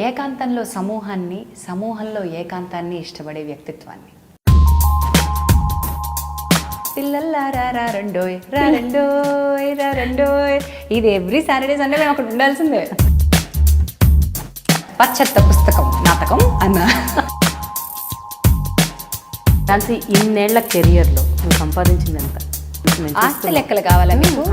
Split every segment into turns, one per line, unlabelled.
ఏకాంతంలో సమూహాన్ని, సమూహంలో ఏకాంతాన్ని ఇష్టపడే వ్యక్తిత్వాన్ని. పిల్లల్లారా రెండోయ్ రెండోయ్ రెండోయ్, ఇది ఎవ్రీ సాటర్డే సండే మేము అక్కడ ఉండాల్సిందే. పచ్చత్త పుస్తకం నాటకం అన్న.
ఝాన్సీ, ఇన్నేళ్ల కెరియర్లో నువ్వు సంపాదించింది ఎంత?
ఆస్తి లెక్కలు కావాలా మీకు?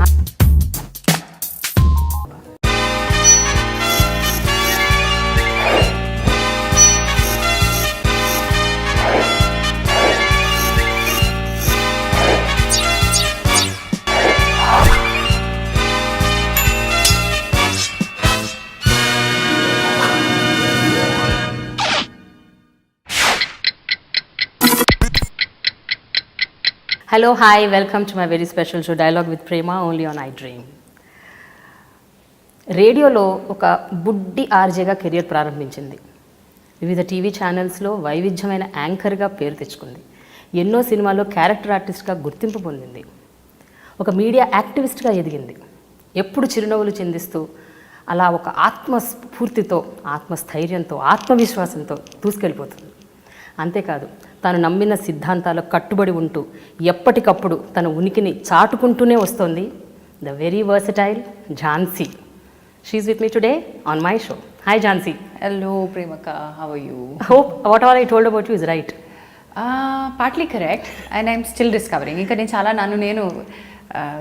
Hello, hi, welcome to my very special show dialogue with Prema, only on iDream. రేడియోలో ఒక బుడ్డి ఆర్జేగా కెరియర్ ప్రారంభించింది. వివిధ టీవీ ఛానల్స్లో వైవిధ్యమైన యాంకర్గా పేరు తెచ్చుకుంది. ఎన్నో సినిమాల్లో క్యారెక్టర్ ఆర్టిస్ట్గా గుర్తింపు పొందింది. ఒక మీడియా యాక్టివిస్ట్గా ఎదిగింది. ఎప్పుడు చిరునవ్వులు చిందిస్తూ అలా ఒక ఆత్మస్ఫూర్తితో, ఆత్మస్థైర్యంతో, ఆత్మవిశ్వాసంతో దూసుకెళ్ళిపోతుంది. అంతేకాదు, తను నమ్మిన సిద్ధాంతాలకు కట్టుబడి ఉంటూ ఎప్పటికప్పుడు తన ఉనికిని చాటుకుంటూనే వస్తోంది the very versatile Jhansi. She is with me today on my show. Hi Jhansi.
Hello Premaka, how are you?
Hope what all I told about you is right.
Partly correct and I'm still discovering. ఇంకా నేను చాలా నేను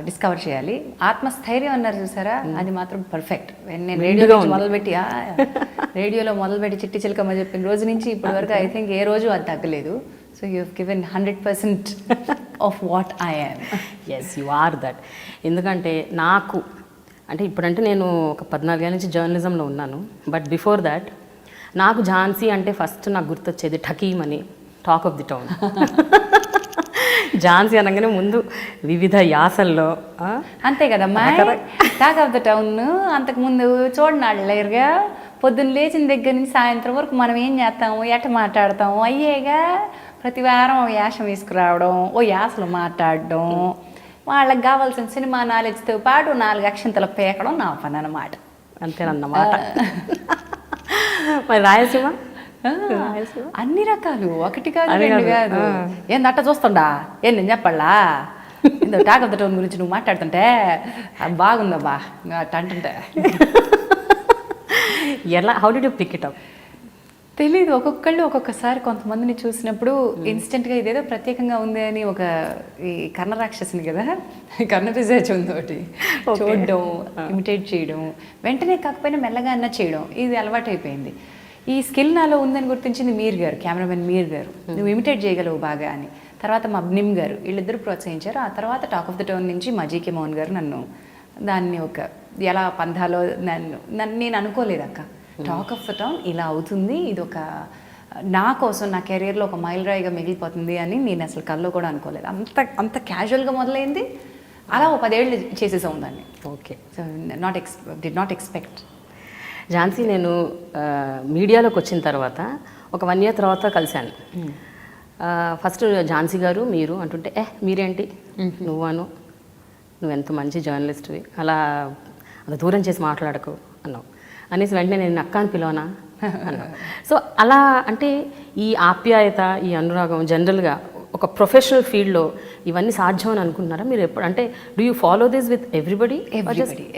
డిస్కవర్ చేయాలి. ఆత్మస్థైర్యం అన్నారు చూసారా, అది మాత్రం పర్ఫెక్ట్. నేను రేడియోలో మొదలుపెట్టి చిట్టి చిలకమ్మ చెప్పిన రోజు నుంచి ఇప్పటి వరకు ఐ థింక్ ఏ రోజు అది తగ్గలేదు. So you have given 100% of what I am.
Yes, you are that. ఎందుకంటే నాకు ఇప్పుడంటే నేను ఒక 14 ఏళ్ళ నుంచి జర్నలిజంలో ఉన్నాను. బట్ బిఫోర్ దాట్ నాకు ఝాన్సీ అంటే ఫస్ట్ నాకు గుర్తొచ్చేది ఠకీమ్ అని, talk of the town. Jhansi అనగానే ముందు వివిధ యాసల్లో
అంతే కదమ్మా, టాక్ ఆఫ్ ద టౌన్. అంతకుముందు చూడనాళ్ళగా పొద్దున్న లేచిన దగ్గర నుంచి సాయంత్రం వరకు మనం ఏం చేస్తాము, ఎట్ట మాట్లాడతాము అయ్యేగా. ప్రతి వారం ఓ యాసం తీసుకురావడం, ఓ యాసలు మాట్లాడడం, వాళ్ళకి కావాల్సిన సినిమా నాలెడ్జ్తో పాటు 4 అక్షంతలు పేకడం నా పని అన్నమాట.
అంతేనన్నమాట. మరి రాయలసీమ
అన్ని రకాలు, ఒకటి కాదు రెండు కాదు. ఏంది అట్ట చూస్తుండా, ఏం నేను చెప్పాలా? ఇందో టాక్ ఆఫ్ ద టౌన్ గురించి నువ్వు మాట్లాడుతుంటే బాగుందబ్బా అట్ట అంటుంటే.
ఎలా, how did you pick it up?
తెలీదు. ఒక్కొక్కళ్ళు ఒక్కొక్కసారి కొంతమందిని చూసినప్పుడు ఇన్స్టెంట్గా ఇదేదో ప్రత్యేకంగా ఉంది అని, ఒక ఈ కర్ణరాక్షసుని కదా, కర్ణపిశాచంతోటి చూడడం, ఇమిటేట్ చేయడం, వెంటనే కాకపోయినా మెల్లగా అన్న చేయడం, ఇది అలవాటైపోయింది. ఈ స్కిల్ నాలో ఉందని గుర్తించింది మీర్ గారు, కెమెరామెన్ మీర్ గారు. నువ్వు ఇమిటేట్ చేయగలవు బాగా అని. తర్వాత మా నిమ్ గారు, వీళ్ళిద్దరూ ప్రోత్సహించారు. ఆ తర్వాత టాక్ ఆఫ్ ద టౌన్ నుంచి మా జీకే మోహన్ గారు నన్ను దాన్ని ఒక ఎలా పంధాలో నేను అనుకోలేదు అక్క, టాక్ ఆఫ్ ద టౌన్ ఇలా అవుతుంది, ఇది ఒక నా కోసం నా కెరీర్లో ఒక మైలురాయిగా మిగిలిపోతుంది అని నేను అసలు కల్లో కూడా అనుకోలేదు. అంత క్యాజువల్గా మొదలైంది. అలా ఒక 10 ఏళ్ళు చేసేసాం దాన్ని.
Okay.
So did not expect.
Jhansi, నేను మీడియాలోకి వచ్చిన తర్వాత ఒక 1 year తర్వాత కలిశాను. ఫస్ట్ ఝాన్సీ గారు మీరు అంటుంటే, మీరేంటి నువ్వెంత మంచి జర్నలిస్ట్వి, అలా దూరం చేసి మాట్లాడకు అన్నావు. అనేసి వెంటనే నేను అక్క అని పిలవనా అన్నావు. సో అలా అంటే ఈ ఆప్యాయత, ఈ అనురాగం జనరల్గా ఒక ప్రొఫెషనల్ ఫీల్డ్లో ఇవన్నీ సాధ్యం అని అనుకుంటున్నారా మీరు? ఎప్పుడు అంటే do you follow this with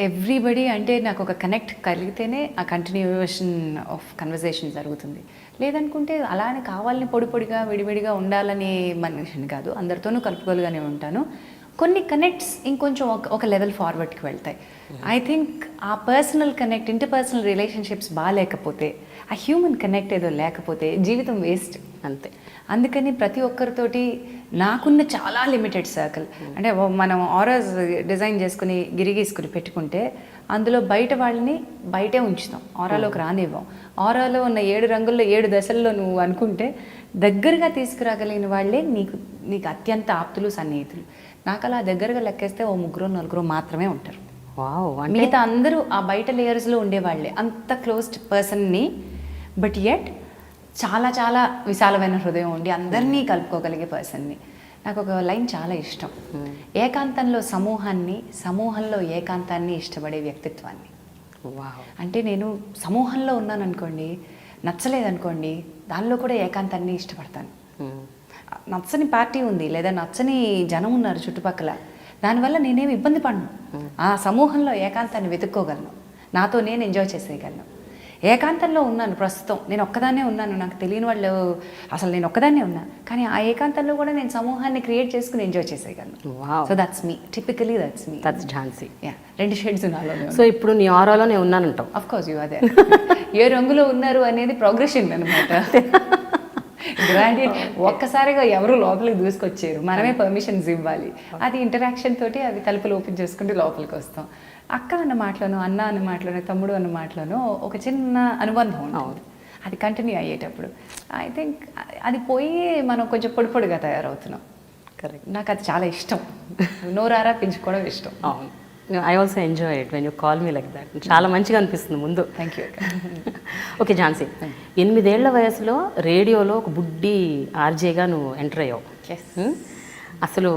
everybody అంటే నాకు ఒక కనెక్ట్ కలిగితేనే ఆ కంటిన్యూషన్ ఆఫ్ కన్వర్జేషన్ జరుగుతుంది. లేదనుకుంటే అలానే కావాలని పొడిగా విడివిడిగా ఉండాలని మనిషిని కాదు, అందరితోనూ కలుపుకోలుగానే ఉంటాను. కొన్ని కనెక్ట్స్ ఇంకొంచెం ఒక లెవెల్ ఫార్వర్డ్కి వెళ్తాయి. ఐ థింక్ ఆ పర్సనల్ కనెక్ట్, ఇంటర్పర్సనల్ రిలేషన్షిప్స్ బాగాలేకపోతే, ఆ హ్యూమన్ కనెక్ట్ ఏదో లేకపోతే జీవితం వేస్ట్ అంతే. అందుకని ప్రతి ఒక్కరితోటి నాకున్న చాలా లిమిటెడ్ సర్కిల్. అంటే మనం ఆరాస్ డిజైన్ చేసుకుని గిరిగీసుకుని పెట్టుకుంటే అందులో బయట వాళ్ళని బయటే ఉంచుతాం, ఆరాలోకి రానివ్వం. ఆరాలో ఉన్న 7 రంగుల్లో 7 దశల్లో నువ్వు అనుకుంటే దగ్గరగా తీసుకురాగలిగిన వాళ్ళే నీకు అత్యంత ఆప్తులు, సన్నిహితులు. నాకు అలా దగ్గరగా లెక్కేస్తే ఓ 3-4 మాత్రమే ఉంటారు. మిగతా అందరూ ఆ బయట లేయర్స్లో ఉండేవాళ్ళే, అంత క్లోజ్డ్ పర్సన్ని. బట్ యట్ చాలా చాలా విశాలమైన హృదయం ఉండి అందరినీ కలుపుకోగలిగే పర్సన్ని. నాకు ఒక లైన్ చాలా ఇష్టం, ఏకాంతంలో సమూహాన్ని, సమూహంలో ఏకాంతాన్ని ఇష్టపడే వ్యక్తిత్వాన్ని.
వావ్.
అంటే నేను సమూహంలో ఉన్నాను అనుకోండి, నచ్చలేదనుకోండి, దానిలో కూడా ఏకాంతాన్ని ఇష్టపడతాను. నచ్చని పార్టీ ఉంది లేదా నచ్చని జనం ఉన్నారు చుట్టుపక్కల, దానివల్ల నేనేమి ఇబ్బంది పడను. ఆ సమూహంలో ఏకాంతాన్ని వెతుక్కోగలను, నాతో నేను ఎంజాయ్ చేసేయగలను. ఏకాంతంలో ఉన్నాను ప్రస్తుతం, నేను ఒక్కదాన్నే ఉన్నాను, నాకు తెలియని వాళ్ళు, అసలు నేను ఒక్కదాన్నే ఉన్నా, కానీ ఆ ఏకాంతంలో కూడా నేను సమూహాన్ని క్రియేట్ చేసుకుని ఎంజాయ్ చేసేయగలను. So that's me, typically that's me,
that's Jhansi.
Yeah, 2 shades నాలోనే.
సో ఇప్పుడు నీ ఆరాలో నేను ఉన్నానంటావు.
Of course you are there. ఏ రంగులో ఉన్నారు అనేది ప్రోగ్రెషన్ అనమాట. గ్రాడ్యుయేట్ ఒక్కసారిగా ఎవరు లోపలికి దూసుకొచ్చారు, మనమే పర్మిషన్స్ ఇవ్వాలి. అది ఇంటరాక్షన్ తోటి అవి తలుపులు ఓపెన్ చేసుకుంటే లోపలికి వస్తాం. అక్క అన్న మాటలోనో, అన్న అన్న మాటలోనో, తమ్ముడు అన్న మాటలోనో ఒక చిన్న అనుబంధం ఉంటుంది. అది కంటిన్యూ అయ్యేటప్పుడు ఐ థింక్ అది పోయి మనం కొంచెం పొడి పొడిగా తయారవుతున్నాం.
కరెక్ట్.
నాకు అది చాలా ఇష్టం, నోరారా పెంచుకోవడం ఇష్టం.
అవును, I also enjoy it when you call me like that. చాలా మంచిగా అనిపిస్తుంది ముందు.
Thank you.
ఓకే ఝాన్సీ, 8 ఏళ్ల వయసులో రేడియోలో ఒక బుడ్డి ఆర్జేగా నువ్వు ఎంటర్ అయ్యావు. అసలు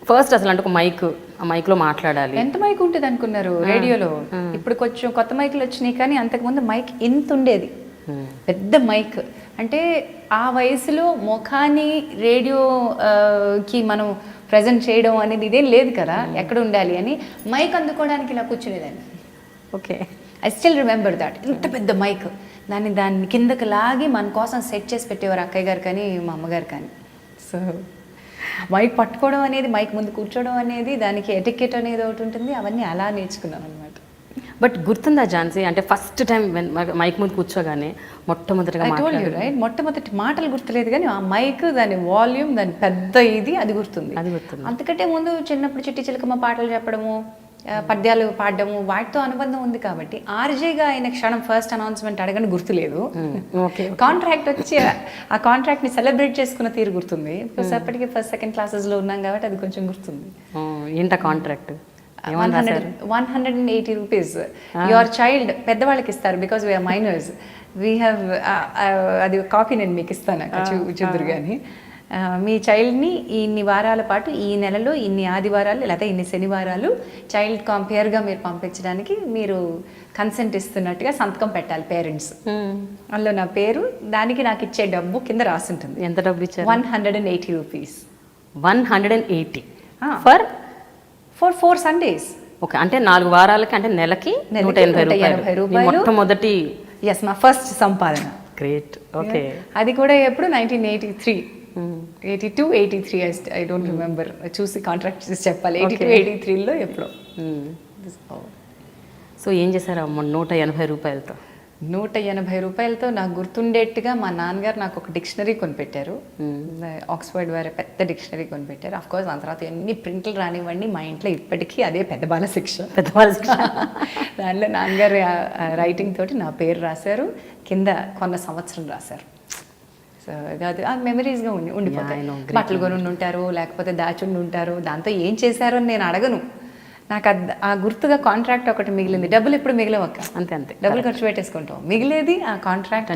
ఫస్ట్ అసలు అంటే ఒక మైక్, ఆ మైక్లో మాట్లాడాలి.
ఎంత మైక్ ఉంటుంది అనుకున్నారు రేడియోలో? ఇప్పుడు కొంచెం కొత్త మైకులు వచ్చినాయి, కానీ అంతకుముందు మైక్ ఇంత ఉండేది, పెద్ద మైక్. అంటే ఆ వయసులో ముఖాన్ని రేడియోకి మనం ప్రజెంట్ చేయడం అనేది ఇదేం లేదు కదా, ఎక్కడ ఉండాలి అని మైక్ అందుకోవడానికి ఇలా కూర్చునేదాన్ని.
Okay,
I still remember that. ఇంత పెద్ద మైక్, దాన్ని కిందకి లాగి మన కోసం సెట్ చేసి పెట్టేవారు అక్కయ్య గారు కానీ మా అమ్మగారు కానీ. సో మైక్ పట్టుకోవడం అనేది, మైక్ ముందు కూర్చోవడం అనేది, దానికి ఎటికెట్ అనేది ఒకటి ఉంటుంది, అవన్నీ అలా నేర్చుకున్నాను అనమాట.
బట్ గుర్తుందా ఝాన్సీ, అంటే ఫస్ట్ టైం మైక్ ముందు కూర్చోగానే మొట్టమొదటిగా
రైట్, మొట్టమొదటి మాటలు గుర్తులేదు, కానీ ఆ మైక్, దాని వాల్యూమ్, దాని పెద్ద ఇది, అది గుర్తుంది. అంతకంటే ముందు చిన్నప్పుడు చిట్టి చిలకమ్మ పాటలు చెప్పడము, పద్యాలు పాడడము, వాటితో అనుబంధం ఉంది కాబట్టి ఆర్జేగా అయిన క్షణం ఫస్ట్ అనౌన్స్మెంట్ అడగని గుర్తులేదు. కాంట్రాక్ట్ వచ్చి ఆ కాంట్రాక్ట్ని సెలబ్రేట్ చేసుకున్న తీరు గుర్తుంది. బికాస్ అప్పటికి ఫస్ట్ సెకండ్ క్లాసెస్లో ఉన్నాం కాబట్టి అది కొంచెం గుర్తుంది.
ఏంటా కాంట్రాక్ట్?
180 రూపీస్ యువర్ చైల్డ్, పెద్దవాళ్ళకి ఇస్తారు because we're minors, we have, అది కాపీ నేను మీకు ఇస్తాను చూద్దరు. కానీ మీ చైల్డ్ని ఇన్ని వారాల పాటు, ఈ నెలలో ఇన్ని ఆదివారాలు లేదా ఇన్ని శనివారాలు చైల్డ్ కంపేర్గా మీరు పంపించడానికి మీరు కన్సెంట్ ఇస్తున్నట్టుగా సంతకం పెట్టాలి పేరెంట్స్. అందులో నా పేరు, దానికి నాకు ఇచ్చే డబ్బు కింద రాసుంటుంది.
ఎంత డబ్బు ఇచ్చారు?
180 రూపీస్.
180 for
4 Sundays.
ఓకే, అంటే 4 వారాలకి, అంటే నెలకి 180 రూపాయలు. మొట్టమొదటి,
ఎస్, మా ఫస్ట్ సంపాదన.
గ్రేట్. ఓకే,
అది కూడా ఎప్పుడు 1983, 82, 83, ఐ డోంట్ రిమెంబర్, చూసి కాంట్రాక్ట్ చేసి చెప్పాలి. 82, 83లో ఎప్పుడో.
సో ఏం చేశారు 180 రూపాయలతో?
180 రూపాయలతో నాకు గుర్తుండేట్టుగా మా నాన్నగారు నాకు ఒక డిక్షనరీ కొనిపెట్టారు. ఆక్స్ఫర్డ్ వారి పెద్ద డిక్షనరీ కొనిపెట్టారు. అఫ్ కోర్స్ దాని తర్వాత ఎన్ని ప్రింట్లు రానివ్వండి, మా ఇంట్లో ఇప్పటికీ అదే పెద్ద బాల శిక్ష. దానిలో నాన్నగారు రైటింగ్ తోటి నా పేరు రాశారు, కింద కొన్న సంవత్సరం రాశారు. సో అది ఆ మెమరీస్గా ఉండిపోతాయి. బట్టలు కొని ఉంటారు, లేకపోతే దాచుండి ఉంటారు, దాంతో ఏం చేశారు అని నేను అడగను. నాకు ఆ గుర్తుగా కాంట్రాక్ట్ ఒకటి మిగిలింది. డబ్బులు ఎప్పుడు మిగిలవక్క,
అంతే అంతే,
డబ్బులు ఖర్చు పెట్టేసుకుంటాం, మిగిలేది ఆ కాంట్రాక్ట్,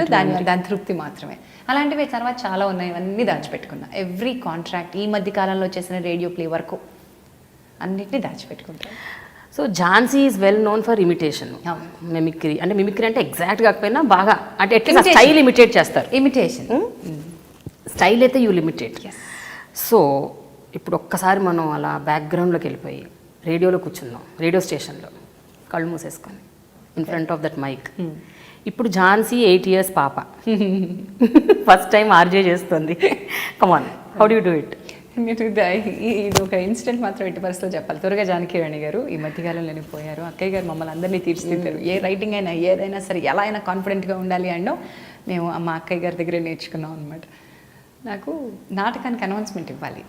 దాని తృప్తి మాత్రమే. అలాంటివి తర్వాత చాలా ఉన్నాయి, అన్నీ దాచిపెట్టుకున్నా. ఎవ్రీ కాంట్రాక్ట్, ఈ మధ్య కాలంలో చేసిన రేడియో ప్లే వరకు అన్నిటినీ దాచిపెట్టుకుంటాను.
So Jhansi is well known for imitation, mimicry. అంటే మిమిక్రీ అంటే ఎగ్జాక్ట్ కాకపోయినా బాగా, అంటే ఎట్లీస్ట్ స్టైల్ ఇమిటేట్ చేస్తారు.
ఇమిటేషన్
స్టైల్ అయితే యూ లిమిటేట్. సో ఇప్పుడు ఒక్కసారి మనం అలా బ్యాక్గ్రౌండ్లోకి వెళ్ళిపోయి రేడియోలో కూర్చున్నాం, రేడియో స్టేషన్లో కళ్ళు మూసేసుకొని in front of that mic. ఇప్పుడు ఝాన్సీ 8 years పాప, ఫస్ట్ టైం ఆర్జే చేస్తుంది. Come on, how do you do it?
ఇది ఒక ఇన్సిడెంట్ మాత్రం ఎట్టి పరిస్థితుల్లో చెప్పాలి. త్వరగా జానకి రాణి గారు ఈ మధ్యకాలంలోనే పోయారు. అక్కయ్య గారు మమ్మల్ని అందరినీ తీర్చిదిద్దారు. ఏ రైటింగ్ అయినా, ఏదైనా సరే ఎలా అయినా కాన్ఫిడెంట్గా ఉండాలి అనడం మేము మా అక్కయ్య గారి దగ్గరే నేర్చుకున్నాం అనమాట. నాకు నాటకానికి అనౌన్స్మెంట్ ఇవ్వాలి.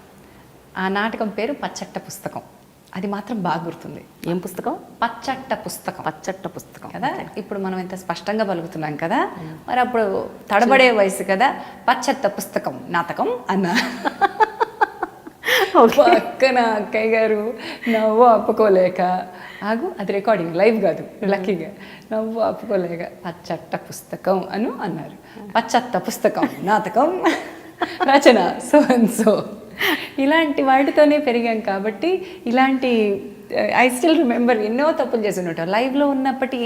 ఆ నాటకం పేరు పచ్చట్ట పుస్తకం. అది మాత్రం బాగా గుర్తుంది.
ఏం పుస్తకం?
పచ్చట్ట పుస్తకం.
పచ్చట్ట పుస్తకం కదా.
ఇప్పుడు మనం ఎంత స్పష్టంగా పలుకుతున్నాం కదా, మరి అప్పుడు తడబడే వయసు కదా. పచ్చట్ట పుస్తకం నాటకం అన్న పక్కన అక్కయ్య గారు నవ్వు ఆపుకోలేక, ఆగు అది రికార్డింగ్ లైవ్ కాదు, లక్కీగా నవ్వు ఆపుకోలేక పచ్చట్ట పుస్తకం అన్నారు. పచ్చట్ట పుస్తకం నాటకం రచన సో అండ్ సో. ఇలాంటి వాటితోనే పెరిగాం కాబట్టి ఇలాంటి ఐ స్టిల్ రిమెంబర్ ఎన్నో తప్పులు చేసి ఉంటాం. లైవ్లో ఉన్నప్పటి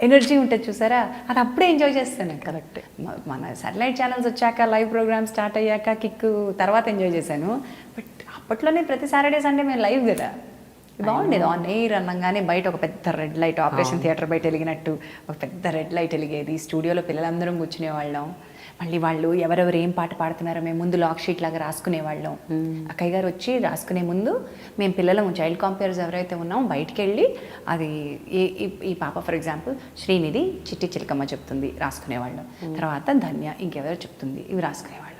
ఎనర్జీ ఉంటుంది చూసారా, అది అప్పుడే ఎంజాయ్ చేస్తాను. కరెక్ట్. మన సాటిలైట్ ఛానల్స్ వచ్చాక లైవ్ ప్రోగ్రామ్ స్టార్ట్ అయ్యాక కిక్ తర్వాత ఎంజాయ్ చేశాను. బట్ అప్పట్లోనే ప్రతి సాటర్డే సండే మేము లైవ్ కదా, బాగుండేది. ఆన్ ఎయిర్ అనగానే బయట ఒక పెద్ద రెడ్ లైట్, ఆపరేషన్ థియేటర్ బయట వెలిగినట్టు ఒక పెద్ద రెడ్ లైట్ వెలిగేది. స్టూడియోలో పిల్లలందరం కూర్చునేవాళ్ళం. మళ్ళీ వాళ్ళు ఎవరెవరు ఏం పాట పాడుతున్నారో మేము ముందు లాక్ షీట్ లాగా రాసుకునేవాళ్ళం. అక్కయ్య గారు వచ్చి రాసుకునే ముందు మేము పిల్లలము చైల్డ్ కాంపేర్స్ ఎవరైతే ఉన్నామో బయటికి వెళ్ళి అది ఈ పాప ఫర్ ఎగ్జాంపుల్ శ్రీనిధి చిట్టి చిలకమ్మ చెప్తుంది రాసుకునేవాళ్ళం. తర్వాత ధన్య ఇంకెవరో చెప్తుంది, ఇవి రాసుకునేవాళ్ళం.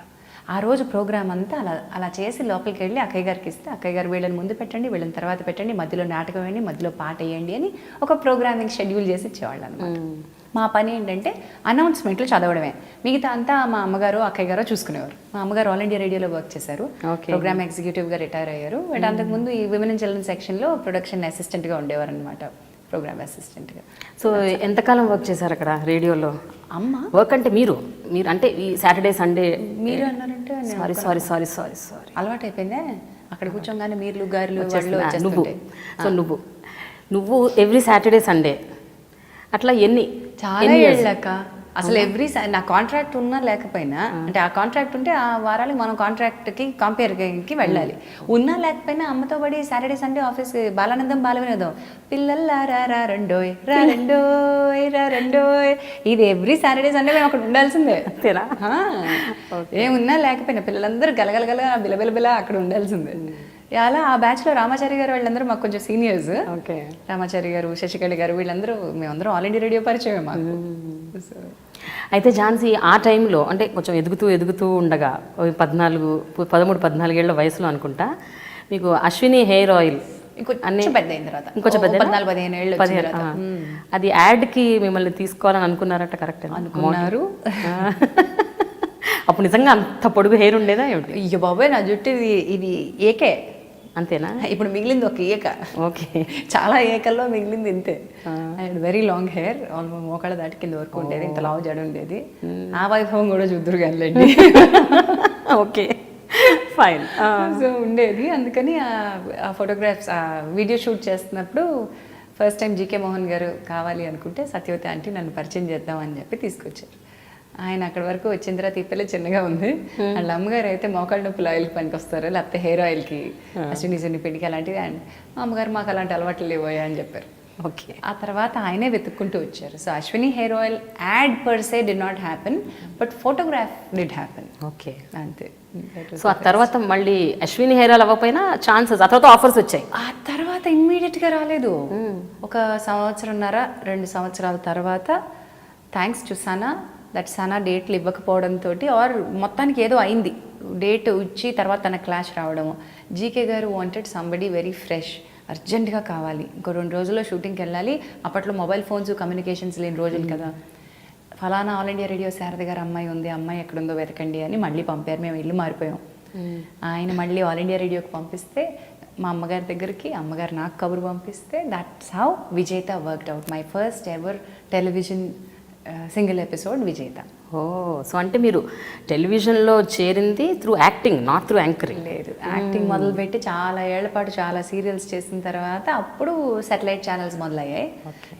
ఆ రోజు ప్రోగ్రామ్ అంతా అలా చేసి లోపలికి వెళ్ళి అక్కయ్య గారికి ఇస్తే అక్కయ్య గారు వీళ్ళని ముందు పెట్టండి, వీళ్ళని తర్వాత పెట్టండి, మధ్యలో నాటకం వేయండి, మధ్యలో పాట వేయండి అని ఒక ప్రోగ్రామింగ్ షెడ్యూల్ చేసి ఇచ్చేవాళ్ళు అనమాట. మా పని ఏంటంటే అనౌన్స్మెంట్లు చదవడమే, మిగతా అంతా మా అమ్మగారు అక్కయ్య గారు చూసుకునేవారు. మా అమ్మగారు ఆల్ ఇండియా రేడియోలో వర్క్ చేశారు, ప్రోగ్రామ్ ఎగ్జిక్యూటివ్గా రిటైర్ అయ్యారు. బట్ అంతకుముందు ఈ విమెన్ అండ్ చిల్డ్రన్ సెక్షన్లో ప్రొడక్షన్ అసిస్టెంట్గా ఉండేవారు అనమాట, ప్రోగ్రామ్ అసిస్టెంట్గా.
సో ఎంతకాలం వర్క్ చేశారు అక్కడ రేడియోలో?
అమ్మ
వర్క్ అంటే మీరు అంటే ఈ సాటర్డే సండే
మీరు అన్నారంటే
సారీ
అలవాటు అయిపోయిందే. అక్కడ కూర్చోగానే మీర్లు గారెలు
నువ్వు ఎవ్రీ సాటర్డే సండే అట్లా ఎన్ని
చాలా ఏళ్ళక అసలు ఎవ్రీ నా కాంట్రాక్ట్ ఉన్నా లేకపోయినా, అంటే ఆ కాంట్రాక్ట్ ఉంటే ఆ వారాలకి మనం కాంట్రాక్ట్కి కంపేర్కి వెళ్ళాలి. ఉన్నా లేకపోయినా అమ్మతో పడి సాటర్డే సండే ఆఫీస్ బాలానందం బాలవినోదం పిల్లల్లారా రెండోయ్ రా రెండోయ్ రా రెండోయ్, ఇది ఎవ్రీ సాటర్డే సండే మేము అక్కడ ఉండాల్సిందే. ఏమున్నా లేకపోయినా పిల్లలందరూ గలగలగల బిలబిలబిల అక్కడ ఉండాల్సిందే. అలా ఆ బ్యాచ్లో రామాచారి గారు వాళ్ళందరూ మాకు కొంచెం సీనియర్స్. ఓకే, రామాచారి గారు, శశికళ గారు, వీళ్ళందరూ మేమందరూ ఆల్ ఇండియా రేడియో పరిచయం మాకు.
అయితే ఝాన్సీ ఆ టైంలో అంటే కొంచెం ఎదుగుతూ ఉండగా 13-14 ఏళ్ల వయసులో అనుకుంటా మీకు అశ్విని హెయిర్ ఆయిల్
ఇంకొంచెం పెద్ద అయిన తర్వాత, ఇంకొంచెం 14-15 ఏళ్ళు
అది యాడ్కి మిమ్మల్ని తీసుకోవాలని అనుకున్నారట? కరెక్ట్
అనుకున్నారు.
అప్పుడు నిజంగా అంత పొడుగు హెయిర్ ఉండేదా ఏమిటి?
అయ్యో బాబాయ్, నా జుట్టు ఇది ఏకే
అంతేనా?
ఇప్పుడు మిగిలింది ఒక ఏక. ఓకే, చాలా ఏకల్లో మిగిలింది ఇంతే. And very long hair, almost మోకాళ్ళ దాటి కింద వరకు ఉండేది, ఇంత లావు జడ ఉండేది. ఆ వైభవం కూడా చూద్దరు కానిలేండి.
Okay fine.
సో ఉండేది. అందుకని ఆ ఫోటోగ్రాఫ్స్ ఆ వీడియో షూట్ చేస్తున్నప్పుడు ఫస్ట్ టైం జీకే మోహన్ గారు కావాలి అనుకుంటే సత్యవతి ఆంటీ నన్ను పరిచయం చేద్దాం అని చెప్పి తీసుకొచ్చారు. ఆయన అక్కడి వరకు వచ్చిన తర్వాత ఇప్పలే చిన్నగా ఉంది. వాళ్ళ అమ్మగారు అయితే మోకాళ్ళ నొప్పులు ఆయిల్కి పనికి వస్తారు, లేకపోతే హెయిర్ ఆయిల్కి, అశ్విని పిండికి అలాంటివి. అండ్ మా అమ్మగారు మాకు అలాంటి అలవాట్లు లేవోయా అని చెప్పారు. ఓకే, ఆ తర్వాత ఆయనే వెతుక్కుంటూ వచ్చారు. So Ashwini hair oil add per say did not happen, but photograph did happen.
Okay,
అంతే.
సో ఆ తర్వాత మళ్ళీ అశ్విని హెయిర్ ఆయిల్ అవ్వకపోయినా ఛాన్సెస్, ఆ తర్వాత ఆఫర్స్ వచ్చాయి.
ఆ తర్వాత ఇమ్మీడియట్గా రాలేదు. ఒక 2 సంవత్సరాల తర్వాత thanks to Sana, that Sana డేట్లు ఇవ్వకపోవడంతో ఆర్ మొత్తానికి ఏదో అయింది, డేట్ ఇచ్చి తర్వాత తన క్లాష్ రావడము. జీకే గారు వాంటెడ్ సంబడి వెరీ ఫ్రెష్, అర్జెంటుగా కావాలి, ఇంకో 2 రోజుల్లో షూటింగ్కి వెళ్ళాలి. అప్పట్లో మొబైల్ ఫోన్స్ కమ్యూనికేషన్స్ లేని రోజులు కదా. ఫలానా ఆల్ ఇండియా రేడియో శారద గారు అమ్మాయి ఉంది, అమ్మాయి ఎక్కడుందో వెతకండి అని మళ్ళీ పంపారు. మేము ఇల్లు మారిపోయాం. ఆయన మళ్ళీ ఆల్ ఇండియా రేడియోకి పంపిస్తే మా అమ్మగారి దగ్గరికి, అమ్మగారు నాకు కబురు పంపిస్తే దట్స్ హౌ విజేత worked out. My first ever television single episode విజేత.
ఓ, సో అంటే మీరు టెలివిజన్లో చేరింది through acting, not through anchoring?
లేదు, యాక్టింగ్ మొదలుపెట్టి చాలా ఏళ్ల పాటు చాలా సీరియల్స్ చేసిన తర్వాత అప్పుడు సాటిలైట్ ఛానల్స్ మొదలయ్యాయి.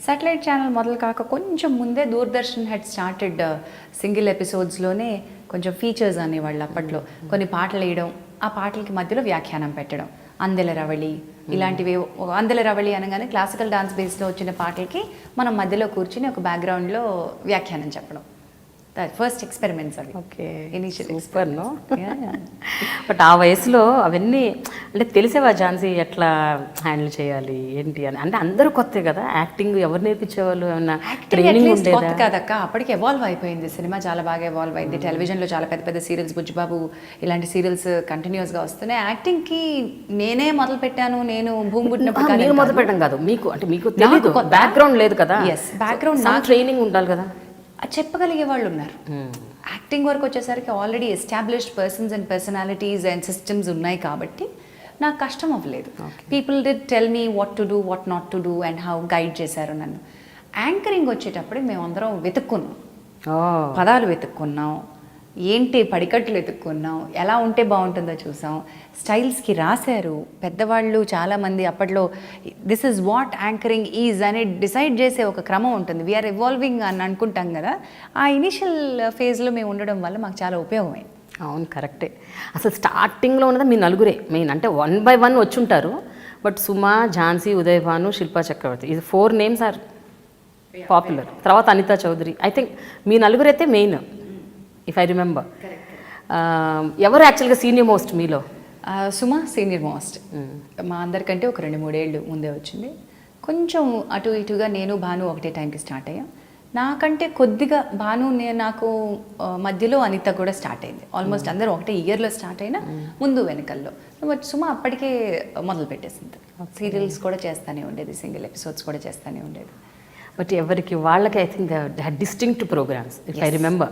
సాటిలైట్ ఛానల్ మొదలు కాక కొంచెం ముందే దూరదర్శన్ హెడ్ స్టార్టెడ్ సింగిల్ ఎపిసోడ్స్లోనే కొంచెం ఫీచర్స్ అనేవాళ్ళు. అప్పట్లో కొన్ని పాటలు వేయడం, ఆ పాటలకి మధ్యలో వ్యాఖ్యానం పెట్టడం. అందెల రవళి ఇలాంటివి, అందెల రవళి అనగానే క్లాసికల్ డాన్స్ బేస్లో వచ్చిన పాటలకి మనం మధ్యలో కూర్చుని ఒక బ్యాక్గ్రౌండ్లో వ్యాఖ్యానం చెప్పడం. ఫస్ట్ ఎక్స్పెరిమెంట్స్ అవి.
ఓకే,
ఇనిషియల్
సూపర్ను. బట్ ఆ వయసులో అవన్నీ అంటే తెలిసేవా ఝాన్సీ ఎట్లా హ్యాండిల్ చేయాలి ఏంటి అని? అంటే అందరూ కొత్తే కదా, యాక్టింగ్ ఎవరు నేర్పించేవాళ్ళు? ఏమన్నా ట్రైనింగ్ ఉండేదా?
కొత్త కాదక్క, అప్పటికి ఎవాల్వ్ అయిపోయింది సినిమా, చాలా బాగా ఎవాల్వ్ అయింది. టెలివిజన్లో చాలా పెద్ద పెద్ద సీరియల్స్, బుజ్జిబాబు ఇలాంటి సీరియల్స్ కంటిన్యూస్గా వస్తున్నాయి. యాక్టింగ్కి నేనే మొదలు పెట్టాను, నేను భూమి పుట్టినప్పుడు.
నేను మొదలు పెట్టడం కాదు, మీకు తెలియదు, బ్యాక్గ్రౌండ్ లేదు కదా.
ఎస్, బ్యాక్గ్రౌండ్
నాకు ట్రైనింగ్ ఉండాలి కదా.
చెప్పగలిగే వాళ్ళు ఉన్నారు. యాక్టింగ్ వరకు వచ్చేసరికి already established persons and personalities and systems ఉన్నాయి కాబట్టి నాకు కష్టం అవ్వలేదు. People did tell me what to do, what not to do and how guide చేశారు నన్ను. యాంకరింగ్ వచ్చేటప్పుడు మేమందరం వెతుక్కున్నాం, పదాలు వెతుక్కున్నాం, ఏంటి పడికట్లు ఎత్తుక్కున్నాం, ఎలా ఉంటే బాగుంటుందో చూసాం, స్టైల్స్కి రాశారు పెద్దవాళ్ళు చాలామంది అప్పట్లో. This is what anchoring is అని డిసైడ్ చేసే ఒక క్రమం ఉంటుంది. వీఆర్ ఎవాల్వింగ్ అని అనుకుంటాం కదా, ఆ ఇనిషియల్ ఫేజ్లో మేము ఉండడం వల్ల మాకు చాలా ఉపయోగమైంది.
అవును, కరెక్టే. అసలు స్టార్టింగ్లో ఉన్నది మీ నలుగురే మెయిన్, అంటే 1 by 1 వచ్చుంటారు. బట్ సుమా, ఝాన్సీ, ఉదయభాను, శిల్పా చక్రవర్తి, ఇది 4 నేమ్స్ ఆర్ పాపులర్. తర్వాత అనితా చౌదరి. ఐ థింక్ మీ నలుగురైతే మెయిన్, ఇఫ్ ఐ రిమెంబర్. ఎవరు యాక్చువల్గా సీనియర్ మోస్ట్ మీలో?
Suma senior most. మా అందరికంటే ఒక 2-3 ఏళ్ళు ముందే వచ్చింది. కొంచెం అటు ఇటుగా నేను భాను ఒకటే టైంకి స్టార్ట్ అయ్యాం. నాకంటే కొద్దిగా భాను నాకు మధ్యలో అనిత కూడా స్టార్ట్ అయింది. ఆల్మోస్ట్ అందరూ ఒకటే ఇయర్లో స్టార్ట్ అయినా ముందు వెనకల్లో. బట్ సుమా అప్పటికే మొదలు పెట్టేసింది. సీరియల్స్ కూడా చేస్తూనే ఉండేది, సింగిల్ ఎపిసోడ్స్ కూడా చేస్తూనే ఉండేది.
బట్ ఎవరికి వాళ్ళకి I think they had distinct programs, if I remember.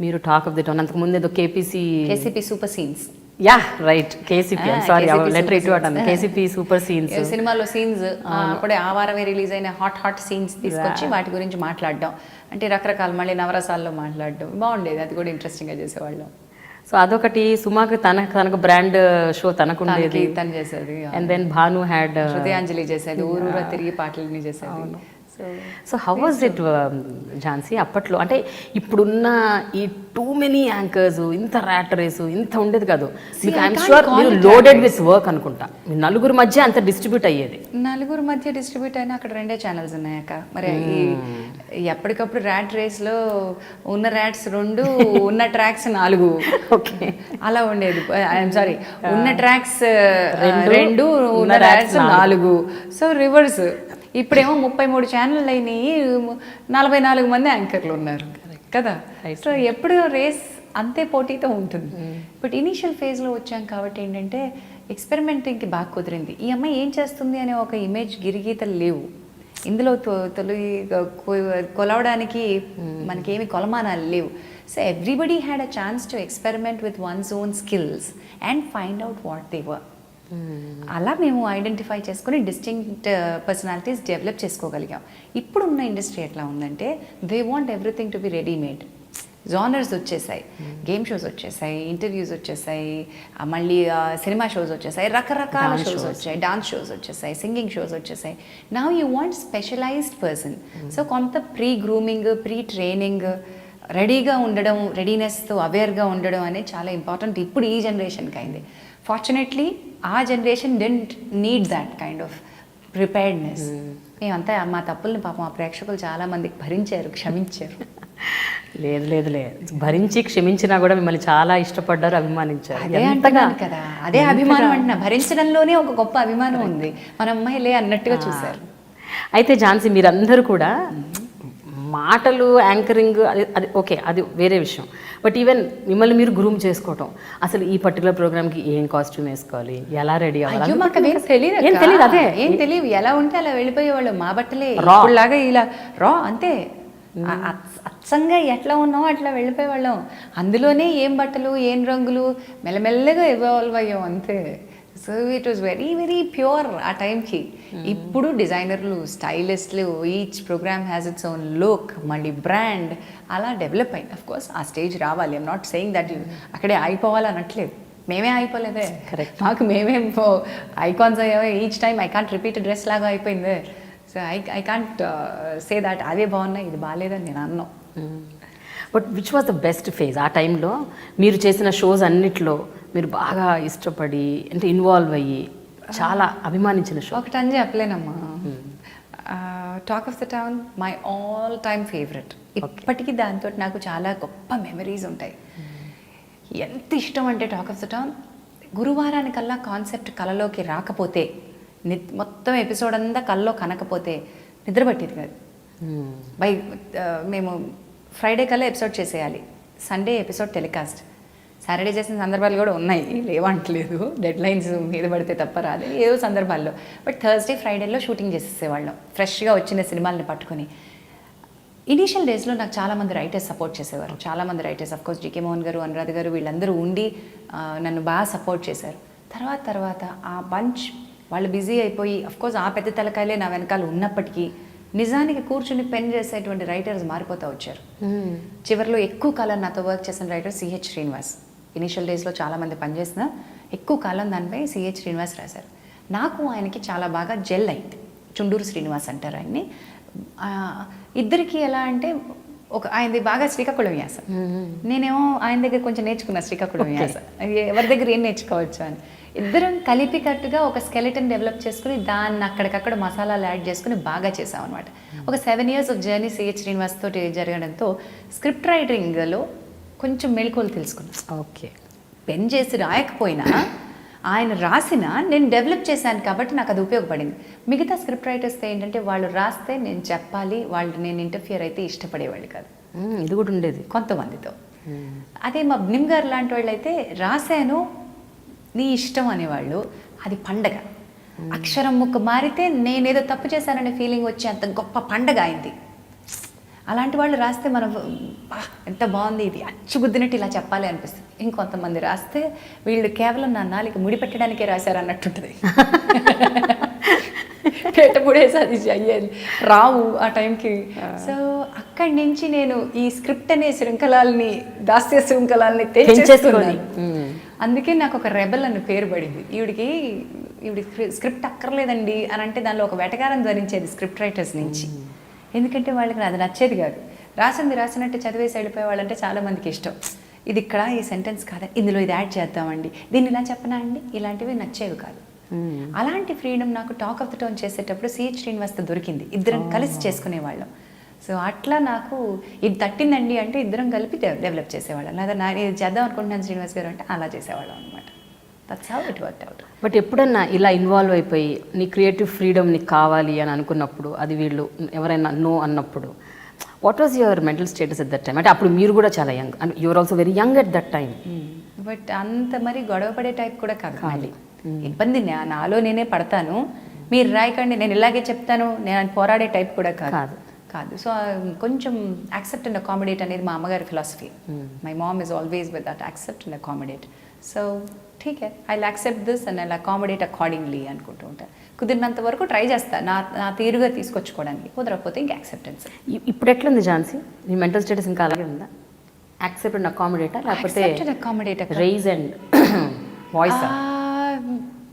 మీరు టాక్ ఆఫ్ ది టౌన్, అంతకుముందు ఏదో KCP
super scenes.
Yeah right, KCP. Sorry, letter ఇటు అన్నాను. కేసీపీ సూపర్ సీన్స్,
సినిమాలో సీన్స్ అప్పుడే ఆ వారమే రిలీజ్ అయిన హాట్ సీన్స్ తీసుకొచ్చి వాటి గురించి మాట్లాడడం, అంటే రకరకాల మళ్ళీ నవరసాల్లో మాట్లాడడం బాగుండేది. అది కూడా ఇంట్రెస్టింగ్గా చేసేవాళ్ళం.
సో అదొకటి. సుమాకి తనకు బ్రాండ్ షో తనకుండేది,
తను చేసేది.
అండ్ దెన్ భాను హ్యాడ్
హృదయాంజలి చేసేది, ఊరూరా తిరిగి పాటలని చేసేది.
So how was it Jhansi అప్పట్లో? అంటే ఇప్పుడున్న ఈ టూ మెనీ యాంకర్స్, ఇంత ర్యాట్ రేసు ఇంత ఉండేది కాదు. ఐఎమ్ షూర్ మీరు లోడెడ్ విత్ వర్క్ అనుకుంటా. మీ నలుగురు మధ్య అంత డిస్ట్రిబ్యూట్ అయ్యేది.
నలుగురు మధ్య డిస్ట్రిబ్యూట్ అయినా అక్కడ 2 ఛానల్స్ ఉన్నాయక్క. మరి ఎప్పటికప్పుడు ర్యాట్ రేస్లో ఉన్న ర్యాట్స్ 2, ఉన్న ట్రాక్స్ 4.
ఓకే,
అలా ఉండేది. ఐఎమ్ సారీ, ఉన్న ట్రాక్స్ 2, ఉన్న ర్యాట్స్ 4. So reverse. ఇప్పుడేమో 33 ఛానళ్ళు అయినాయి, 44 మంది యాంకర్లు ఉన్నారు కదా. సో ఎప్పుడు రేస్ అంతే పోటీతో ఉంటుంది. బట్ ఇనీషియల్ ఫేజ్లో వచ్చాం కాబట్టి ఏంటంటే ఎక్స్పెరిమెంటింగ్కి బాగా కుదిరింది. ఈ అమ్మాయి ఏం చేస్తుంది అనే ఒక ఇమేజ్ గిరిగీతలు లేవు ఇందులో. కొలవడానికి మనకేమి కొలమానాలు లేవు. So everybody had a chance to experiment with once own skills and find out what they were. అలా మేము ఐడెంటిఫై చేసుకుని డిస్టింక్ట్ పర్సనాలిటీస్ డెవలప్ చేసుకోగలిగాం. ఇప్పుడున్న ఇండస్ట్రీ ఎట్లా ఉందంటే they want everything to be readymade. Genres వచ్చేసాయి, గేమ్ షోస్ వచ్చేసాయి, interviews వచ్చేసాయి, మళ్ళీ సినిమా షోస్ వచ్చేసాయి, రకరకాల షోస్ వచ్చాయి, డాన్స్ షోస్ వచ్చేసాయి, సింగింగ్ షోస్ వచ్చేసాయి. Now you want specialized person. So కొంత ప్రీ గ్రూమింగ్, ప్రీ ట్రైనింగ్, రెడీగా ఉండడం, రెడీనెస్తో అవేర్గా ఉండడం అనేది చాలా ఇంపార్టెంట్ ఇప్పుడు ఈ జనరేషన్కి అయింది. ఫార్చునేట్లీ ఆ generation didn't need that kind of preparedness. మేమంతా మా తప్పుల్ని పాపం ఆ ప్రేక్షకులు చాలామందికి భరించారు, క్షమించారు.
లేదు భరించి క్షమించినా కూడా మిమ్మల్ని చాలా ఇష్టపడ్డారు, అభిమానించారు.
అదే అంటున్నాను కదా, అదే అభిమానం అంటున్నా. భరించడంలోనే ఒక గొప్ప అభిమానం ఉంది. మన అమ్మాయిలే అన్నట్టుగా చూశారు.
అయితే ఝాన్సీ, మీరందరూ కూడా మాటలు, యాంకరింగ్, అది ఓకే, అది వేరే విషయం. బట్ ఈవెన్ మిమ్మల్ని మీరు గ్రూమ్ చేసుకోవటం, అసలు ఈ పర్టికులర్ ప్రోగ్రామ్కి ఏం కాస్ట్యూమ్ వేసుకోవాలి, ఎలా రెడీ అవ్వాలి,
మాకు తెలియదు. అదే ఏం తెలియదు, ఎలా ఉంటే అలా వెళ్ళిపోయేవాళ్ళు. మా బట్టలే లాగా ఇలా రా అంతే, అచ్చంగా ఎట్లా ఉన్నామో అట్లా వెళ్ళిపోయేవాళ్ళం. అందులోనే ఏం బట్టలు, ఏం రంగులు, మెల్లమెల్లగా ఎవాల్వ్ అయ్యాం అంతే. So it was very very pure ఆ టైంకి. ఇప్పుడు డిజైనర్లు, స్టైలిస్టులు, each program has its own look, మళ్ళీ బ్రాండ్, అలా డెవలప్ అయింది. అఫ్ కోర్స్ ఆ స్టేజ్ రావాలి. I'm not saying that you అక్కడే అయిపోవాలి అనట్లేదు. మేమే అయిపోలేదే, కరెక్ట్. మాకు మేమే ఐకాన్స్ అయ్యావే. Each time I can't repeat dress లాగా అయిపోయింది. So I can't say that అదే బాగున్నాయి, ఇది బాగాలేదని నేను అన్నాను.
But which was the best phase ఆ టైంలో? మీరు చేసిన షోస్ అన్నిట్లో మీరు బాగా ఇష్టపడి, అంటే ఇన్వాల్వ్ అయ్యి చాలా అభిమానించిన షో
ఒకటి అని చెప్పలేనమ్మా. Talk of the town my all time favourite. ఇప్పటికీ దాంతో నాకు చాలా గొప్ప మెమరీస్ ఉంటాయి. ఎంత ఇష్టం అంటే టాక్ ఆఫ్ ద టౌన్ గురువారానికల్లా కాన్సెప్ట్ కళలోకి రాకపోతే, మొత్తం ఎపిసోడ్ అంతా కళ్ళలో కనకపోతే నిద్ర పట్టేది కాదు. మేము ఫ్రైడే కల్లా ఎపిసోడ్ చేసేయాలి, సండే ఎపిసోడ్ టెలికాస్ట్. సాటర్డే చేసిన సందర్భాలు కూడా ఉన్నాయి, లేవంటలేదు, డెడ్ లైన్స్ మీద పడితే తప్ప రాదు ఏదో సందర్భాల్లో. బట్ థర్స్డే, ఫ్రైడేలో షూటింగ్ చేసేసేవాళ్ళం ఫ్రెష్గా వచ్చిన సినిమాలని పట్టుకొని. ఇనీషియల్ డేస్లో నాకు చాలామంది రైటర్స్ సపోర్ట్ చేసేవారు. చాలామంది రైటర్స్, అఫ్కోర్స్ జీకే మోహన్ గారు, అనురాధ గారు, వీళ్ళందరూ ఉండి నన్ను బాగా సపోర్ట్ చేశారు. తర్వాత ఆ బంచ్ వాళ్ళు బిజీ అయిపోయి, అఫ్కోర్స్ ఆ పెద్ద తలకాయలే నా వెనకాల ఉన్నప్పటికీ నిజానికి కూర్చుని పెన్ చేసేటువంటి రైటర్స్ మారిపోతూ వచ్చారు. చివరిలో ఎక్కువ కాలం నాతో వర్క్ చేసిన రైటర్ సిహెచ్ శ్రీనివాస్. ఇనిషియల్ డేస్లో చాలామంది పనిచేసిన ఎక్కువ కాలం దానిపై సిహెచ్ శ్రీనివాస్ రాశారు. నాకు ఆయనకి చాలా బాగా జెల్ అయింది. చుండూరు శ్రీనివాస్ అంటారు ఆయన్ని. ఇద్దరికి ఎలా అంటే ఆయనది బాగా శ్రీకాకుళం వ్యాస, నేనేమో ఆయన దగ్గర కొంచెం నేర్చుకున్నా శ్రీకాకుళం వ్యాస, ఎవరి దగ్గర ఏం నేర్చుకోవచ్చు అని. ఇద్దరం కలిపికట్టుగా ఒక స్కెలిటన్ డెవలప్ చేసుకుని దాన్ని అక్కడికక్కడ మసాలాలు యాడ్ చేసుకుని బాగా చేసాం అనమాట. ఒక 7 years of journey CH Srinivas తోటి జరగడంతో స్క్రిప్ట్ రైటింగ్లో కొంచెం మెళకువలు తెలుసుకున్నాను.
ఓకే,
పెన్ చేసి రాయకపోయినా ఆయన రాసిన నేను డెవలప్ చేశాను కాబట్టి నాకు అది ఉపయోగపడింది. మిగతా స్క్రిప్ట్ రైటర్స్తో ఏంటంటే వాళ్ళు రాస్తే నేను చెప్పాలి, వాళ్ళు నేను ఇంటర్ఫియర్ అయితే ఇష్టపడేవాళ్ళు కాదు.
ఇది కూడా ఉండేది
కొంతమందితో. అదే మా బ్నిమ్ గారు లాంటి వాళ్ళు అయితే రాశాను నీ ఇష్టం అనేవాళ్ళు. అది పండగ. అక్షరం ముక్క మారితే నేనేదో తప్పు చేశాననే ఫీలింగ్ వచ్చి అంత గొప్ప పండగ అయింది. అలాంటి వాళ్ళు రాస్తే మనం ఎంత బాగుంది, ఇది అచ్చుగుద్దినట్టు ఇలా చెప్పాలి అనిపిస్తుంది. ఇంకొంతమంది రాస్తే వీళ్ళు కేవలం నా నాలుక ముడిపెట్టడానికే రాశారు అన్నట్టుంటుంది. పెట్టబుడేసి అది అయ్యేది రావు ఆ టైంకి. సో అక్కడి నుంచి నేను ఈ స్క్రిప్ట్ అనే శృంఖలాల్ని, దాస్య శృంఖలాల్ని తెచ్చేసుకుని, అందుకే నాకు ఒక రెబెల్ అని పేరు పడింది. ఈవిడికి స్క్రిప్ట్ అక్కర్లేదండి అని అంటే దానిలో ఒక వెటకారం ధరించేది స్క్రిప్ట్ రైటర్స్ నుంచి. ఎందుకంటే వాళ్ళకి అది నచ్చేది కాదు. రాసింది రాసినట్టు చదివేసి వెళ్ళిపోయే వాళ్ళంటే చాలామందికి ఇష్టం. ఇది ఇక్కడ ఈ సెంటెన్స్ కాదా, ఇందులో ఇది యాడ్ చేద్దామండి, దీన్ని ఇలా చెప్పనా అండి, ఇలాంటివి నచ్చేవి కాదు. అలాంటి ఫ్రీడమ్ నాకు టాక్ ఆఫ్ ద టౌన్ చేసేటప్పుడు సిహెచ్ శ్రీనివాస్తో దొరికింది. ఇద్దరం కలిసి చేసుకునేవాళ్ళం. సో అట్లా నాకు ఇది తట్టిందండి అంటే ఇద్దరం కలిపి డెవలప్ చేసేవాళ్ళం. లేదా నా ఇది చేద్దాం అనుకుంటున్నాను శ్రీనివాస్ గారు అంటే అలా చేసేవాళ్ళం అనమాట. That's how it worked out.
But ఎప్పుడన్నా ఇలా ఇన్వాల్వ్ అయిపోయి నీ క్రియేటివ్ ఫ్రీడమ్ నీకు కావాలి అని అనుకున్నప్పుడు, అది వీళ్ళు ఎవరైనా నో అన్నప్పుడు, what was your mental status at that time? అంటే అప్పుడు మీరు కూడా చాలా young and your also very young at that time.
But అంత మరి గొడవ పడే టైప్ కూడా కాదు. మళ్ళీ ఇబ్బంది నాలో నేనే పడతాను, మీరు రాయకండి నేను ఇలాగే చెప్తాను, నేను పోరాడే టైప్ కూడా కాదు. సో కొంచెం యాక్సెప్ట్ అండ్ అకామిడేట్ అనేది మా అమ్మగారి philosophy. My mom is always with that accept and accommodate. So ఠీకే, I will accept this and I will accommodate accordingly అనుకుంటూ ఉంటాను. కుదిరినంత వరకు ట్రై చేస్తాను నా తీరుగా తీసుకొచ్చుకోవడానికి. కుదరకపోతే ఇంకా యాక్సెప్టెన్స్.
ఇప్పుడు ఎట్లుంది ఝాన్సీ, నీ మెంటల్ స్టేటస్ ఇంకా అలాగే ఉందా? యాక్సెప్ట్ అండ్ అకామిడేటా లేకపోతే రైజ్ అండ్ వాయిస్?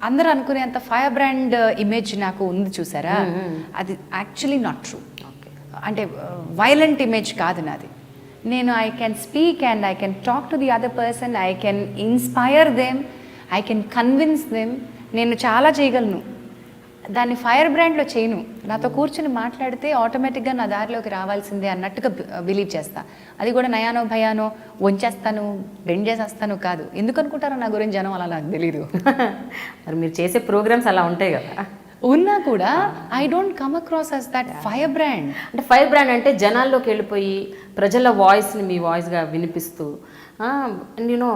అందరూ అనుకునేంత ఫైర్ బ్రాండ్ ఇమేజ్ నాకు ఉంది చూసారా, అది యాక్చువల్లీ నాట్ ట్రూ. అంటే వైలెంట్ ఇమేజ్ కాదు నాది. నేను I can speak and I can talk to the other person, I can inspire them, I can convince them. నేను చాలా చేయగలను. దాన్ని ఫైర్ బ్రాండ్లో చేయను. నాతో కూర్చుని మాట్లాడితే ఆటోమేటిక్గా నా దారిలోకి రావాల్సిందే అన్నట్టుగా బిలీవ్ చేస్తా. అది కూడా నయానో భయానో వంచేస్తాను, బెండ్ చేసేస్తాను కాదు. ఎందుకు అనుకుంటారో నా గురించి జనం అలా నాకు తెలీదు.
మరి మీరు చేసే ప్రోగ్రామ్స్ అలా ఉంటాయి కదా,
ఉన్నా కూడా I don't come across as that fire brand.
అంటే ఫైర్ బ్రాండ్ అంటే జనాల్లోకి వెళ్ళిపోయి ప్రజల వాయిస్ని మీ వాయిస్గా వినిపిస్తూ, యూనో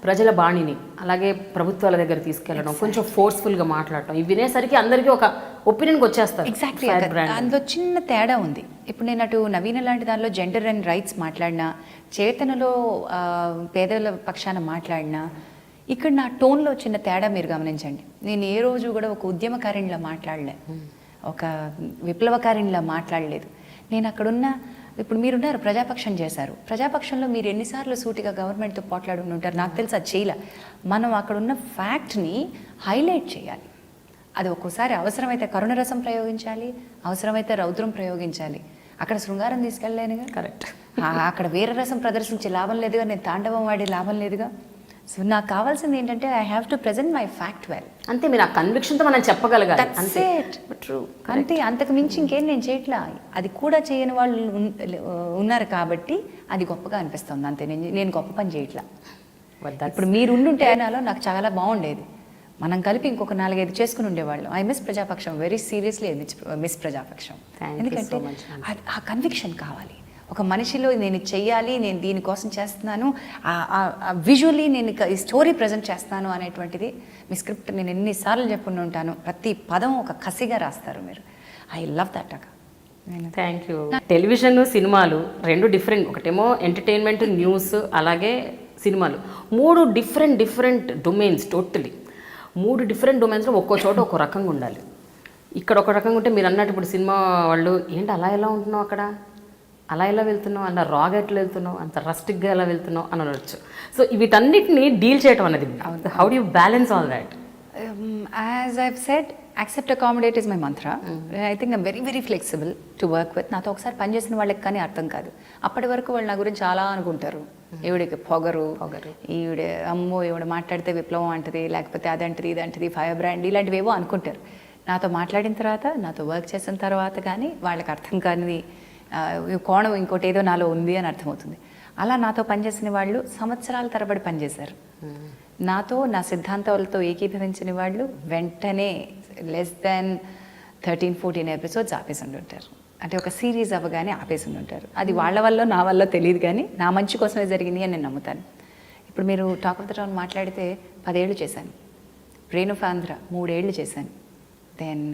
ప్రజల బాణిని అలాగే ప్రభుత్వాల దగ్గర తీసుకెళ్ళడం, కొంచెం ఫోర్స్ఫుల్గా మాట్లాడటం, ఇవి వినేసరికి అందరికీ ఒక ఒపీనియన్కి వచ్చేస్తారు.
ఎగ్జాక్ట్లీ, అందులో చిన్న తేడా ఉంది. ఇప్పుడు నేను అటు నవీన లాంటి దానిలో జెండర్ అండ్ రైట్స్ మాట్లాడినా, చేతనలో పేదల పక్షాన మాట్లాడినా, ఇక్కడ నా టోన్లో చిన్న తేడా మీరు గమనించండి. నేను ఏ రోజు కూడా ఒక ఉద్యమకారిణిలా మాట్లాడలే, ఒక విప్లవకారిణిలా మాట్లాడలేదు. నేను అక్కడున్న, ఇప్పుడు మీరున్నారు ప్రజాపక్షం చేశారు, ప్రజాపక్షంలో మీరు ఎన్నిసార్లు సూటిగా గవర్నమెంట్తో పోట్లాడుకుని ఉంటారు నాకు తెలుసు. అది చేయలే. మనం అక్కడున్న ఫ్యాక్ట్ని హైలైట్ చేయాలి. అది ఒక్కోసారి అవసరమైతే కరుణరసం ప్రయోగించాలి, అవసరమైతే రౌద్రం ప్రయోగించాలి. అక్కడ శృంగారం తీసుకెళ్ళలేనుగా,
కరెక్ట్.
అక్కడ వీర రసం ప్రదర్శించే లాభం లేదుగా, నేను తాండవం వాడే లాభం లేదుగా. సో నాకు కావాల్సింది ఏంటంటే I have to present my fact well.
అంతే, మీరు ఆ కన్విక్షన్తో మనం చెప్పగలగాలి.
ట్రూ, అంతే. అంతకు మించి ఇంకేం నేను చేయట్లా. అది కూడా చేయని వాళ్ళు ఉన్నారు కాబట్టి అది గొప్పగా అనిపిస్తుంది. అంతే, నేను గొప్ప పని చేయట్లా. ఇప్పుడు మీరు ఉండుంటే ఆయనలో నాకు చాలా బాగుండేది. మనం కలిపి ఇంకొక 4-5 చేసుకుని ఉండేవాళ్ళం. I miss Prajapaksham, very seriously miss Prajapaksham. ఎందుకంటే ఆ కన్విక్షన్ కావాలి ఒక మనిషిలో. నేను చెయ్యాలి, నేను దీనికోసం చేస్తున్నాను, విజువల్లీ నేను ఈ స్టోరీ ప్రజెంట్ చేస్తాను అనేటువంటిది మీ స్క్రిప్ట్. నేను ఎన్నిసార్లు చెప్పుకుంటూ ఉంటాను, ప్రతి పదం ఒక కసిగా రాస్తారు మీరు. ఐ లవ్ దట్ అక్క.
Thank you. టెలివిజన్, సినిమాలు రెండు డిఫరెంట్. ఒకటేమో ఎంటర్టైన్మెంట్, న్యూస్, అలాగే సినిమాలు. 3 డిఫరెంట్ డొమైన్స్. టోటలీ 3 డిఫరెంట్ డొమైన్స్లో ఒక్కో చోట ఒక్కో రకంగా ఉండాలి. ఇక్కడ ఒక రకంగా ఉంటే మీరు అన్నట్టు ఇప్పుడు సినిమా వాళ్ళు ఏంటి అలా ఎలా ఉంటున్నావు అక్కడ, అలా ఎలా వెళ్తున్నావు, అలా రాగా ఎట్లా వెళ్తున్నావు, అంత రస్టిక్గా ఎలా వెళ్తున్నావు అని అనవచ్చు. సో వీటన్నిటిని డీల్ చేయడం అనేది how do you balance all that?
As I've said, accept, accommodate is my mantra. I think I'm very very flexible to work with. నాతో ఒకసారి పనిచేసిన వాళ్ళకి కానీ అర్థం కాదు. అప్పటి వరకు వాళ్ళు నా గురించి చాలా అనుకుంటారు. ఈవిడికి పొగరు, ఈవిడ అమ్మో ఈవిడ మాట్లాడితే విప్లవం అంటది, లేకపోతే అదంటది ఇదంటది, ఫైర్ బ్రాండ్, ఇలాంటివి ఏవో అనుకుంటారు. నాతో మాట్లాడిన తర్వాత, నాతో వర్క్ చేసిన తర్వాత కానీ వాళ్ళకి అర్థం కానిది కోణం ఇంకోటి ఏదో నాలో ఉంది అని అర్థమవుతుంది. అలా నాతో పనిచేసిన వాళ్ళు సంవత్సరాల తరబడి పనిచేశారు. నాతో నా సిద్ధాంతాలతో ఏకీభవించిన వాళ్ళు వెంటనే లెస్ దాన్ 13-14 ఎపిసోడ్స్ ఆపేసి ఉంటారు. అంటే ఒక సిరీస్ అవ్వగానే ఆపేసి ఉంటారు. అది వాళ్ళ వల్ల నా వల్ల తెలియదు, కానీ నా మంచి కోసమే జరిగింది అని నేను నమ్ముతాను. ఇప్పుడు మీరు టాక్ ఆఫ్ ద టౌన్ మాట్లాడితే 10 ఏళ్ళు చేశాను, బ్రెయిన్ ఆఫ్ ఆంధ్ర 3 ఏళ్ళు చేశాను, దెన్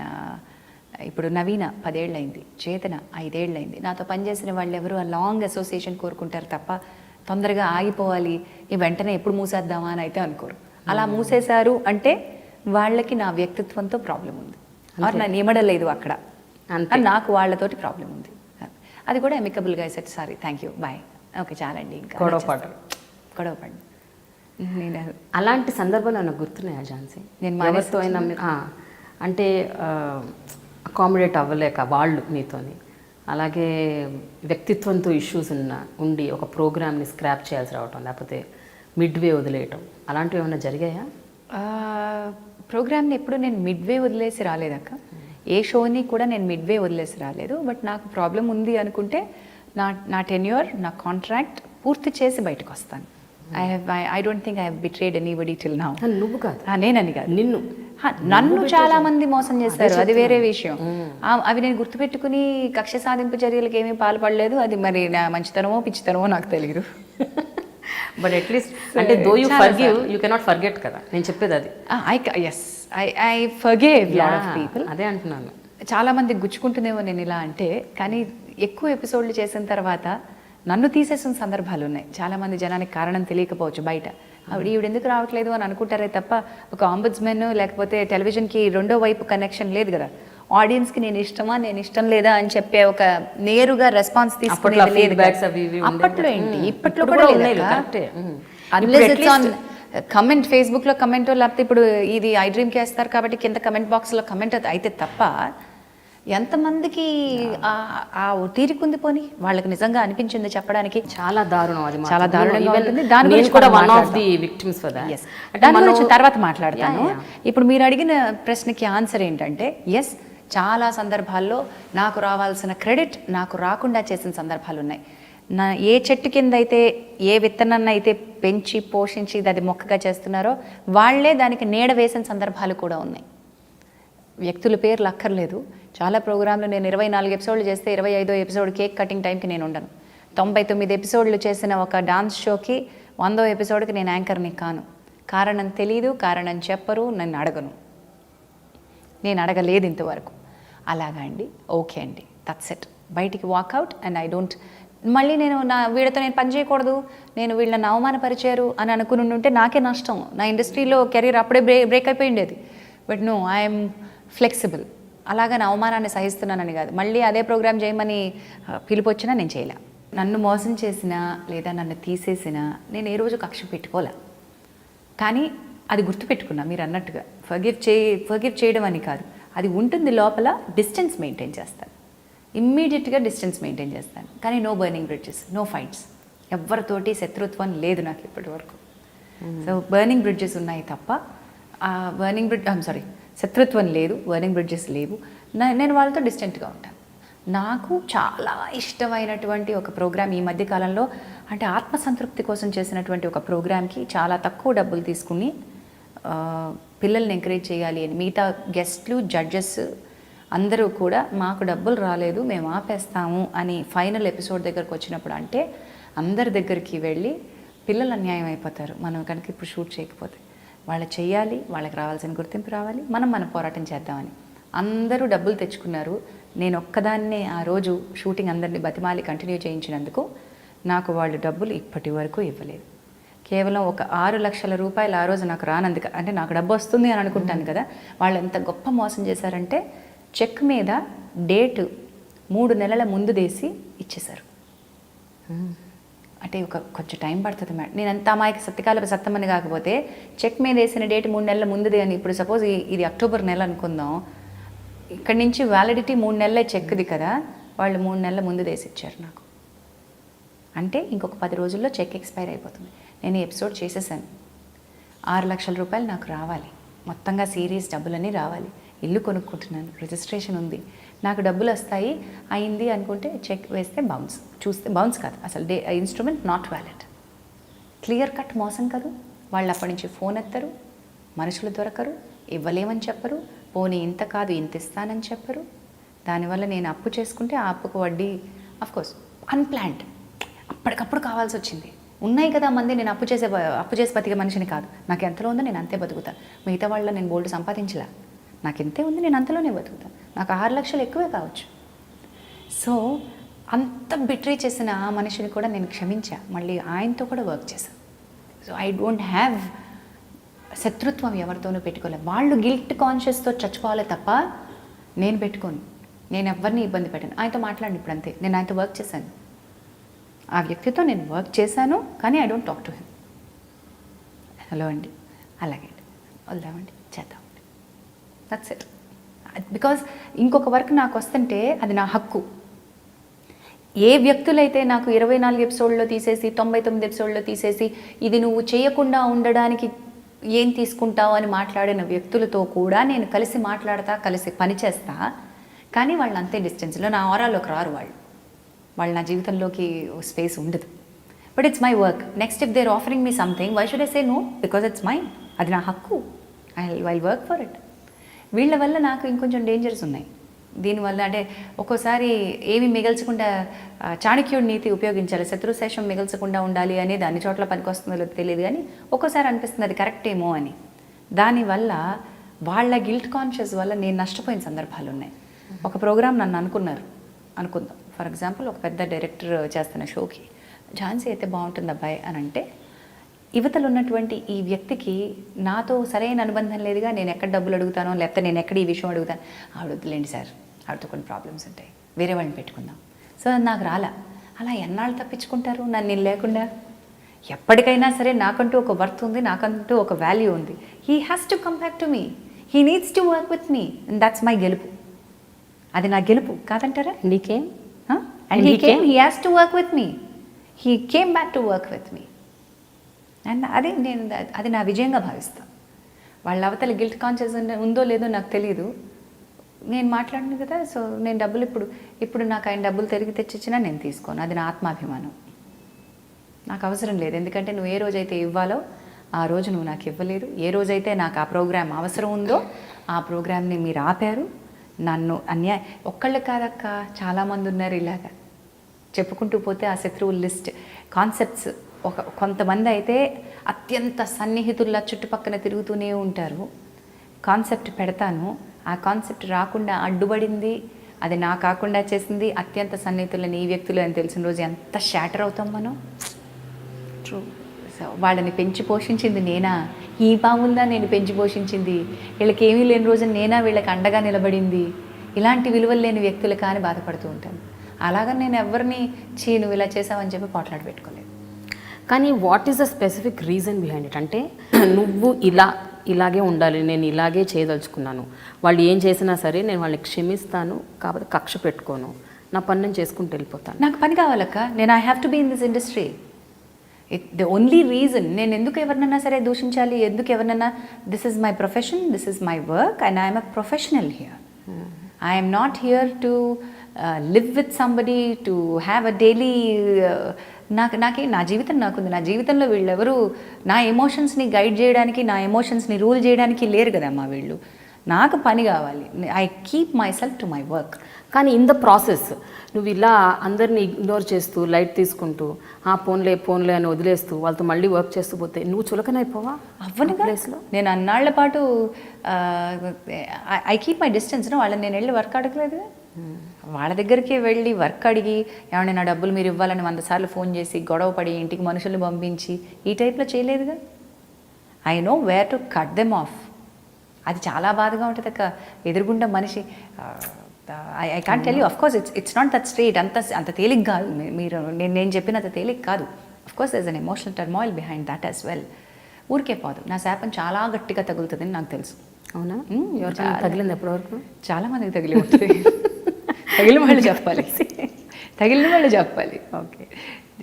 ఇప్పుడు నవీన 10 ఏళ్ళు అయింది, చేతన 5 ఏళ్ళు అయింది. నాతో పనిచేసిన వాళ్ళు ఎవరు ఆ లాంగ్ అసోసియేషన్ కోరుకుంటారు తప్ప తొందరగా ఆగిపోవాలి, ఈ వెంటనే ఎప్పుడు మూసేద్దామా అని అయితే అనుకోరు. అలా మూసేశారు అంటే వాళ్ళకి నా వ్యక్తిత్వంతో ప్రాబ్లం ఉంది, నన్ను ఇమడలేదు అక్కడ, నాకు వాళ్ళతోటి ప్రాబ్లం ఉంది. అది కూడా అమికబుల్గా set, sorry thank you bye, okay చాలండి, ఇంకా గొడవపడి. నేను
అలాంటి సందర్భాలు నాకు గుర్తున్నాయా ఝాన్సీ? నేను మనసుతో అయినా అంటే అకామిడేట్ అవ్వలేక వాళ్ళు మీతోని, అలాగే వ్యక్తిత్వంతో ఇష్యూస్ ఉండి ఒక ప్రోగ్రామ్ని స్క్రాప్ చేయాల్సి రావటం, లేకపోతే మిడ్వే వదిలేయటం, అలాంటివి ఏమైనా జరిగాయా?
ప్రోగ్రామ్ని ఎప్పుడు నేను మిడ్వే వదిలేసి రాలేదక్క. ఏ షోని కూడా నేను మిడ్వే వదిలేసి రాలేదు. బట్ నాకు ప్రాబ్లం ఉంది అనుకుంటే నా టెన్యూర్, నా కాంట్రాక్ట్ పూర్తి చేసి బయటకు వస్తాను. I don't think I have betrayed anybody till now.
నువ్వు కాదు,
నేనని కాదు, నన్ను చాలా మంది మోసం చేస్తారు, అది వేరే విషయం. అవి నేను గుర్తుపెట్టుకుని కక్ష సాధింపు చర్యలకు ఏమీ పాల్పడలేదు. అది మరి నా మంచితనమో పిచ్చితనమో నాకు తెలియదు.
బట్ అట్లీస్ట్ అంటే though you forgive, you cannot forget కదా నేను చెప్పేది అది.
I forgive lot of people.
అదే అంటున్నాను,
చాలా మంది గుచ్చుకుంటుందేమో నేను ఇలా అంటే, కానీ ఎక్కువ ఎపిసోడ్లు చేసిన తర్వాత నన్ను తీసేసిన సందర్భాలు ఉన్నాయి. చాలామంది జనానికి కారణం తెలియకపోవచ్చు బయట, ఈవిడ ఎందుకు రావట్లేదు అని అనుకుంటారే తప్ప ఒక ఆంబుడ్స్మెన్ లేకపోతే టెలివిజన్కి రెండో వైపు కనెక్షన్ లేదు కదా. ఆడియన్స్కి నేను ఇష్టమా నేను ఇష్టం లేదా అని చెప్పే ఒక నేరుగా రెస్పాన్స్ తీసుకునేది లేదు. అప్పట్లో ఏంటి, ఇప్పట్లో కూడా కమెంట్, ఫేస్బుక్లో కమెంట్, లేకపోతే ఇప్పుడు ఇది iDreamకి వేస్తారు కాబట్టి కింద కమెంట్ బాక్స్లో కమెంట్ అయితే తప్ప ఎంతమందికి ఆ తీరికుంది పోని వాళ్ళకి నిజంగా అనిపించింది చెప్పడానికి.
చాలా దారుణం, అది
చాలా దారుణంగా ఉంటుంది. దాని
గురించి కూడా one of the victims for that.
దాని గురించి తర్వాత మాట్లాడతాను. ఇప్పుడు మీరు అడిగిన ప్రశ్నకి ఆన్సర్ ఏంటంటే, ఎస్, చాలా సందర్భాల్లో నాకు రావాల్సిన క్రెడిట్ నాకు రాకుండా చేసిన సందర్భాలు ఉన్నాయి. ఏ చెట్టు కింద అయితే ఏ విత్తనాన్ని అయితే పెంచి పోషించి అది మొక్కగా చేస్తున్నారో వాళ్లే దానికి నీడ వేసిన సందర్భాలు కూడా ఉన్నాయి. వ్యక్తుల పేర్లు అక్కర్లేదు. చాలా ప్రోగ్రాంలు నేను 24 ఎపిసోడ్లు చేస్తే 25వ ఎపిసోడ్ కేక్ కటింగ్ టైంకి నేను ఉండను. 99 ఎపిసోడ్లు చేసిన ఒక డాన్స్ షోకి 100వ ఎపిసోడ్కి నేను యాంకర్ని కాను. కారణం తెలీదు, కారణం చెప్పరు, నన్ను అడగను, నేను అడగలేదు ఇంతవరకు. అలాగా అండి, ఓకే అండి, దట్స్ ఇట్. బయటికి వాకౌట్ అండ్ ఐ డోంట్ మళ్ళీ నేను వీళ్ళతో నేను పని చేయకూడదు, నేను వీళ్ళని అవమానపరిచారు అని అనుకుని ఉంటే నాకే నష్టం. నా ఇండస్ట్రీలో కెరీర్ అప్పుడే బ్రేక్ అయిపోయి ఉండేది. But no, I'm flexible. అలాగా నా అవమానాన్ని సహిస్తున్నానని కాదు, మళ్ళీ అదే ప్రోగ్రామ్ చేయమని పిలుపు వచ్చినా నేను చేయలే. నన్ను మోసం చేసినా లేదా నన్ను తీసేసినా నేను ఏ రోజు కక్ష పెట్టుకోలే. కానీ అది గుర్తుపెట్టుకున్నా, మీరు అన్నట్టుగా ఫర్గివ్ చేయడం అని కాదు, అది ఉంటుంది లోపల. డిస్టెన్స్ మెయింటైన్ చేస్తాను, ఇమ్మీడియట్గా డిస్టెన్స్ మెయింటైన్ చేస్తాను. కానీ no burning bridges, no fights, ఎవరితోటి శత్రుత్వం లేదు నాకు ఇప్పటి వరకు. సో బర్నింగ్ బ్రిడ్జెస్ ఉన్నాయి తప్ప శత్రుత్వం లేదు, బర్నింగ్ బ్రిడ్జెస్ లేవు. నేను వాళ్ళతో డిస్టెంట్గా ఉంటాను. నాకు చాలా ఇష్టమైనటువంటి ఒక ప్రోగ్రామ్ ఈ మధ్యకాలంలో, అంటే ఆత్మసంతృప్తి కోసం చేసినటువంటి ఒక ప్రోగ్రామ్కి చాలా తక్కువ డబ్బులు తీసుకుని పిల్లల్ని ఎంకరేజ్ చేయాలి అని మిగతా గెస్ట్లు, జడ్జెస్ అందరూ కూడా మాకు డబ్బులు రాలేదు మేము ఆపేస్తాము అని ఫైనల్ ఎపిసోడ్ దగ్గరకు వచ్చినప్పుడు, అంటే అందరి దగ్గరికి వెళ్ళి పిల్లలు అన్యాయం అయిపోతారు మనం కనుక ఇప్పుడు షూట్ చేయకపోతే. వాళ్ళు చేయాలి, వాళ్ళకి రావాల్సిన గుర్తింపు రావాలి, మనం పోరాటం చేద్దామని అందరూ డబ్బులు తెచ్చుకున్నారు. నేను ఒక్కదాన్నే ఆ రోజు షూటింగ్ అందరినీ బతిమాలి కంటిన్యూ చేయించినందుకు నాకు వాళ్ళు డబ్బులు ఇప్పటి వరకు ఇవ్వలేదు. కేవలం ఒక 6 లక్షల రూపాయలు ఆ రోజు నాకు రానందుకు, అంటే నాకు డబ్బు వస్తుంది అని అనుకుంటాను కదా, వాళ్ళు ఎంత గొప్ప మోసం చేశారంటే చెక్ మీద డేటు 3 నెలల ముందు వేసి ఇచ్చేశారు. అంటే కొంచెం టైం పడుతుంది మేడం. నేను అంత అమాయక సత్యకాల సత్తమని కాకపోతే చెక్ మీద వేసిన డేట్ 3 నెలల ముందుది అని. ఇప్పుడు సపోజ్ ఇది అక్టోబర్ నెల అనుకుందాం, ఇక్కడి నుంచి వ్యాలిడిటీ 3 నెలల చెక్ది కదా, వాళ్ళు 3 నెలల ముందు వేసి ఇచ్చారు నాకు. అంటే ఇంకొక 10 రోజుల్లో చెక్ ఎక్స్పైర్ అయిపోతుంది. నేను ఈ ఎపిసోడ్ చేసేసాను. 6 లక్షల రూపాయలు నాకు రావాలి, మొత్తంగా సీరియస్ డబ్బులన్నీ రావాలి. ఇల్లు కొనుక్కుంటున్నాను, రిజిస్ట్రేషన్ ఉంది, నాకు డబ్బులు వస్తాయి అయింది అనుకుంటే చెక్ వేస్తే బౌన్స్, చూస్తే బౌన్స్ కాదు అసలు, instrument not valid. Clear cut మోసం కాదు. వాళ్ళు అప్పటి నుంచి ఫోన్ ఎత్తరు, మనుషులు దొరకరు, ఇవ్వలేమని చెప్పరు, పోనీ ఇంత కాదు ఇంత ఇస్తానని చెప్పరు. దానివల్ల నేను అప్పు చేసుకుంటే ఆ అప్పుకు వడ్డీ అఫ్కోర్స్ అన్ప్లాన్డ్, అప్పటికప్పుడు కావాల్సి వచ్చింది. ఉన్నాయి కదా మంది, నేను అప్పు చేసి బతికే మనిషిని కాదు. నాకు ఎంతలో ఉందో నేను అంతే బతుకుతాను. మిగతా వాళ్ళ నేను బోల్డ్ సంపాదించలే, నాకు ఎంతే ఉంది నేను అంతలోనే బతుకుతాను. నాకు 6 లక్షలు ఎక్కువే కావచ్చు. సో అంత బిట్రే చేసిన ఆ మనిషిని కూడా నేను క్షమించా, మళ్ళీ ఆయనతో కూడా వర్క్ చేశాను. సో ఐ డోంట్ హ్యావ్ శత్రుత్వం ఎవరితోనూ పెట్టుకోలేదు. వాళ్ళు గిల్ట్ కాన్షియస్తో చచ్చిపోవాలి తప్ప నేను పెట్టుకోను. నేను ఎవరిని ఇబ్బంది పెట్టాను. ఆయనతో మాట్లాడిన ఇప్పుడు అంతే, నేను ఆయనతో వర్క్ చేశాను, ఆ వ్యక్తితో నేను వర్క్ చేశాను, కానీ I don't talk to him. Hello అండి, అలాగే అండి, వద్దామండి, చేద్దామండి, దట్స్ ఇట్. బికాజ్ ఇంకొక వర్క్ నాకు వస్తుంటే అది నా హక్కు. ఏ వ్యక్తులైతే నాకు 24 ఎపిసోడ్లో తీసేసి 99 ఎపిసోడ్లో తీసేసి ఇది నువ్వు చేయకుండా ఉండడానికి ఏం తీసుకుంటావు అని మాట్లాడిన వ్యక్తులతో కూడా నేను కలిసి మాట్లాడతా, కలిసి పనిచేస్తా. కానీ వాళ్ళు అంతే డిస్టెన్స్లో, నా ఆరాలోకి రారు. వాళ్ళు నా జీవితంలోకి స్పేస్ ఉండదు. But it's my work. Next if there offering me something, why should I say no? Because it's mine, అది నా హక్కు. I work for it. వీళ్ళ వల్ల నాకు ఇంకొంచెం డేంజర్స్ ఉన్నాయి. దీనివల్ల అంటే ఒక్కోసారి ఏమి మిగల్చకుండా చాణక్యుడి నీతి ఉపయోగించాలి, శత్రుశేషం మిగల్చకుండా ఉండాలి అనేది అన్ని చోట్ల పనికొస్తుందో లేదో తెలియదు, కానీ ఒక్కోసారి అనిపిస్తుంది అది కరెక్ట్ ఏమో అని. దానివల్ల వాళ్ళ గిల్ట్ కాన్షియస్ వల్ల నేను నష్టపోయిన సందర్భాలు ఉన్నాయి. ఒక ప్రోగ్రామ్ నన్ను అనుకుందాం ఫర్ ఎగ్జాంపుల్, ఒక పెద్ద డైరెక్టర్ చేస్తున్న షోకి ఝాన్సీ అయితే బాగుంటుంది అబ్బాయి అని అంటే, యువతలు ఉన్నటువంటి ఈ వ్యక్తికి నాతో సరైన అనుబంధం లేదుగా, నేను ఎక్కడ డబ్బులు అడుగుతానో లేకపోతే నేను ఎక్కడ ఈ విషయం అడుగుతాను, ఆవిడ వద్దులేండి సార్, ఆవిడతో కొన్ని ప్రాబ్లమ్స్ ఉంటాయి, వేరే వాళ్ళని పెట్టుకుందాం. సో అది నాకు రాలా. అలా ఎన్నాళ్ళు తప్పించుకుంటారు నన్ను నేను లేకుండా? ఎప్పటికైనా సరే నాకంటూ ఒక వర్త్ ఉంది, నాకంటూ ఒక వాల్యూ ఉంది. He has to come back to me, he needs to work with me, and that's my గెలుపు. అది నా గెలుపు కాదంటారా?
నీకేం?
And he came, he has to work with me, he came back to work with me. And అది నా విజయంగా భావిస్తాను. వాళ్ళ అవతల గిల్ట్ కాన్షియస్ ఉందో లేదో నాకు తెలియదు. నేను మాట్లాడిన కదా, సో నేను డబ్బులు ఇప్పుడు నాకు ఆయన డబ్బులు తిరిగి తెచ్చిచ్చినా నేను తీసుకోను. అది నా ఆత్మాభిమానం. నాకు అవసరం లేదు, ఎందుకంటే నువ్వు ఏ రోజైతే ఇవ్వాలో ఆ రోజు నువ్వు నాకు ఇవ్వలేదు. ఏ రోజైతే నాకు ఆ ప్రోగ్రామ్ అవసరం ఉందో ఆ ప్రోగ్రామ్ని మీరు ఆపారు. నన్ను ఒక్కళ్ళు కాదక్క, చాలామంది ఉన్నారు ఇలాగా చెప్పుకుంటూ పోతే. ఆ శత్రువుల లిస్ట్, కాన్సెప్ట్స్, కొంతమంది అయితే అత్యంత సన్నిహితుల్లా చుట్టుపక్కల తిరుగుతూనే ఉంటారు. కాన్సెప్ట్ పెడతాను, ఆ కాన్సెప్ట్ రాకుండా అడ్డుపడింది, అది నా కాకుండా చేసింది అత్యంత సన్నిహితులని ఈ వ్యక్తులు అని తెలిసిన రోజు ఎంత షాటర్ అవుతాం మనం. ట్రూ. సో వాళ్ళని పెంచి పోషించింది నేనా? ఈ పాముందా నేను పెంచి పోషించింది? వీళ్ళకి ఏమీ లేని రోజు నేనా వీళ్ళకి అండగా నిలబడింది? ఇలాంటి విలువలు లేని వ్యక్తులు కానీ బాధపడుతూ ఉంటాను. అలాగా నేను ఎవరిని నువ్వు ఇలా చేసావని చెప్పి పోట్లాడి పెట్టుకోలేదు.
కానీ what is the specific reason behind it? అంటే నువ్వు ఇలాగే ఉండాలి, నేను ఇలాగే చేయదలుచుకున్నాను, వాళ్ళు ఏం చేసినా సరే నేను వాళ్ళని క్షమిస్తాను, కాకపోతే కక్ష పెట్టుకోను, నా పని నేను చేసుకుంటూ వెళ్ళిపోతాను.
నాకు పని కావాలక్క, నేను I have to be in this industry. The only reason నేను ఎందుకు ఎవరినైనా సరే దూషించాలి, ఎందుకు ఎవరినైనా, this is my profession, this is my work and I'm a professional here. I'm not here to live with somebody, to have a daily. నా జీవితం నాకుంది. నా జీవితంలో వీళ్ళెవరు నా ఎమోషన్స్ని గైడ్ చేయడానికి, నా ఎమోషన్స్ని రూల్ చేయడానికి లేరు కదమ్మా వీళ్ళు. నాకు పని కావాలి. I keep my self to my work.
కానీ ఇన్ ద ప్రాసెస్ నువ్వు ఇలా అందరినీ ఇగ్నోర్ చేస్తూ, లైట్ తీసుకుంటూ, ఫోన్లే అని వదిలేస్తూ వాళ్ళతో మళ్ళీ వర్క్ చేస్తూ పోతే నువ్వు చులకనైపోవా?
అవ్వని ప్లేస్లో నేను అన్నాళ్ల పాటు ఐ కీప్ మై డిస్టెన్స్. వాళ్ళని నేను వెళ్ళి వర్క్ అడగలేదుగా. వాళ్ళ దగ్గరికి వెళ్ళి వర్క్ అడిగి ఏమన్నా నా డబ్బులు మీరు ఇవ్వాలని 100 సార్లు ఫోన్ చేసి గొడవ పడి ఇంటికి మనుషులు పంపించి ఈ టైప్లో చేయలేదుగా. I know where to cut them off. అది చాలా బాధగా ఉంటుంది అక్క. ఎదురుగుండా మనిషి I can't tell you, of course it's not that straight, అంత తేలిక కాదు. మీరు నేను చెప్పినంత తేలిక కాదు. Of course there is an emotional turmoil behind that as well. ఊరికే పోదు, నా శాపం చాలా గట్టిగా తగులుతుందని నాకు తెలుసు.
అవునా? ఎవరికైనా తగిలింది ఎప్పటివరకు?
చాలా మందికి తగిలి ఉంటుంది. తగిలిన వాళ్ళు చెప్పాలి, తగిలిన వాళ్ళు చెప్పాలి. ఓకే,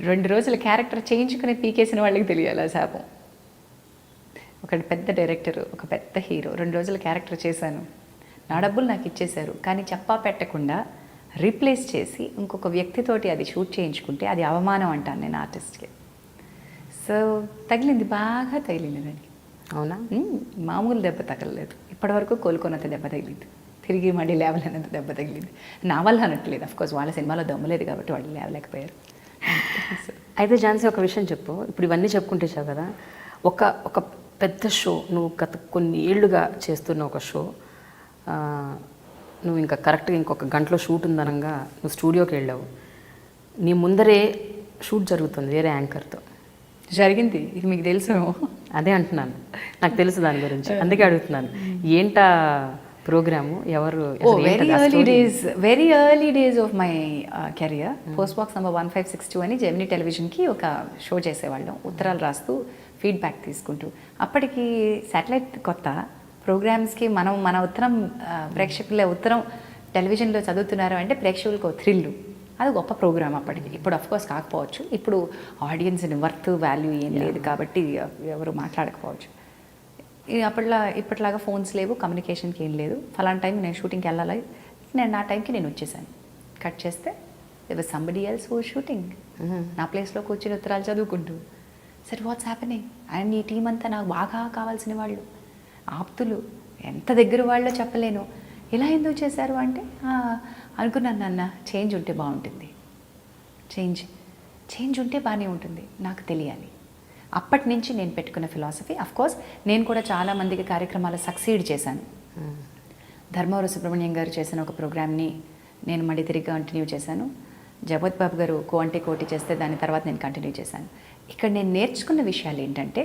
2 రోజుల క్యారెక్టర్ చేయించుకుని పీకేసిన వాళ్ళకి తెలియాలి ఆ శాపం. ఒక పెద్ద డైరెక్టర్, ఒక పెద్ద హీరో, 2 రోజుల క్యారెక్టర్ చేశాను, నా డబ్బులు నాకు ఇచ్చేశారు, కానీ చెప్పా పెట్టకుండా రీప్లేస్ చేసి ఇంకొక వ్యక్తితోటి అది షూట్ చేయించుకుంటే అది అవమానం అంటాను నేను ఆర్టిస్ట్కి. సో తగిలింది, బాగా తగిలింది దానికి.
అవునా?
మామూలు దెబ్బ తగలలేదు, ఇప్పటివరకు కోలుకున్నంత దెబ్బ తగిలింది, తిరిగి మళ్ళీ లేవలేనంత దెబ్బ తగిలింది. నా వల్ల అనట్లేదు, అఫ్కోర్స్ వాళ్ళ సినిమాలో దమ్ములేదు కాబట్టి వాళ్ళు లేవలేకపోయారు.
అయితే ఝాన్సీ, ఒక విషయం చెప్పు. ఇప్పుడు ఇవన్నీ చెప్పుకుంటేసావు కదా, ఒక పెద్ద షో, నువ్వు గత కొన్ని ఏళ్ళుగా చేస్తున్న ఒక షో, నువ్వు ఇంకా కరెక్ట్గా ఇంకొక గంటలో షూట్ ఉందనగా నువ్వు స్టూడియోకి వెళ్ళావు. నీ ముందరే షూట్ జరుగుతుంది వేరే యాంకర్తో.
జరిగింది, ఇది మీకు తెలుసు?
అదే అంటున్నాను, నాకు తెలుసు దాని గురించి, అందుకే అడుగుతున్నాను. ఏంటా ప్రోగ్రాము, ఎవరు?
Very early days of my career, post box number 1562 అని జెమినీ టెలివిజన్కి ఒక షో చేసేవాళ్ళం, ఉత్తరాలు రాస్తూ ఫీడ్బ్యాక్ తీసుకుంటూ. అప్పటికి శాటిలైట్ కొత్త, ప్రోగ్రామ్స్కి మన ఉత్తరం ప్రేక్షకుల ఉత్తరం టెలివిజన్లో చదువుతున్నారు అంటే ప్రేక్షకులకు థ్రిల్లు, అది గొప్ప ప్రోగ్రామ్ అప్పటికి. ఇప్పుడు అఫ్కోర్స్ కాకపోవచ్చు, ఇప్పుడు ఆడియన్స్ని వర్త్ వాల్యూ ఏం లేదు కాబట్టి ఎవరు మాట్లాడకపోవచ్చు. ఇప్పటిలాగా ఫోన్స్ లేవు, కమ్యూనికేషన్కి ఏం లేదు. ఫలానా టైం నేను షూటింగ్కి వెళ్ళాలి, నేను నా టైంకి నేను వచ్చేసాను. కట్ చేస్తే there somebody else who shooting, నా ప్లేస్లో కూర్చొని ఉత్తరాలు చదువుకుంటూ. సరే, వాట్స్ హ్యాపెనింగ్? అండ్ ఈ టీం అంతా నాకు బాగా కావాల్సిన వాళ్ళు, ఆప్తులు, ఎంత దగ్గర వాళ్ళో చెప్పలేను. ఇలా ఎందుకు చేశారు అంటే, అనుకున్నాను నాన్న, చేంజ్ ఉంటే బాగుంటుంది, చేంజ్ ఉంటే బాగానే ఉంటుంది, నాకు తెలియాలి. అప్పటి నుంచి నేను పెట్టుకున్న ఫిలాసఫీ. అఫ్కోర్స్ నేను కూడా చాలామందికి కార్యక్రమాలు సక్సీడ్ చేశాను. ధర్మవరం సుబ్రహ్మణ్యం గారు చేసిన ఒక ప్రోగ్రామ్ని నేను మళ్ళీ తిరిగి కంటిన్యూ చేశాను. జగపతి గారు కో అంటే కోటి చేస్తే దాని తర్వాత నేను కంటిన్యూ చేశాను. ఇక్కడ నేను నేర్చుకున్న విషయాలు ఏంటంటే,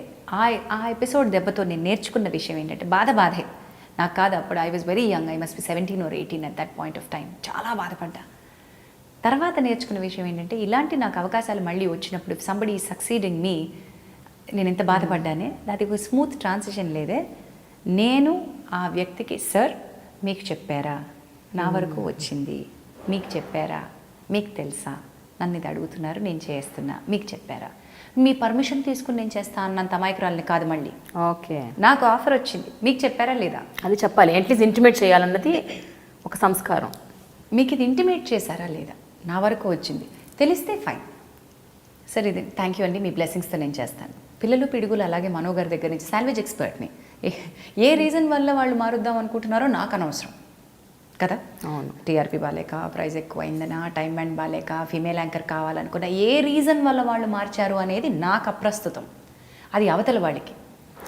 ఆ ఎపిసోడ్ దెబ్బతో నేను నేర్చుకున్న విషయం ఏంటంటే, బాధే నాకు కాదు. అప్పుడు I was very young, I must be 17 or 18 at that point of time. చాలా బాధపడ్డా. తర్వాత నేర్చుకున్న విషయం ఏంటంటే, ఇలాంటి నాకు అవకాశాలు మళ్ళీ వచ్చినప్పుడు సంబడి సక్సీడింగ్ మీ, నేను ఎంత బాధపడ్డానే, అది ఒక స్మూత్ ట్రాన్సిషన్ లేదే. నేను ఆ వ్యక్తికి, సార్ మీకు చెప్పారా, నా వరకు వచ్చింది, మీకు చెప్పారా, మీకు తెలుసా, నన్ను ఇది అడుగుతున్నారు, నేను చేస్తున్నా, మీకు చెప్పారా, మీ పర్మిషన్ తీసుకుని నేను చేస్తా అన్నంత అమాయకురాలని కాదు. మళ్ళీ
ఓకే,
నాకు ఆఫర్ వచ్చింది, మీకు చెప్పారా లేదా,
అది చెప్పాలి. అట్లీస్ట్ ఇంటిమేట్ చేయాలన్నది ఒక సంస్కారం.
మీకు ఇది ఇంటిమేట్ చేశారా లేదా, నా వరకు వచ్చింది, తెలిస్తే ఫైన్, సరే ఇది థ్యాంక్ యూ అండి, మీ బ్లెస్సింగ్స్తో నేను చేస్తాను. పిల్లలు పిడుగులు అలాగే మనోగారి దగ్గర నుంచి శాండ్విచ్ ఎక్స్పర్ట్ని, ఏ రీజన్ వల్ల వాళ్ళు మారుద్దాం అనుకుంటున్నారో నాకు అనవసరం కదా.
అవును,
టీఆర్పీ బాలేక, ప్రైజ్ ఎక్కువైందనా, టైం బ్యాండ్ బాలేక, ఫీమేల్ యాంకర్ కావాలనుకున్న, ఏ రీజన్ వల్ల వాళ్ళు మార్చారు అనేది నాకు అప్రస్తుతం. అది అవతల వాళ్ళకి,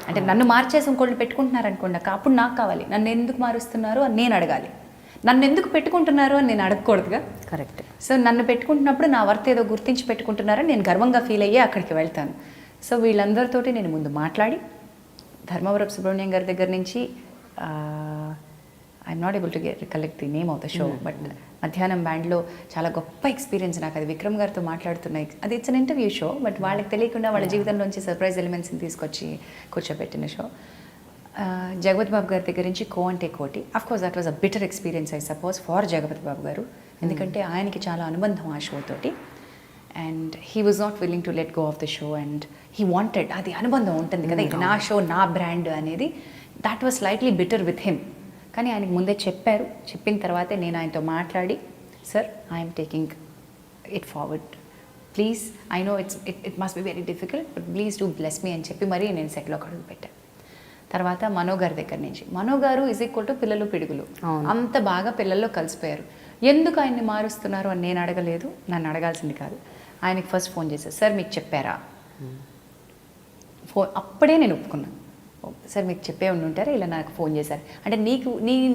అంటే నన్ను మార్చేసి ఇంకోళ్ళు పెట్టుకుంటున్నారు అనుకోండి, అప్పుడు నాకు కావాలి, నన్ను ఎందుకు మారుస్తున్నారు అని నేను అడగాలి. నన్ను ఎందుకు పెట్టుకుంటున్నారు అని నేను అడగకూడదుగా.
కరెక్ట్.
సో నన్ను పెట్టుకుంటున్నప్పుడు నా వర్త్ ఏదో గుర్తించి పెట్టుకుంటున్నారని నేను గర్వంగా ఫీల్ అయ్యి అక్కడికి వెళ్తాను. సో వీళ్ళందరితోటి నేను ముందు మాట్లాడి, ధర్మవరం సుబ్రహ్మణ్యం గారి దగ్గర నుంచి, I'm not able to recollect the name of the show, but మధ్యాహ్నం బ్యాండ్లో చాలా గొప్ప ఎక్స్పీరియన్స్ నాకు. అది విక్రమ్ గారితో మాట్లాడుతున్నాయి, అది it's an interview show, but వాళ్ళకి తెలియకుండా వాళ్ళ జీవితంలోంచి సర్ప్రైజ్ ఎలిమెంట్స్ని తీసుకొచ్చి కూర్చోబెట్టిన షో. జగపతి బాబు గారి దగ్గర నుంచి కో అంటే కోటి. Of course that was a bitter experience I suppose for Jagapathi Babu గారు, ఎందుకంటే ఆయనకి చాలా అనుబంధం ఆ షో తోటి. And he was not willing to let go of the show and he wanted, అది అనుబంధం ఉంటుంది కదా, ఇది నా షో, నా బ్రాండ్ అనేది. That was slightly bitter with him. కానీ ఆయనకు ముందే చెప్పారు, చెప్పిన తర్వాతే నేను ఆయనతో మాట్లాడి, sir I'm taking it forward, please I know it must be very difficult, but please do bless me అని చెప్పి మరీ నేను సెట్లో అడుగు పెట్టాను. తర్వాత మనోగారి దగ్గర నుంచి, మనోగారు ఈజ్ ఈక్వల్ టు పిల్లలు పిడుగులు, అంత బాగా పిల్లల్లో కలిసిపోయారు. ఎందుకు ఆయన్ని మారుస్తున్నారు అని నేను అడగలేదు, నన్ను అడగాల్సింది కాదు. ఆయనకి ఫస్ట్ ఫోన్ చేశారు, సార్ మీకు చెప్పారా, అప్పుడే నేను ఒప్పుకున్నాను. సార్ మీకు చెప్పే ఉండుంటారా, ఇలా నాకు ఫోన్ చేశారు అంటే,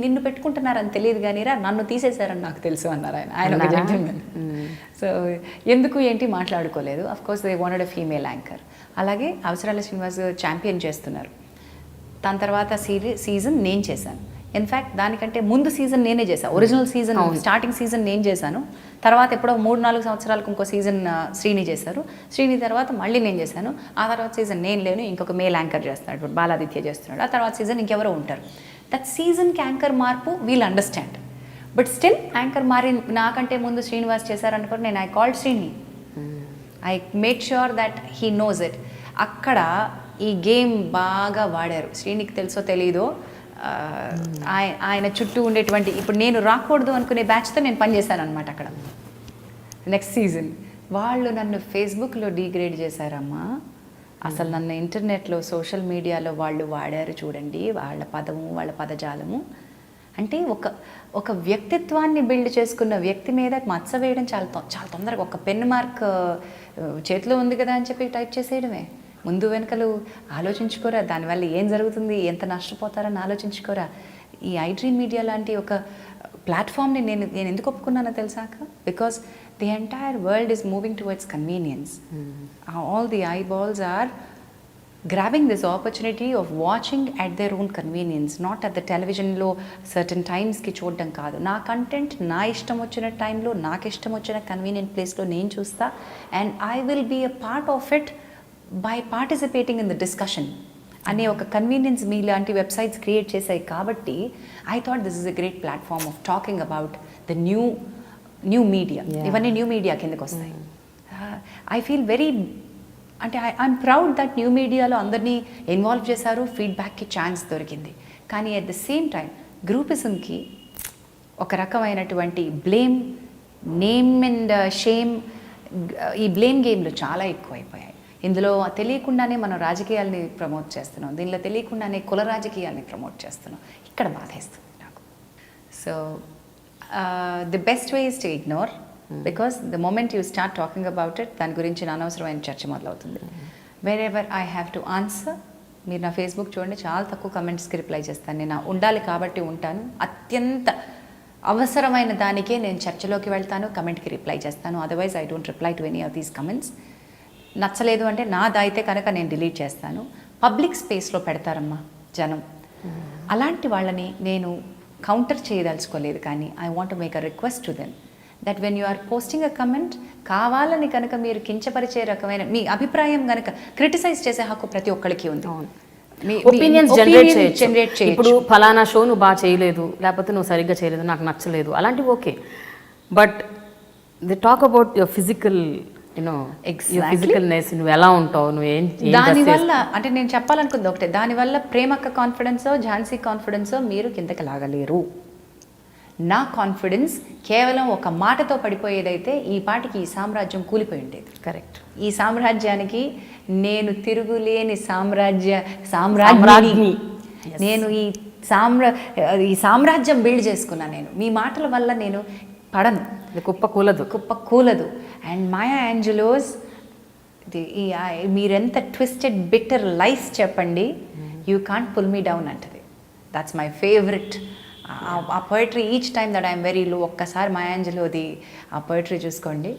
నిన్ను పెట్టుకుంటున్నారని తెలియదు కానీరా, నన్ను తీసేశారని నాకు తెలుసు అన్నారు ఆయన ఒక జెంటిల్మెన్. సో ఎందుకు ఏంటి మాట్లాడుకోలేదు. Of course they wanted a female anchor. అలాగే అవసరాల శ్రీనివాస్ ఛాంపియన్ చేస్తున్నారు. దాని తర్వాత సీజన్ నేను చేశాను. ఇన్ఫ్యాక్ట్ దానికంటే ముందు సీజన్ నేనే చేశాను. ఒరిజినల్ సీజన్ స్టార్టింగ్ సీజన్ నేను చేశాను. తర్వాత ఎప్పుడో 3-4 సంవత్సరాలకు ఇంకో సీజన్ శ్రీని చేశారు. శ్రీని తర్వాత మళ్ళీ నేను చేశాను. ఆ తర్వాత సీజన్ నేను లేను, ఇంకొక మేల్ యాంకర్ చేస్తున్నాడు, ఇప్పుడు బాలాదిత్య చేస్తున్నాడు. ఆ తర్వాత సీజన్ ఇంకెవరో ఉంటారు. దట్ సీజన్కి యాంకర్ మార్పు wheel understand. But still anchor మారి నాకంటే ముందు శ్రీనివాస్ చేశారనుకోండి, నేను I called Srini, I make sure that he knows it. అక్కడ ఈ గేమ్ బాగా వాడారు. శ్రీనికి తెలుసో తెలీదో, ఆయన చుట్టూ ఉండేటువంటి, ఇప్పుడు నేను రాకూడదు అనుకునే బ్యాచ్తో నేను పనిచేశాను అనమాట అక్కడ. నెక్స్ట్ సీజన్ వాళ్ళు నన్ను ఫేస్బుక్లో డిగ్రేడ్ చేశారమ్మా. అసలు నన్ను ఇంటర్నెట్లో సోషల్ మీడియాలో వాళ్ళు వాడారు చూడండి, వాళ్ళ పదము వాళ్ళ పదజాలము. అంటే ఒక వ్యక్తిత్వాన్ని బిల్డ్ చేసుకున్న వ్యక్తి మీద మచ్చ వేయడం చాలా తొందరగా, ఒక పెన్ మార్క్ చేతిలో ఉంది కదా అని చెప్పి టైప్ చేసేయడమే. ముందు వెనకలు ఆలోచించుకోరా, దానివల్ల ఏం జరుగుతుంది, ఎంత నష్టపోతారని ఆలోచించుకోరా. ఈ iDream మీడియా లాంటి ఒక ప్లాట్ఫామ్ని నేను ఎందుకు ఒప్పుకున్నానో తెలుసాక, because the entire world is moving towards convenience. All the eyeballs are grabbing this opportunity of watching at their own convenience, not at the televisionలో certain timesకి చూడడం కాదు. నా కంటెంట్ నా ఇష్టం వచ్చిన టైంలో, నాకు ఇష్టం వచ్చిన కన్వీనియంట్ ప్లేస్లో నేను చూస్తా. And I will be a part of it by participating in the discussion అనే ఒక కన్వీనియన్స్ మీ లాంటి వెబ్సైట్స్ క్రియేట్ చేశాయి. కాబట్టి I thought this is a great platform of talking about the new media. ఇవన్నీ న్యూ మీడియా కిందకు వస్తాయి. I feel very, అంటే ఐఎమ్ ప్రౌడ్ దట్ న్యూ మీడియాలో అందరినీ ఇన్వాల్వ్ చేశారు, ఫీడ్బ్యాక్కి ఛాన్స్ దొరికింది. కానీ అట్ ద సేమ్ టైం గ్రూపిజంకి ఒక రకమైనటువంటి బ్లేమ్, నేమ్ అండ్ షేమ్, ఈ బ్లేమ్ గేమ్లు చాలా ఎక్కువైపోయాయి. ఇందులో తెలియకుండానే మనం రాజకీయాల్ని ప్రమోట్ చేస్తున్నాం, దీనిలో తెలియకుండానే కుల రాజకీయాల్ని ప్రమోట్ చేస్తున్నాం. ఇక్కడ బాధేస్తుంది నాకు. So the best way is to ignore, because the moment you start talking about it, దాని గురించి అనవసరమైన చర్చ మొదలవుతుంది. Wherever I have to answer, మీరు నా ఫేస్బుక్ చూడండి, చాలా తక్కువ కమెంట్స్కి రిప్లై చేస్తాను. నేను ఉండాలి కాబట్టి ఉంటాను. అత్యంత అవసరమైన దానికే నేను చర్చలోకి వెళ్తాను, కమెంట్కి రిప్లై చేస్తాను. Otherwise I don't reply to any of these comments. నచ్చలేదు అంటే నాదైతే కనుక నేను డిలీట్ చేస్తాను. పబ్లిక్ స్పేస్లో పెడతారమ్మా జనం, అలాంటి వాళ్ళని నేను కౌంటర్ చేయదలుచుకోలేదు. కానీ I want make a request to them that when you are posting a comment, కావాలని కనుక మీరు కించపరిచే రకమైన మీ అభిప్రాయం కనుక క్రిటిసైజ్ చేసే హక్కు ప్రతి ఒక్కరికి ఉంది.
ఒపీనియన్స్ జనరేట్ చేయొచ్చు. ఇప్పుడు ఫలానా షో నువ్వు బాగా చేయలేదు, లేకపోతే నువ్వు సరిగ్గా చేయలేదు, నాకు నచ్చలేదు, అలాంటివి okay. But the talk about your physical, ఫిజికల్నెస్, నువ్వు ఎలా ఉంటావు, నువ్వు
దానివల్ల అంటే నేను చెప్పాలనుకుంది ఒకటే, దానివల్ల ప్రేమక్క కాన్ఫిడెన్సో ఝాన్సీ కాన్ఫిడెన్సో మీరు కిందకి లాగలేరు. నా కాన్ఫిడెన్స్ కేవలం ఒక మాటతో పడిపోయేదైతే ఈ పాటికి ఈ సామ్రాజ్యం కూలిపోయి ఉండేది. కరెక్ట్. ఈ సామ్రాజ్యానికి నేను తిరుగులేని సామ్రాజ్యాన్ని నేను ఈ సామ్రాజ్యం బిల్డ్ చేసుకున్నా. నేను మీ మాటల వల్ల నేను పడను, కుప్ప కూలదు. అండ్ మాయా యాంజెలోస్, మీరెంత ట్విస్టెడ్ బిటర్ లైఫ్ చెప్పండి, you can't pull me down అంటది. That's my favourite. ఆ poetry each time that I'm very low, ఒక్కసారి మాయా యాంజెలోది ఆ పోయిటరీ చూసుకోండి,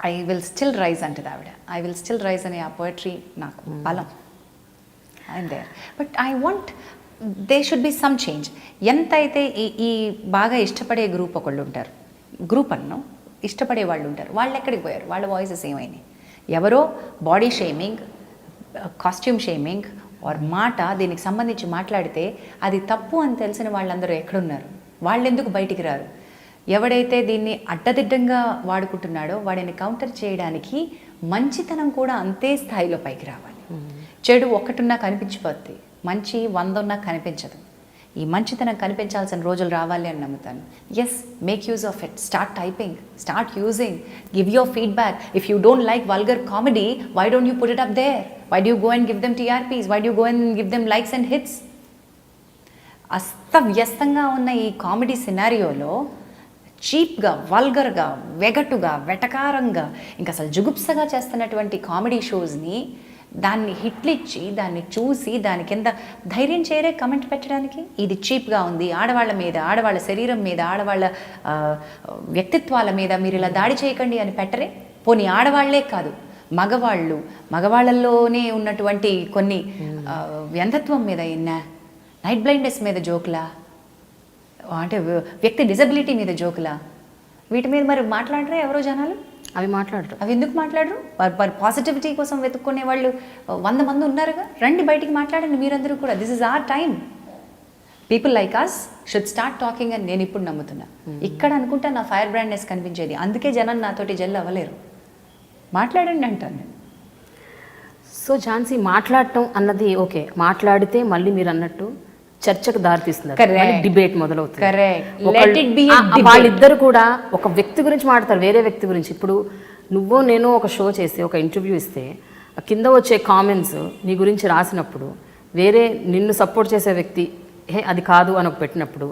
ఐ విల్ స్టిల్ రైజ్ అంటది ఆవిడ. ఐ విల్ స్టిల్ రైజ్ అనే ఆ పోయిటరీ నాకు బలం. I'm there. But I want they should be some change. ఎంతైతే ఈ బాగా ఇష్టపడే గ్రూప్ ఒకళ్ళు ఉంటారు, గ్రూప్ అన్నాం, ఇష్టపడే వాళ్ళు ఉంటారు, వాళ్ళు ఎక్కడికి పోయారు? వాళ్ళ వాయిసెస్ ఏమైనాయి? ఎవరో body shaming, costume shaming or మాట దీనికి సంబంధించి మాట్లాడితే అది తప్పు అని తెలిసిన వాళ్ళందరూ ఎక్కడున్నారు? వాళ్ళు ఎందుకు బయటికి రారు? ఎవడైతే దీన్ని అడ్డదిడ్డంగా వాడుకుంటున్నాడో వాడిని కౌంటర్ చేయడానికి మంచితనం కూడా అంతే స్థాయిలో పైకి రావాలి. చెడు ఒక్కటున్నా కనిపించిపోద్ది, మంచి 100 ఉన్నా కనిపించదు. ఈ మంచితనం కనిపించాల్సిన రోజులు రావాలి అని నమ్ముతాను. Yes, make use of it. Start typing, start using, give your feedback. If you don't like vulgar comedy, why don't you put it up there? Why do you go and give them TRPs? Why do you go and give them likes and hits? అస్తవ్యస్తంగా ఉన్న ఈ comedy సినారియోలో చీప్గా, వల్గర్గా, వెగటుగా, వెటకారంగా, ఇంకా అసలు జుగుప్సగా చేస్తున్నటువంటి comedy షోస్ని దాన్ని హిట్లు ఇచ్చి దాన్ని చూసి దాని కింద ధైర్యం చేయరే కమెంట్ పెట్టడానికి? ఇది చీప్గా ఉంది, ఆడవాళ్ళ మీద, ఆడవాళ్ళ శరీరం మీద, ఆడవాళ్ళ వ్యక్తిత్వాల మీద మీరు ఇలా దాడి చేయకండి అని పెట్టరే? పోనీ ఆడవాళ్లే కాదు, మగవాళ్ళల్లోనే ఉన్నటువంటి కొన్ని వ్యంధత్వం మీద నైట్ బ్లైండ్నెస్ మీద జోకులా, అంటే వ్యక్తి డిజబిలిటీ మీద జోకులా, వీటి మీద మరి మాట్లాడరే ఎవరో జనాలు?
అవి మాట్లాడరు.
అవి ఎందుకు మాట్లాడరు? వారి పాజిటివిటీ కోసం వెతుక్కునే వాళ్ళు 100 మంది ఉన్నారుగా. రండి బయటికి మాట్లాడండి మీరందరూ కూడా. This is our time. People like us should start talking అని నేను ఇప్పుడు నమ్ముతున్నా. ఇక్కడ అనుకుంటా నా ఫైర్ బ్రాండ్నెస్ కనిపించేది, అందుకే జనం నాతోటి జెల్ అవ్వలేరు. మాట్లాడండి అంటాను నేను.
సో ఝాన్సీ, మాట్లాడటం అన్నది ఓకే, మాట్లాడితే మళ్ళీ మీరు అన్నట్టు చర్చకు దారితీస్తుంది, డిబేట్ మొదలవుతుంది. వాళ్ళిద్దరు కూడా ఒక వ్యక్తి గురించి మాట్లాడతారు, వేరే వ్యక్తి గురించి. ఇప్పుడు నువ్వు నేను ఒక షో చేసి ఒక ఇంటర్వ్యూ ఇస్తే కింద వచ్చే కామెంట్స్ నీ గురించి రాసినప్పుడు, వేరే నిన్ను సపోర్ట్ చేసే వ్యక్తి అది కాదు అని ఒక పెట్టినప్పుడు,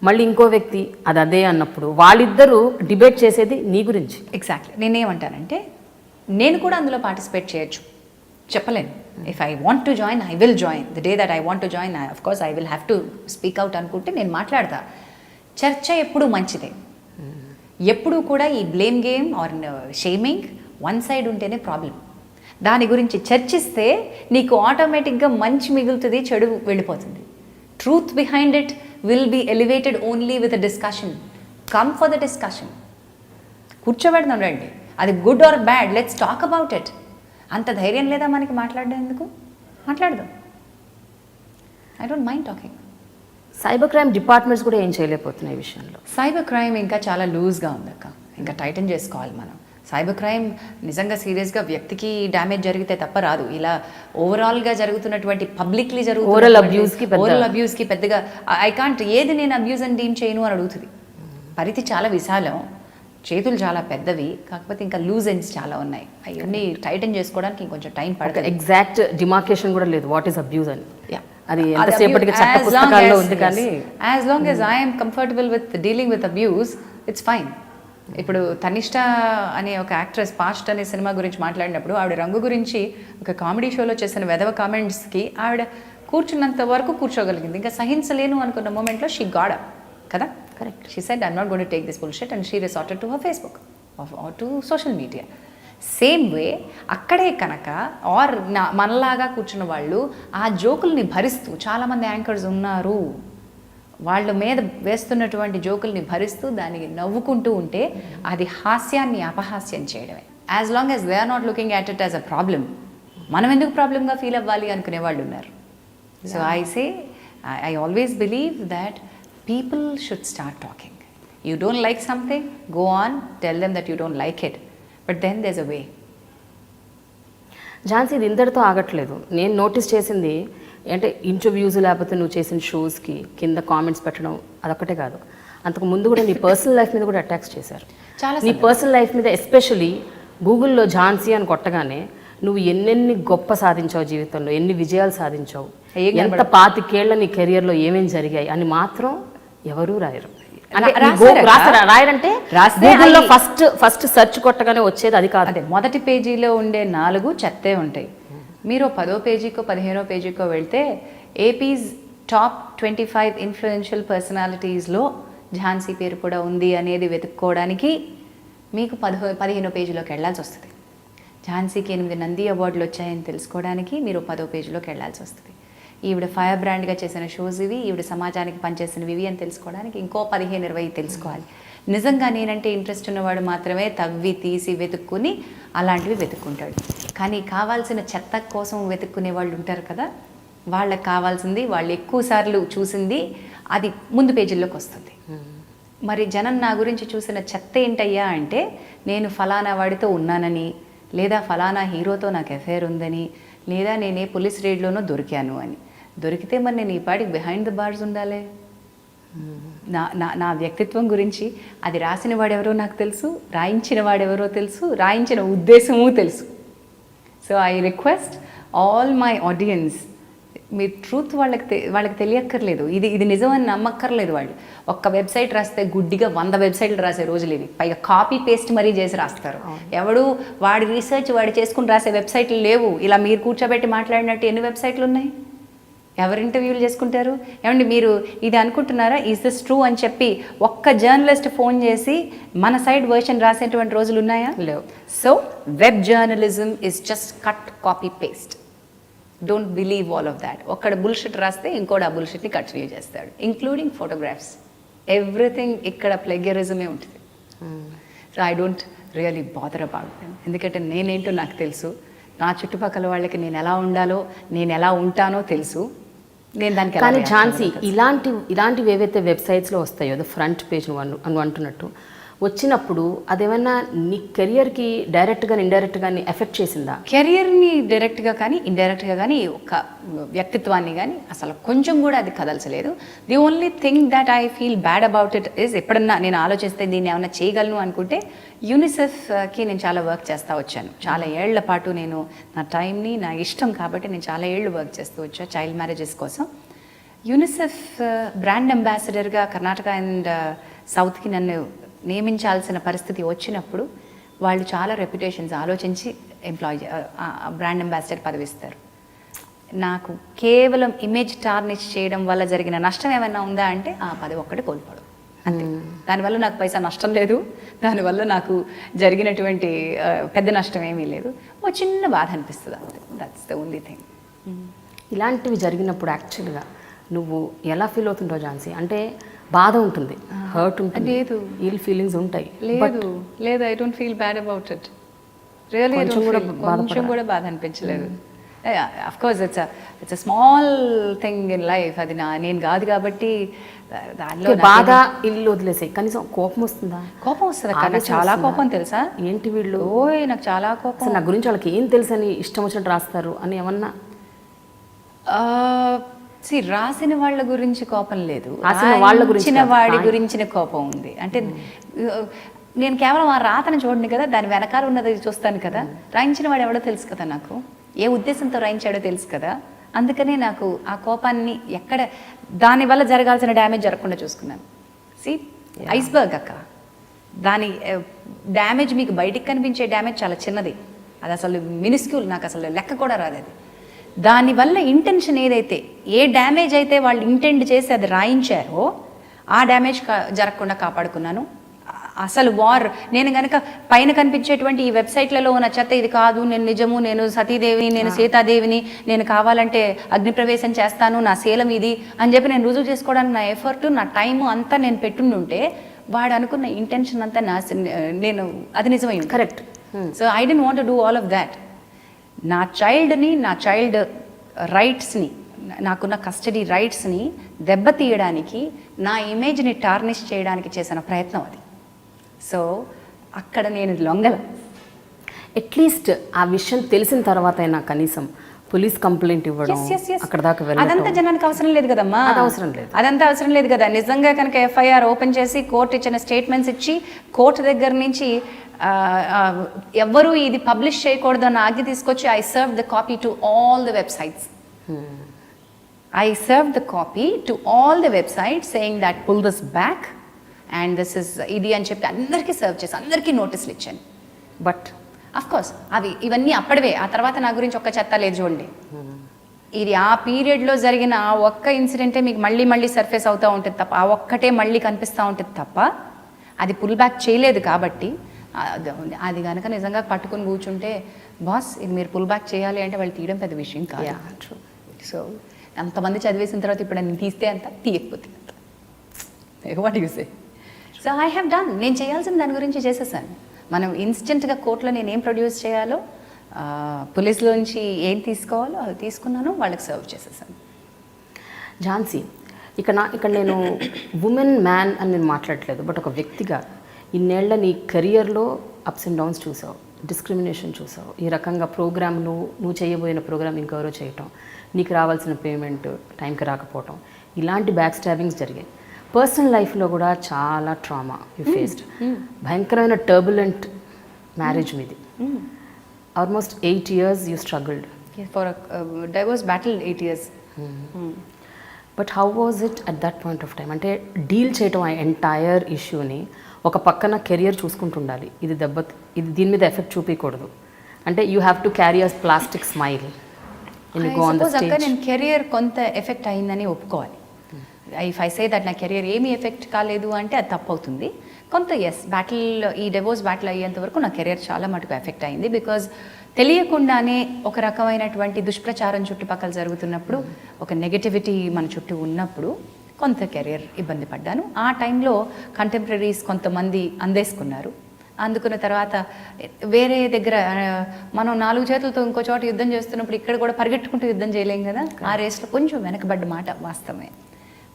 మళ్ళీ ఇంకో వ్యక్తి అది అదే అన్నప్పుడు, వాళ్ళిద్దరూ డిబేట్ చేసేది నీ గురించి.
ఎగ్జాక్ట్లీ. నేనేమంటానంటే నేను కూడా అందులో పార్టిసిపేట్ చేయొచ్చు, చెప్పలేను. If I want to join, I will join. The day that I want to join, of course I will have to speak out అనుకుంటే నేను మాట్లాడతా. చర్చ ఎప్పుడు మంచిదే. ఎప్పుడు కూడా ఈ blame game or shaming one side ఉంటేనే ప్రాబ్లం. దాని గురించి చర్చిస్తే నీకు ఆటోమేటిక్గా మంచి మిగులుతుంది, చెడు వెళ్ళిపోతుంది. Truth behind it will be elevated only with a discussion. Come for the discussion. కూర్చోబెడదాం రండి, అది good or bad, let's talk about it. అంత ధైర్యం లేదా మనకి మాట్లాడేందుకు? మాట్లాడదాం. I don't mind talking.
Cyber crime departments కూడా ఏం చేయలేకపోతున్నాయి ఈ విషయంలో.
సైబర్ క్రైమ్ ఇంకా చాలా లూజ్గా ఉందక్క, ఇంకా టైటన్ చేసుకోవాలి మనం. సైబర్ క్రైమ్ నిజంగా సీరియస్గా వ్యక్తికి డ్యామేజ్ జరిగితే తప్ప రాదు. ఇలా ఓవరాల్గా జరుగుతున్నటువంటి పబ్లిక్లీ
ఓరల్
అబ్యూస్కి పెద్దగా ఐ కాంట్, ఏది నేను అబ్యూస్ అని డీమ్ చేయను అని అడుగుతుంది. పరిధి చాలా విశాలం, చేతులు చాలా పెద్దవి, కాకపోతే ఇంకా లూజ్ ఎండ్స్ చాలా ఉన్నాయి. అవన్నీ టైటన్ చేసుకోవడానికి ఇంకొంచెం టైం పడుతుంది.
ఎగ్జాక్ట్ డిమార్కేషన్ కూడా లేదు వాట్ ఈస్ అబ్యూజ్ అని. అది ఎంతసేపటికి చట్ట పుస్తకాల్లో ఉంది, కానీ
as long as I'm comfortable with dealing with abuse, it's fine. ఇప్పుడు తనిష్ట అనే ఒక యాక్ట్రెస్ పాస్ట్ అనే సినిమా గురించి మాట్లాడినప్పుడు ఆవిడ రంగు గురించి ఒక కామెడీ షోలో చేసిన వెధవ కామెంట్స్కి ఆవిడ కూర్చున్నంత వరకు కూర్చోగలిగింది. ఇంకా సహించలేను అనుకున్న మూమెంట్లో షీ గాడ్ అప్ కదా.
Correct.
She said I'm not going to take this bullshit and she resorted to her Facebook are to social media. Same way అక్కడే కనుక ఆర్ మనలాగా కూర్చున్న వాళ్ళు ఆ జోకుల్ని భరిస్తూ, చాలామంది యాంకర్స్ ఉన్నారు, వాళ్ళ మీద వేస్తున్నటువంటి జోకుల్ని భరిస్తూ దానికి నవ్వుకుంటూ ఉంటే అది హాస్యాన్ని అపహాస్యం చేయడమే. As long as they are not looking at it as a problem, మనం ఎందుకు ప్రాబ్లమ్గా ఫీల్ అవ్వాలి అనుకునే వాళ్ళు ఉన్నారు. So I always believe that people should start talking. You don't like something, go on, tell them that you don't like it. But then there's a way.
Jhansi, ఇది ఇంతటితో ఆగట్లేదు. నేను నోటీస్ చేసింది అంటే ఇంటర్వ్యూస్ లేకపోతే నువ్వు చేసిన షోస్కి కింద కామెంట్స్ పెట్టడం అదొక్కటే కాదు, అంతకు ముందు కూడా నీ పర్సనల్ లైఫ్ మీద కూడా అటాక్స్ చేశారు. నీ పర్సనల్ లైఫ్ మీద ఎస్పెషలీ గూగుల్లో ఝాన్సీ అని కొట్టగానే నువ్వు ఎన్నెన్ని గొప్ప సాధించావు జీవితంలో, ఎన్ని విజయాలు సాధించావు, ఎంత 25 నీ కెరియర్లో ఏమేమి జరిగాయి అని మాత్రం ఎవరూ రాయరు. రాయరంటే ఫస్ట్ సెర్చ్ కొట్టగానే వచ్చేది అది కాదు.
అదే మొదటి పేజీలో ఉండే 4 చెత్తే ఉంటాయి. మీరు 10వ పేజీకో 15వ పేజీకో వెళ్తే ఏపీస్ టాప్ 25 ఇన్ఫ్లుయెన్షియల్ పర్సనాలిటీస్లో ఝాన్సీ పేరు కూడా ఉంది అనేది వెతుక్కోవడానికి మీకు 15వ పేజీలోకి వెళ్ళాల్సి వస్తుంది. ఝాన్సీకి 8 నంది అవార్డులు వచ్చాయని తెలుసుకోవడానికి మీరు 10వ పేజీలోకి వెళ్ళాల్సి వస్తుంది. ఈవిడ ఫైర్ బ్రాండ్గా చేసిన షోస్ ఇవి, ఈవిడ సమాజానికి పనిచేసినవి ఇవి అని తెలుసుకోవడానికి ఇంకో 15-20 తెలుసుకోవాలి. నిజంగా నేనంటే ఇంట్రెస్ట్ ఉన్నవాడు మాత్రమే తవ్వి తీసి వెతుక్కుని అలాంటివి వెతుక్కుంటాడు. కానీ కావాల్సిన చెత్త కోసం వెతుక్కునే వాళ్ళు ఉంటారు కదా, వాళ్ళకి కావాల్సింది వాళ్ళు ఎక్కువ సార్లు చూసింది అది ముందు పేజీల్లోకి వస్తుంది. మరి జనం నా గురించి చూసిన చెత్త ఏంటయ్యా అంటే, నేను ఫలానా వాడితో ఉన్నానని, లేదా ఫలానా హీరోతో నాకు అఫేర్ ఉందని, లేదా నేనే పోలీస్ రేడ్లోనో దొరికాను అని. దొరికితే మరి నేను ఈ పాటికి బిహైండ్ ద బార్స్ ఉండాలి. నా వ్యక్తిత్వం గురించి అది రాసిన వాడెవరో నాకు తెలుసు, రాయించిన వాడెవరో తెలుసు, రాయించిన ఉద్దేశము తెలుసు. So I request all my audience, me truth వాళ్ళకి తెలియక్కర్లేదు, ఇది నిజమని నమ్మక్కర్లేదు. వాళ్ళు ఒక్క వెబ్సైట్ రాస్తే గుడ్డిగా 100 వెబ్సైట్లు రాసే రోజులు ఇవి. పైగా కాపీ పేస్ట్ మరీ చేసి రాస్తారు. ఎవడు వాడి రీసెర్చ్ వాడు చేసుకుని రాసే వెబ్సైట్లు లేవు. ఇలా మీరు కూర్చోబెట్టి మాట్లాడినట్టు ఎన్ని వెబ్సైట్లు ఉన్నాయి? ఎవరు ఇంటర్వ్యూలు చేసుకుంటారు? ఏమండి మీరు ఇది అనుకుంటున్నారా, ఈజ్ దిస్ ట్రూ అని చెప్పి ఒక్క జర్నలిస్ట్ ఫోన్ చేసి మన సైడ్ వర్షన్ రాసేటువంటి రోజులు ఉన్నాయా?
లేవు.
So web journalism is just cut copy paste. Don't believe all of that. ఒక్కడ బుల్షిట్ రాస్తే ఇంకోటి ఆ బుల్షిట్ని కంటిన్యూ చేస్తాడు, ఇంక్లూడింగ్ ఫోటోగ్రాఫ్స్. ఎవ్రీథింగ్ ఇక్కడ ప్లెగరిజమే ఉంటుంది. So I don't really bother about them. ఎందుకంటే నేనేంటో నాకు తెలుసు, నా చుట్టుపక్కల వాళ్ళకి నేను ఎలా ఉండాలో, నేను ఎలా ఉంటానో తెలుసు. నేను దానికి
కానీ ఝాన్సీ, ఇలాంటివి ఏవైతే వెబ్సైట్స్లో వస్తాయో అది ఫ్రంట్ పేజ్ నువ్వు అంటున్నట్టు వచ్చినప్పుడు అదేమన్నా నీ కెరియర్కి డైరెక్ట్గా ఇండైరెక్ట్గా ఎఫెక్ట్ చేసిందా?
కెరియర్ని డైరెక్ట్గా కానీ ఇండైరెక్ట్గా కానీ ఒక వ్యక్తిత్వాన్ని కానీ అసలు కొంచెం కూడా అది కదల్చలేదు. The only thing that I feel bad about it is, ఎప్పుడన్నా నేను ఆలోచిస్తే దీన్ని ఏమన్నా చేయగలను అనుకుంటే యూనిసెఫ్కి నేను చాలా వర్క్ చేస్తూ వచ్చాను. చాలా ఏళ్ల పాటు నేను నా టైంని, నా ఇష్టం కాబట్టి నేను చాలా ఏళ్ళు వర్క్ చేస్తూ వచ్చాను చైల్డ్ మ్యారేజెస్ కోసం. యూనిసెఫ్ బ్రాండ్ అంబాసిడర్గా కర్ణాటక అండ్ సౌత్కి నన్ను నియమించాల్సిన పరిస్థితి వచ్చినప్పుడు వాళ్ళు చాలా రెప్యుటేషన్స్ ఆలోచించి బ్రాండ్ అంబాసిడర్ పదవి ఇస్తారు. నాకు కేవలం ఇమేజ్ టార్నిష్ చేయడం వల్ల జరిగిన నష్టం ఏమైనా ఉందా అంటే ఆ పదవి ఒక్కటి కోల్పోవడం అంతే. దానివల్ల నాకు పైసా నష్టం లేదు, దానివల్ల నాకు జరిగినటువంటి పెద్ద నష్టం ఏమీ లేదు. ఓ చిన్న బాధ అనిపిస్తుంది అంతే. That's the only thing.
ఇలాంటివి జరిగినప్పుడు యాక్చువల్గా నువ్వు ఎలా ఫీల్ అవుతుంటావు ఝాన్సీ? అంటే బాధ ఉంటుంది, హర్ట్ ఉంటుంది,
లేదు,
ఇల్ ఫీలింగ్స్ ఉంటాయి.
లేదు I don't feel bad about it. Really కొంచెం కూడా బాధ అనిపించలేదు. Of course it's a small thing in life. అది నేను కాదు కాబట్టి దానిలో
బాగా ఇల్లు వదిలేసాయి. కనీసం కోపం వస్తుందా?
కోపం వస్తుంది అక్క, నాకు చాలా కోపం తెలుసా.
ఏంటి వీళ్ళు,
ఓయ్ నాకు చాలా కోపం.
నా గురించి వాళ్ళకి ఏం తెలుసు అని ఇష్టం వచ్చినట్టు రాస్తారు అని ఏమన్నా?
రాసిన వాళ్ళ గురించి కోపం లేదు,
రాసిన
వాడి గురించిన కోపం ఉంది. అంటే నేను కేవలం ఆ రాతను చూడను కదా, దాని వెనకాల ఉన్నది చూస్తాను కదా. రాయించిన వాడు ఎవడో తెలుసు కదా, నాకు ఏ ఉద్దేశంతో రాయించాడో తెలుసు కదా. అందుకనే నాకు ఆ కోపాన్ని ఎక్కడ దానివల్ల జరగాల్సిన డ్యామేజ్ జరగకుండా చూసుకున్నాను. ఐస్బర్గ్ అక్క, దాని డ్యామేజ్ మీకు బయటికి కనిపించే డ్యామేజ్ చాలా చిన్నది, అది అసలు మినిస్క్యూల్, నాకు అసలు లెక్క కూడా రాదు అది. దానివల్ల ఇంటెన్షన్ ఏదైతే, ఏ డ్యామేజ్ అయితే వాళ్ళు ఇంటెండ్ చేసి అది రాయించారో ఆ డ్యామేజ్ జరగకుండా కాపాడుకున్నాను. అసలు నేను కనుక పైన కనిపించేటువంటి ఈ వెబ్సైట్లలో ఉన్న చెత్త ఇది కాదు, నేను నిజము, నేను సతీదేవిని, నేను సీతాదేవిని, నేను కావాలంటే అగ్నిప్రవేశం చేస్తాను, నా శీలం ఇది అని చెప్పి నేను రుజువు చేసుకోవడానికి నా ఎఫర్ట్, నా టైము అంతా నేను పెట్టుండుంటే వాడు అనుకున్న ఇంటెన్షన్ అంతా నేను అది నిజమైంది.
Correct.
So I don't want to do all of that. నా చైల్డ్ రైట్స్ని, నాకున్న కస్టడీ రైట్స్ని దెబ్బతీయడానికి, నా ఇమేజ్ని టార్నిష్ చేయడానికి చేసిన ప్రయత్నం అది. సో అక్కడ నేను లొంగల.
అట్లీస్ట్ ఆ విషయం తెలిసిన తర్వాత అయినా కనీసం పోలీస్ కంప్లైంట్ ఇవ్వడం, అక్కడ దాకా వెళ్ళడం,
అదంతా జనానికి అవసరం లేదు కదమ్మా. అదంతా అవసరం లేదు కదా. నిజంగా కనుక ఎఫ్ఐఆర్ ఓపెన్ చేసి కోర్టు ఇచ్చిన స్టేట్మెంట్స్ ఇచ్చి కోర్టు దగ్గర నుంచి ఎవ్వరూ ఇది పబ్లిష్ చేయకూడదు అన్న ఆజ్ఞ తీసుకొచ్చి I serve the copy to all the websites. I served the copy to all the websites saying that pull this back and this is ఇది అని చెప్పి అందరికీ సర్వ్ చేసి అందరికీ నోటీసులు ఇచ్చాను.
బట్
అఫ్ కోర్స్ ఇవన్నీ అప్పటివే. ఆ తర్వాత నా గురించి ఒక్క చెత్త లేదు చూడండి. ఇది ఆ పీరియడ్లో జరిగిన ఆ ఒక్క ఇన్సిడెంటే మీకు మళ్ళీ సర్ఫేస్ అవుతూ ఉంటుంది తప్ప, ఆ ఒక్కటే మళ్ళీ కనిపిస్తూ ఉంటుంది తప్ప, అది పుల్ బ్యాక్ చేయలేదు. కాబట్టి అది కనుక నిజంగా పట్టుకుని కూర్చుంటే, బాస్ ఇది మీరు పుల్ బ్యాక్ చేయాలి అంటే వాళ్ళు తీయడం పెద్ద విషయం కాదు. సో అంతమంది చదివేసిన తర్వాత ఇప్పుడు నేను తీస్తే అంత, తీయకపోతే అంత. What you say? So I have done. నేను చేయాల్సిన దాని గురించి చేసేసాను. మనం ఇన్స్టెంట్గా కోర్టులో నేను ఏం ప్రొడ్యూస్ చేయాలో, పోలీసులోంచి ఏం తీసుకోవాలో అది తీసుకున్నాను, వాళ్ళకి సర్వ్ చేసేసాను.
ఝాన్సీ, ఇక్కడ నేను ఉమెన్ మ్యాన్ అని నేను మాట్లాడట్లేదు, బట్ ఒక వ్యక్తిగా ఇన్నేళ్ల నీ కెరియర్లో అప్స్ అండ్ డౌన్స్ చూసావు, డిస్క్రిమినేషన్ చూసావు, ఈ రకంగా ప్రోగ్రామ్ నువ్వు చేయబోయిన ప్రోగ్రామ్ ఇంకెవరో చేయటం, నీకు రావాల్సిన పేమెంట్ టైంకి రాకపోవటం, ఇలాంటి బ్యాక్ స్టాబింగ్స్ జరిగాయి. పర్సనల్ లైఫ్లో కూడా చాలా ట్రామా యూ ఫేస్డ్. భయంకరమైన టర్బులెంట్ మ్యారేజ్ మీది. Almost 8 years you struggled
for divorce battle. 8 years.
But how was it at that point of time? అంటే డీల్ చేయటం ఆ ఎంటైర్ ఇష్యూని, ఒక పక్కన కెరియర్ చూసుకుంటుండాలి, ఇది దీని మీద ఎఫెక్ట్ చూపించకూడదు, అంటే you have to carry a plastic smile.
నేను కెరియర్ కొంత ఎఫెక్ట్ అయిందని ఒప్పుకోవాలి. ఇఫ్ ఐ సే దట్ నా కెరియర్ ఏమీ ఎఫెక్ట్ కాలేదు అంటే అది తప్పు అవుతుంది. కొంత ఈ డివోర్స్ బ్యాటిల్ అయ్యేంత వరకు నా కెరియర్ చాలా మటుకు ఎఫెక్ట్ అయింది. బికాజ్ తెలియకుండానే ఒక రకమైనటువంటి దుష్ప్రచారం చుట్టుపక్కల జరుగుతున్నప్పుడు, ఒక నెగటివిటీ మన చుట్టూ ఉన్నప్పుడు కొంత కెరియర్ ఇబ్బంది పడ్డాను. ఆ టైంలో కంటెంపరీస్ కొంతమంది అందేసుకున్నారు. అందుకున్న తర్వాత వేరే దగ్గర మనం 4 చేతులతో ఇంకో చోట యుద్ధం చేస్తున్నప్పుడు ఇక్కడ కూడా పరిగెట్టుకుంటూ యుద్ధం చేయలేం కదా. ఆ రేస్లో కొంచెం వెనకబడ్డ మాట వాస్తవమే.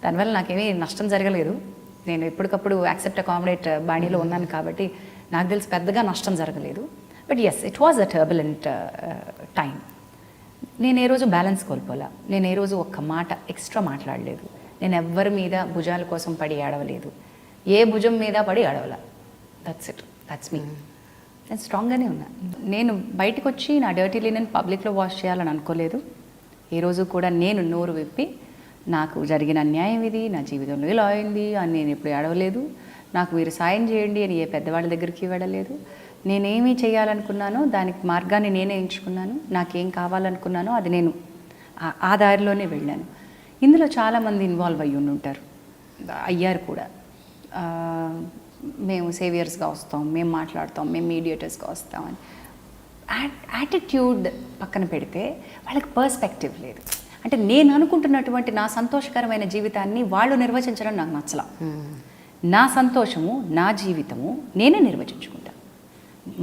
దానివల్ల నాకేమీ నష్టం జరగలేదు. నేను ఎప్పటికప్పుడు యాక్సెప్ట్ అకామిడేట్ బాడీలో ఉన్నాను కాబట్టి నాకు తెలిసి పెద్దగా నష్టం జరగలేదు. But it was a turbulent time. నేను ఏ రోజు బ్యాలెన్స్ కోల్పోలా. నేను ఏ రోజు ఒక్క మాట ఎక్స్ట్రా మాట్లాడలేదు. నేను ఎవ్వరి మీద భుజాల కోసం పడి ఏడవలేదు. ఏ భుజం మీద పడి ఏడవలా. That's me. నేను స్ట్రాంగ్గానే ఉన్నా. నేను బయటకు వచ్చి నా డర్టీ లినెన్ పబ్లిక్లో వాష్ చేయాలని అనుకోలేదు. ఏ రోజు కూడా నేను నోరు విప్పి నాకు జరిగిన అన్యాయం ఇది, నా జీవితంలో ఇలా అయింది అని నేను ఎప్పుడు ఏడవలేదు. నాకు మీరు సాయం చేయండి అని ఏ పెద్దవాళ్ళ దగ్గరికి వెళ్ళలేదు. నేనేమి చేయాలనుకున్నానో దానికి మార్గాన్ని నేనే ఎంచుకున్నాను. నాకేం కావాలనుకున్నానో అది నేను ఆ దారిలోనే వెళ్ళాను. ఇందులో చాలామంది ఇన్వాల్వ్ అయ్యి ఉంటారు, అయ్యారు కూడా. మేము సేవియర్స్గా వస్తాం, మేము మాట్లాడతాం, మేము మీడియేటర్స్గా వస్తామని యాటిట్యూడ్ పక్కన పెడితే వాళ్ళకి పర్స్పెక్టివ్ లేదు. అంటే నేను అనుకుంటున్నటువంటి నా సంతోషకరమైన జీవితాన్ని వాళ్ళు నిర్వచించడం నాకు నచ్చల. నా సంతోషము, నా జీవితము నేనే నిర్వచించుకుంటాను.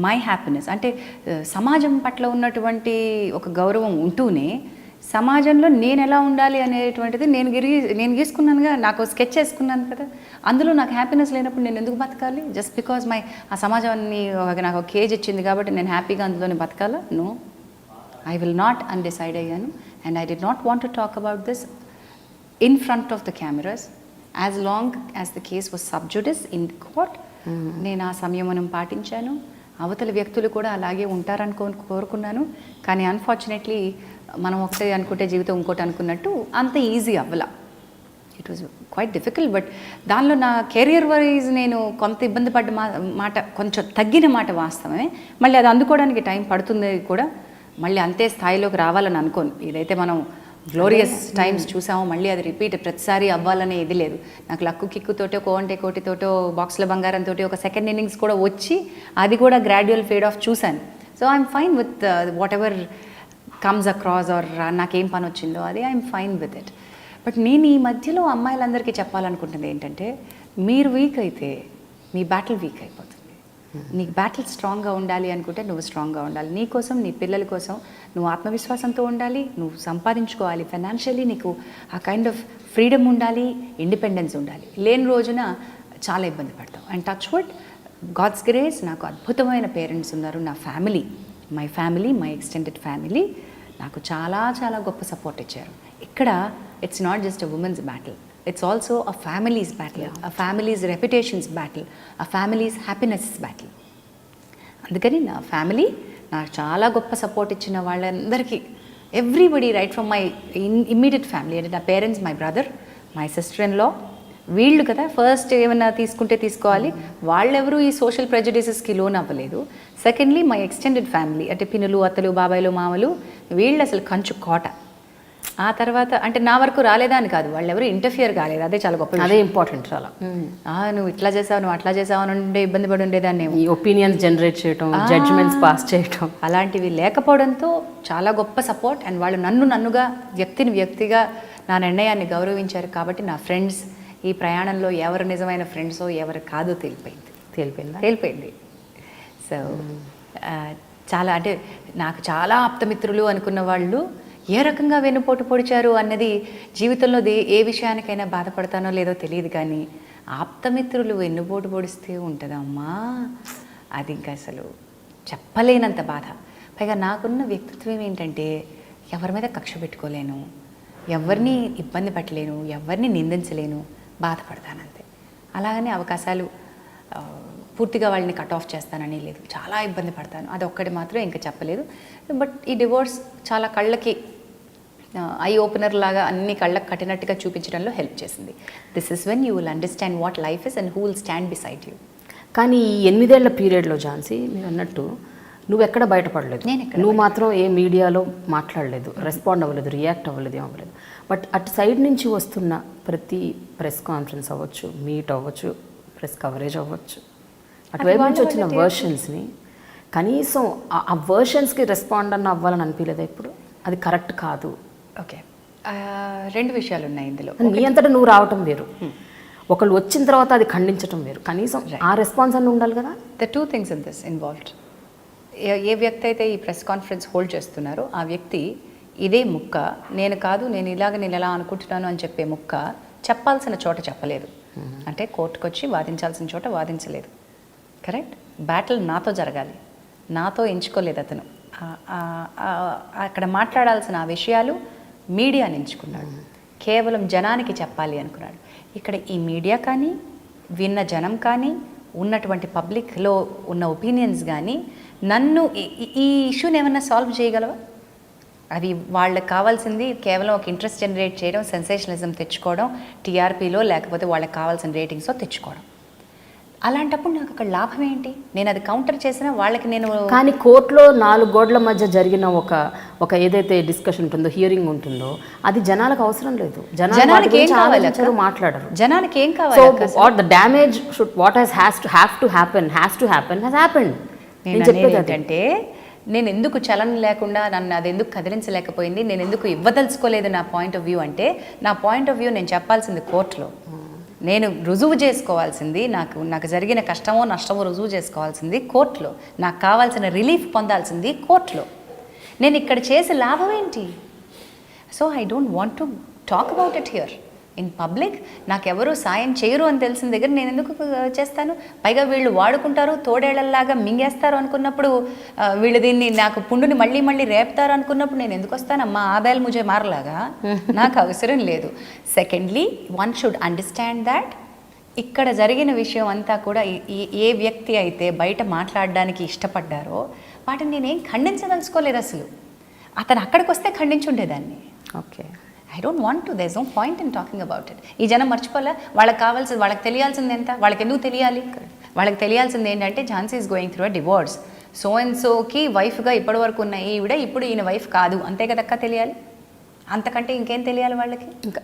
మై హ్యాపీనెస్ అంటే సమాజం పట్ల ఉన్నటువంటి ఒక గౌరవం ఉంటూనే సమాజంలో నేను ఎలా ఉండాలి అనేటువంటిది నేను గీసుకున్నానుగా. నాకు స్కెచ్ వేసుకున్నాను కదా. అందులో నాకు హ్యాపీనెస్ లేనప్పుడు నేను ఎందుకు బతకాలి? జస్ట్ బికాజ్ ఆ సమాజాన్ని నాకు ఒక కేజ్ ఇచ్చింది కాబట్టి నేను హ్యాపీగా అందులోనే బతకాలా? నో, ఐ విల్ నాట్ అని డిసైడ్ అయ్యాను. And I did not want to talk about this in front of the cameras as long as the case was sub జుడిస్ in court. నేను ఆ సంయమనం పాటించాను. అవతల వ్యక్తులు కూడా అలాగే ఉంటారని కోరుకున్నాను. కానీ అన్ఫార్చునేట్లీ మనం ఒకటే అనుకుంటే జీవితం ఇంకోటి అనుకున్నట్టు అంత ఈజీ అవ్వలా. It was quite difficult. But దానిలో నా కెరియర్ వైజ్ నేను కొంత ఇబ్బంది పడ్డ మాట, కొంచెం తగ్గిన మాట వాస్తవమే. మళ్ళీ అది అందుకోవడానికి టైం పడుతుంది కూడా. మళ్ళీ అంతే స్థాయిలోకి రావాలని అనుకోను. ఏదైతే మనం గ్లోరియస్ టైమ్స్ చూసామో మళ్ళీ అది రిపీట్ ప్రతిసారి అవ్వాలనే ఇది లేదు. నాకు లక్కు కిక్కుతోటో కోంటే కోటితోటో బాక్స్ల బంగారంతో ఒక సెకండ్ ఇన్నింగ్స్ కూడా వచ్చి అది కూడా గ్రాడ్యువల్ ఫేడ్ ఆఫ్ చూశాను. So I'm fine with whatever comes across or నాకేం పని వచ్చిందో అది I'm fine with it. But నేను ఈ మధ్యలో అమ్మాయిలందరికీ చెప్పాలనుకుంటుంది ఏంటంటే, మీరు వీక్ అయితే మీ బ్యాటిల్ వీక్ అయిపోతుంది. నీకు బ్యాటిల్ స్ట్రాంగ్గా ఉండాలి అనుకుంటే నువ్వు స్ట్రాంగ్గా ఉండాలి. నీ కోసం, నీ పిల్లల కోసం నువ్వు ఆత్మవిశ్వాసంతో ఉండాలి. నువ్వు సంపాదించుకోవాలి. ఫైనాన్షియల్లీ నీకు ఆ కైండ్ ఆఫ్ ఫ్రీడమ్ ఉండాలి, ఇండిపెండెన్స్ ఉండాలి. లేని రోజున చాలా ఇబ్బంది పడతావు. And touch wood, God's grace, నాకు అద్భుతమైన పేరెంట్స్ ఉన్నారు. నా ఫ్యామిలీ, మై ఎక్స్టెండెడ్ ఫ్యామిలీ నాకు చాలా చాలా గొప్ప సపోర్ట్ ఇచ్చారు. ఇక్కడ it's not just a women's battle, it's also a families battle, a families reputations battle, a families happiness battle. అందుకని నా ఫ్యామిలీ నాకు చాలా గొప్ప సపోర్ట్ ఇచ్చిన వాళ్ళందరికీ, everybody right from my immediate family, అంటే నా parents, my brother, my sister in law, వీళ్ళు కదా ఫస్ట్ ఏమైనా తీసుకుంటే తీసుకోవాలి. వాళ్ళెవరూ ఈ సోషల్ ప్రెజుడిసెస్కి లోన్ అవ్వలేదు. సెకండ్లీ మై ఎక్స్టెండెడ్ ఫ్యామిలీ, అంటే పిన్నులు, అత్తలు, బాబాయిలు, మామలు, వీళ్ళు అసలు కంచు కోట. ఆ తర్వాత అంటే నా వరకు రాలేదా అని కాదు, వాళ్ళు ఎవరు ఇంటర్ఫియర్ కాలేదు. అదే చాలా గొప్ప,
అదే ఇంపార్టెంట్ చాలా.
నువ్వు ఇట్లా చేసావు, నువ్వు అట్లా చేసావు అని ఉండే ఇబ్బంది పడి ఉండేదాన్ని.
ఈ ఒపీనియన్స్ జనరేట్ చేయటం, జడ్జ్మెంట్స్ పాస్ చేయటం,
అలాంటివి లేకపోవడంతో చాలా గొప్ప సపోర్ట్. అండ్ వాళ్ళు నన్నుగా వ్యక్తిగా నా నిర్ణయాన్ని గౌరవించారు. కాబట్టి నా ఫ్రెండ్స్, ఈ ప్రయాణంలో ఎవరు నిజమైన ఫ్రెండ్సో ఎవరు కాదో తెలిపోయింది. సో చాలా అంటే నాకు చాలా ఆప్తమిత్రులు అనుకున్న వాళ్ళు ఏ రకంగా వెన్నుపోటు పొడిచారు అన్నది జీవితంలో ఏ విషయానికైనా బాధపడతానో లేదో తెలియదు. కానీ ఆప్తమిత్రులు వెన్నుపోటు పొడిస్తే ఉంటుందమ్మా, అది ఇంకా అసలు చెప్పలేనంత బాధ. పైగా నాకున్న వ్యక్తిత్వం ఏంటంటే ఎవరి మీద కక్ష పెట్టుకోలేను, ఎవరిని ఇబ్బంది పెట్టలేను, ఎవరిని నిందించలేను, బాధపడతానంతే. అలాగనే అవకాశాలు పూర్తిగా వాళ్ళని కట్ ఆఫ్ చేస్తానని లేదు, చాలా ఇబ్బంది పడతాను. అది ఒక్కటి మాత్రం ఇంకా చెప్పలేదు. బట్ ఈ డివోర్స్ చాలా కళ్ళకి ఐ ఓపెనర్ లాగా అన్ని కళ్ళకి కట్టినట్టుగా చూపించడంలో హెల్ప్ చేసింది. This is when you will understand what life is and who will stand beside you.
కానీ ఈ 8 ఏళ్ల పీరియడ్లో ఝాన్సీ మీరు అన్నట్టు నువ్వు ఎక్కడ బయటపడలేదు,
నేను ఎక్కడ
నువ్వు మాత్రం ఏ మీడియాలో మాట్లాడలేదు, రెస్పాండ్ అవ్వలేదు, రియాక్ట్ అవ్వలేదు, ఏం అవ్వలేదు. బట్ అటు సైడ్ నుంచి వస్తున్న ప్రతి ప్రెస్ కాన్ఫరెన్స్ అవ్వచ్చు, మీట్ అవ్వచ్చు, ప్రెస్ కవరేజ్ అవ్వచ్చు, అటువైపు నుంచి వచ్చిన వర్షన్స్ని కనీసం ఆ వర్షన్స్కి రెస్పాండ్ అన్న అవ్వాలని అనిపించలేదా ఇప్పుడు? అది కరెక్ట్ కాదు.
ఓకే, రెండు విషయాలు ఉన్నాయి ఇందులో.
నీ అంతటా నువ్వు రావటం వేరు, ఒకళ్ళు వచ్చిన తర్వాత అది ఖండించటం వేరు. కనీసం ఆ రెస్పాన్స్ అన్న ఉండాలి కదా.
The two things in this involved. ఏ వ్యక్తి అయితే ఈ ప్రెస్ కాన్ఫరెన్స్ హోల్డ్ చేస్తున్నారో ఆ వ్యక్తి ఇదే ముక్క నేను కాదు, నేను ఎలా అనుకుంటున్నాను అని చెప్పే ముక్క చెప్పాల్సిన చోట చెప్పలేదు. అంటే కోర్టుకు వచ్చి వాదించాల్సిన చోట వాదించలేదు. కరెక్ట్? బ్యాటిల్ నాతో జరగాలి, నాతో ఎంచుకోలేదు అతను. అక్కడ మాట్లాడాల్సిన ఆ విషయాలు మీడియాని ఎంచుకున్నాడు, కేవలం జనానికి చెప్పాలి అనుకున్నాడు. ఇక్కడ ఈ మీడియా కానీ, విన్న జనం కానీ, ఉన్నటువంటి పబ్లిక్లో ఉన్న ఒపీనియన్స్ కానీ నన్ను ఈ ఇష్యూని ఏమన్నా సాల్వ్ చేయగలవా? అది వాళ్ళకి కావాల్సింది కేవలం ఒక ఇంట్రెస్ట్ జనరేట్ చేయడం, సెన్సేషనలిజం తెచ్చుకోవడం, టీఆర్పీలో లేకపోతే వాళ్ళకి కావాల్సిన రేటింగ్స్తో తెచ్చుకోవడం. అలాంటప్పుడు నాకు అక్కడ లాభం ఏంటి? నేను అది కౌంటర్ చేసినా వాళ్ళకి నేను.
కానీ కోర్టులో 4 గోడల మధ్య జరిగిన ఒక ఏదైతే డిస్కషన్ ఉంటుందో, హియరింగ్ ఉంటుందో, అది జనాలకు అవసరం లేదు.
జనానికి ఏం కావాలి?
మాట్లాడరు.
జనానికి ఏం కావాలి?
What the damage should what has to happen has happened.
నేను చెప్పేది ఏంటంటే, నేను ఎందుకు చలనం లేకుండా నన్ను అది ఎందుకు కదిలించలేకపోయింది, నేను ఎందుకు ఇవ్వదలుచుకోలేదు నా పాయింట్ ఆఫ్ వ్యూ అంటే, నా పాయింట్ ఆఫ్ వ్యూ నేను చెప్పాల్సింది కోర్టులో, నేను రుజువు చేసుకోవాల్సింది, నాకు జరిగిన కష్టమో నష్టమో రుజువు చేసుకోవాల్సింది కోర్టులో, నాకు కావాల్సిన రిలీఫ్ పొందాల్సింది కోర్టులో. నేను ఇక్కడ చేసే లాభం ఏంటి? So I don't want to talk about it here in public. నాకెవరూ సాయం చేయరు అని తెలిసిన దగ్గర నేను ఎందుకు చేస్తాను? పైగా వీళ్ళు వాడుకుంటారు, తోడేళ్లలాగా మింగేస్తారు అనుకున్నప్పుడు, వీళ్ళు దీన్ని నాకు పుండుని మళ్ళీ రేపుతారు అనుకున్నప్పుడు నేను ఎందుకు వస్తానమ్మా? ఆదాయాలు ముజే మారలాగా నాకు అవసరం లేదు. Secondly, one should understand that ఇక్కడ జరిగిన విషయం అంతా కూడా ఏ వ్యక్తి అయితే బయట మాట్లాడడానికి ఇష్టపడ్డారో వాటిని నేనేం ఖండించదలుచుకోలేదు అసలు. అతను అక్కడికి వస్తే ఖండించుండేదాన్ని.
Okay,
I don't want to, there is no point in talking about it. ఈ జనం మర్చిపోలే, వాళ్ళకి తెలియాల్సింది ఎంత? వాళ్ళకి ఎందుకు తెలియాలి? వాళ్ళకి తెలియాల్సింది ఏంటంటే, Jhansi is going through a divorce, so and సోకి వైఫ్గా ఇప్పటి వరకు ఉన్న ఈవిడ ఇప్పుడు ఈయన వైఫ్ కాదు, అంతే కదక్క తెలియాలి. అంతకంటే ఇంకేం తెలియాలి వాళ్ళకి?
ఇంకా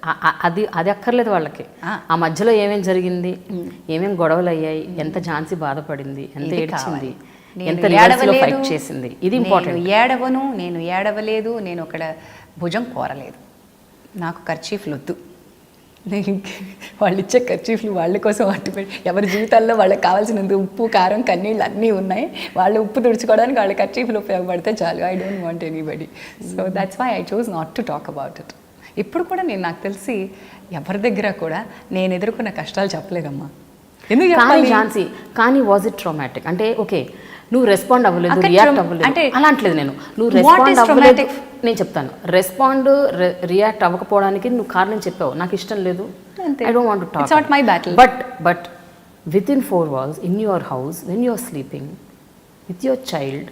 అది అక్కర్లేదు వాళ్ళకి. ఆ మధ్యలో ఏమేం జరిగింది, ఏమేం గొడవలు అయ్యాయి, ఎంత ఝాన్సీ బాధపడింది, ఎంత ఏడ్చింది, ఎంత ఫైట్ చేసింది, ఇది ఇంపార్టెంట్.
నేను ఏడవలేదు, నేను అక్కడ భుజం కోరలేదు, నాకు ఖర్చీఫ్లు వద్దు, వాళ్ళు ఇచ్చే ఖర్చీఫ్లు వాళ్ళ కోసం అట్టుపెట్టి, ఎవరి జీవితాల్లో వాళ్ళకి కావాల్సినంత ఉప్పు కారం కన్నీళ్ళు అన్నీ ఉన్నాయి, వాళ్ళు ఉప్పు తుడుచుకోవడానికి వాళ్ళ ఖర్చీఫ్లు ఉపయోగపడితే చాలు. I don't want anybody. So that's why I choose not to talk about it. ఇప్పుడు కూడా నాకు తెలిసి ఎవరి దగ్గర కూడా నేను ఎదుర్కొన్న కష్టాలు చెప్పలేదమ్మా. ఎందుకు
కానీ ఝాన్సీ, కానీ వాజ్ ఇట్ ట్రామాటిక్? అంటే ఓకే, నువ్వు రెస్పాండ్ అవ్వలేదు, రియాక్ట్ అవ్వలేదు అంటే అలా అంటలేదు నేను. నువ్వు రెస్పాండ్ అవ్వలేదు, నేను చెప్తాను. రెస్పాండ్ రియాక్ట్ అవ్వకపోవడానికి నువ్వు కారణం చెప్పావు, నాకు ఇష్టం లేదు, I don't want to talk.
It's not my battle.
But within 4 walls in your house when you are sleeping with your child,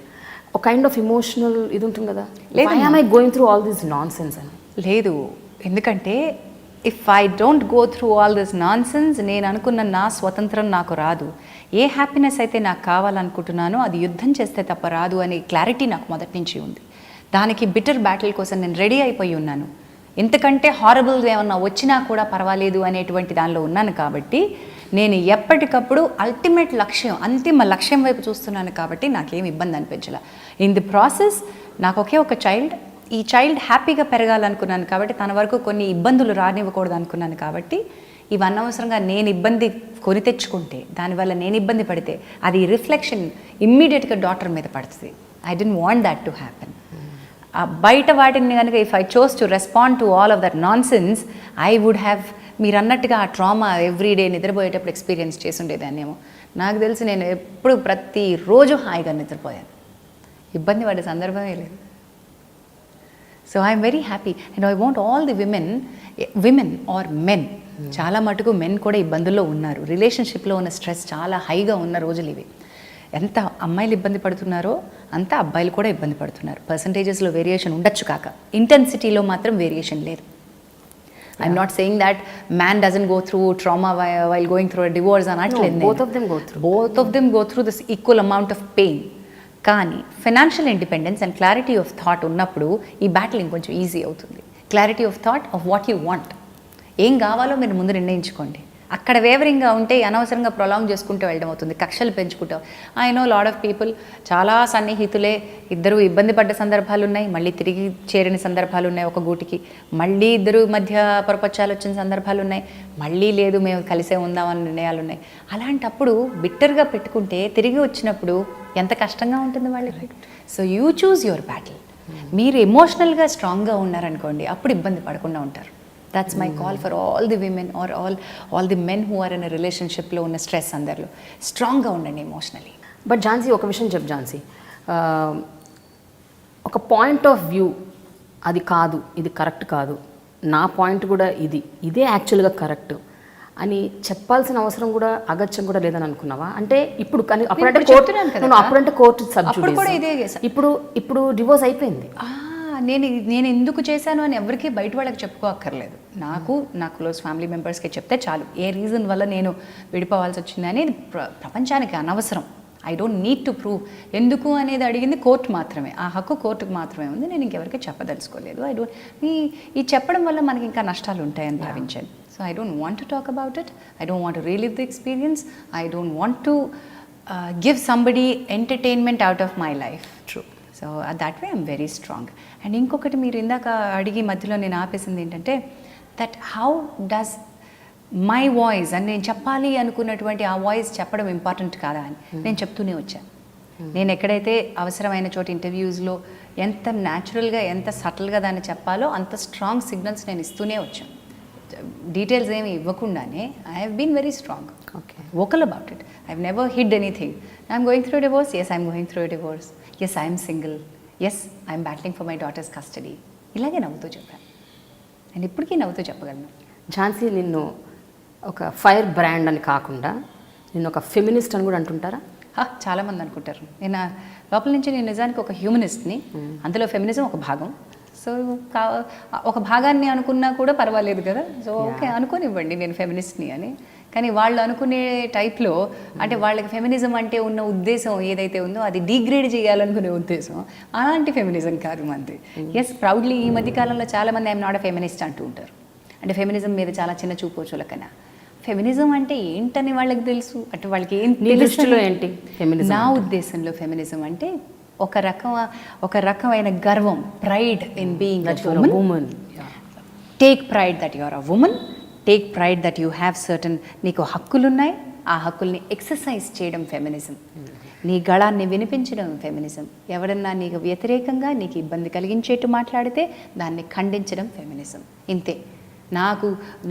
ఒక కైండ్ ఆఫ్ ఇమోషనల్ ఇది ఉంటుంది కదా. Why am I going through all this nonsense అని?
లేదు, ఎందుకంటే if I don't go through all this nonsense, నేను అనుకున్న నా స్వతంత్రం నాకు రాదు. ఏ హ్యాపీనెస్ అయితే నాకు కావాలనుకుంటున్నానో అది యుద్ధం చేస్తే తప్ప రాదు అనే క్లారిటీ నాకు మొదటి నుంచి ఉంది. దానికి బిటర్ బ్యాటిల్ కోసం నేను రెడీ అయిపోయి ఉన్నాను. ఎంతకంటే హారబుల్ ఏమన్నా వచ్చినా కూడా పర్వాలేదు అనేటువంటి దానిలో ఉన్నాను. కాబట్టి నేను ఎప్పటికప్పుడు అంతిమ లక్ష్యం వైపు చూస్తున్నాను. కాబట్టి నాకేం ఇబ్బంది అనిపించలే. ఇన్ ది ప్రాసెస్ నాకు ఒకే ఒక చైల్డ్, ఈ చైల్డ్ హ్యాపీగా పెరగాలనుకున్నాను. కాబట్టి తన వరకు కొన్ని ఇబ్బందులు రానివ్వకూడదు అనుకున్నాను. కాబట్టి ఇవి అనవసరంగా నేను ఇబ్బంది కొని తెచ్చుకుంటే, దానివల్ల నేను ఇబ్బంది పడితే అది రిఫ్లెక్షన్ ఇమ్మీడియట్గా డాటర్ మీద పడుతుంది. I don't want that to happen. బయట వాటిని కనుక if I chose to respond to all of that nonsense, I would have, మీరు అన్నట్టుగా ఆ ట్రామా ఎవ్రీడే నిద్రపోయేటప్పుడు ఎక్స్పీరియన్స్ చేసి ఉండేదాన్నేమో. నాకు తెలిసి నేను ఎప్పుడు ప్రతిరోజు హాయిగా నిద్రపోయాను, ఇబ్బంది పడే సందర్భమే లేదు. So I'm very happy and I want all the women or men, చాలా మటుకు మెన్ కూడా ఇబ్బందుల్లో ఉన్నారు. రిలేషన్షిప్లో ఉన్న స్ట్రెస్ చాలా హైగా ఉన్న రోజులు ఇవి. ఎంత అమ్మాయిలు ఇబ్బంది పడుతున్నారో అంత అబ్బాయిలు కూడా ఇబ్బంది పడుతున్నారు. పర్సంటేజెస్లో వేరియేషన్ ఉండొచ్చు కాక, ఇంటెన్సిటీలో మాత్రం వేరియేషన్ లేదు. I'm not saying that man doesn't go through trauma while going through a divorce అనట్లేదు.
Both of them go through
this equal amount of pain. కానీ financial independence and clarity of thought ఉన్నప్పుడు ఈ battle ఇంకొంచెం easy అవుతుంది. Clarity of thought of what you want, ఏం కావాలో మీరు ముందు నిర్ణయించుకోండి. అక్కడ వేవరింగ్గా ఉంటే అనవసరంగా ప్రొలాంగ్ చేసుకుంటూ వెళ్ళడం అవుతుంది, కక్షలు పెంచుకుంటాం. I know lot of people, చాలా సన్నిహితులే, ఇద్దరు ఇబ్బంది పడ్డ సందర్భాలు ఉన్నాయి, మళ్ళీ తిరిగి చేరిన సందర్భాలు ఉన్నాయి ఒక గూటికి, మళ్ళీ ఇద్దరు మధ్య పొరపచ్చాలు వచ్చిన సందర్భాలు ఉన్నాయి, మళ్ళీ లేదు మేము కలిసే ఉందామని నిర్ణయాలు ఉన్నాయి. అలాంటప్పుడు బిట్టర్గా పెట్టుకుంటే తిరిగి వచ్చినప్పుడు ఎంత కష్టంగా ఉంటుంది వాళ్ళకి. So you choose your battle. మీరు ఎమోషనల్గా స్ట్రాంగ్గా ఉన్నారనుకోండి, అప్పుడు ఇబ్బంది పడకుండా ఉంటారు. That's my call for all the women or all the men who are in a relationship లో ఉన్న స్ట్రెస్ అందరిలో స్ట్రాంగ్గా ఉండండి ఎమోషనలీ.
బట్ ఝాన్సీ, ఒక విషయం చెప్పు ఝాన్సీ, ఒక పాయింట్ ఆఫ్ వ్యూ అది కాదు, ఇది కరెక్ట్ కాదు, నా పాయింట్ కూడా ఇదే యాక్చువల్గా కరెక్ట్ అని చెప్పాల్సిన అవసరం కూడా అగత్యం కూడా లేదని అనుకున్నావా? అంటే ఇప్పుడు కానీ అప్పుడంటే కోర్టు సబ్జెక్ట్, ఇప్పుడు డివోర్స్ అయిపోయింది.
నేను ఎందుకు చేశాను అని ఎవరికి బయట వాళ్ళకి చెప్పుకోక్కర్లేదు. నా క్లోజ్ ఫ్యామిలీ మెంబర్స్కి చెప్తే చాలు ఏ రీజన్ వల్ల నేను విడిపోవాల్సి వచ్చింది అనేది ప్రపంచానికి అనవసరం. I don't need to prove. ఎందుకు అనేది అడిగింది కోర్టు మాత్రమే, ఆ హక్కు కోర్టుకు మాత్రమే ఉంది. నేను ఇంకెవరికి చెప్పదలుచుకోలేదు. ఈ చెప్పడం వల్ల మనకి ఇంకా నష్టాలు ఉంటాయని భావించాను. So I don't want to talk about it. I don't want to relive the experience. I don't want to give somebody entertainment out of my life. True. So that way I'm very strong. And ఇంకొకటి మీరు ఇందాక అడిగి మధ్యలో నేను ఆపేసింది ఏంటంటే, that how does my voice అని నేను చెప్పాలి అనుకున్నటువంటి ఆ వాయిస్ చెప్పడం ఇంపార్టెంట్ కాదా అని నేను చెప్తూనే వచ్చాను. నేను ఎక్కడైతే అవసరమైన చోట ఇంటర్వ్యూస్లో ఎంత న్యాచురల్గా ఎంత సటిల్గా దాన్ని చెప్పాలో అంత స్ట్రాంగ్ సిగ్నల్స్ నేను ఇస్తూనే వచ్చాను. డీటెయిల్స్ ఏమి ఇవ్వకుండానే I have been very strong, vocal about it. I've never hid anything. I'm going through a divorce. Yes, I'm going through a divorce. Yes, I'm single. Yes, I'm battling for my daughter's custody. ఇలాగే నవ్వుతూ చెప్పాను. నేను ఇప్పటికీ నవ్వుతూ చెప్పగలను.
ఝాన్సీ, నిన్ను ఒక fire brand అని కాకుండా నిన్ను ఒక ఫెమినిస్ట్ అని కూడా అంటుంటారా?
చాలామంది అనుకుంటారు. నేను లోపల నుంచి నేను నిజానికి ఒక హ్యూమనిస్ట్ని, అందులో ఫెమినిజం ఒక భాగం. సో ఒక భాగాన్ని అనుకున్నా కూడా పర్వాలేదు కదా. సో ఓకే అనుకోనివ్వండి నేను ఫెమినిస్ట్ని అని. కానీ వాళ్ళు అనుకునే టైప్లో, అంటే వాళ్ళకి ఫెమినిజం అంటే ఉన్న ఉద్దేశం ఏదైతే ఉందో అది డిగ్రేడ్ చేయాలనుకునే ఉద్దేశం, అలాంటి ఫెమినిజం కాదు మనది. ఎస్, ప్రౌడ్లీ ఈ మధ్యకాలంలో చాలామంది ఐఎమ్ నాట్ ఎ ఫెమినిస్ట్ అంటూ ఉంటారు. అంటే ఫెమినిజం మీద చాలా చిన్న చూపు చులకన. ఫెమినిజం అంటే ఏంటని వాళ్ళకి తెలుసు, అంటే వాళ్ళకి ఏం
దృష్టిలో ఏంటి ఫెమినిజం?
నా ఉద్దేశంలో ఫెమినిజం అంటే ఒక రకమైన గర్వం, pride in being a woman. Take pride that you are a woman. Take pride that you have certain, నీకు హక్కులున్నాయి, ఆ హక్కుల్ని ఎక్సర్సైజ్ చేయడం ఫెమినిజం. నీ గళాన్ని వినిపించడం ఫెమినిజం. ఎవరన్నా నీకు వ్యతిరేకంగా నీకు ఇబ్బంది కలిగించేట్టు మాట్లాడితే దాన్ని ఖండించడం ఫెమినిజం. ఇంతే.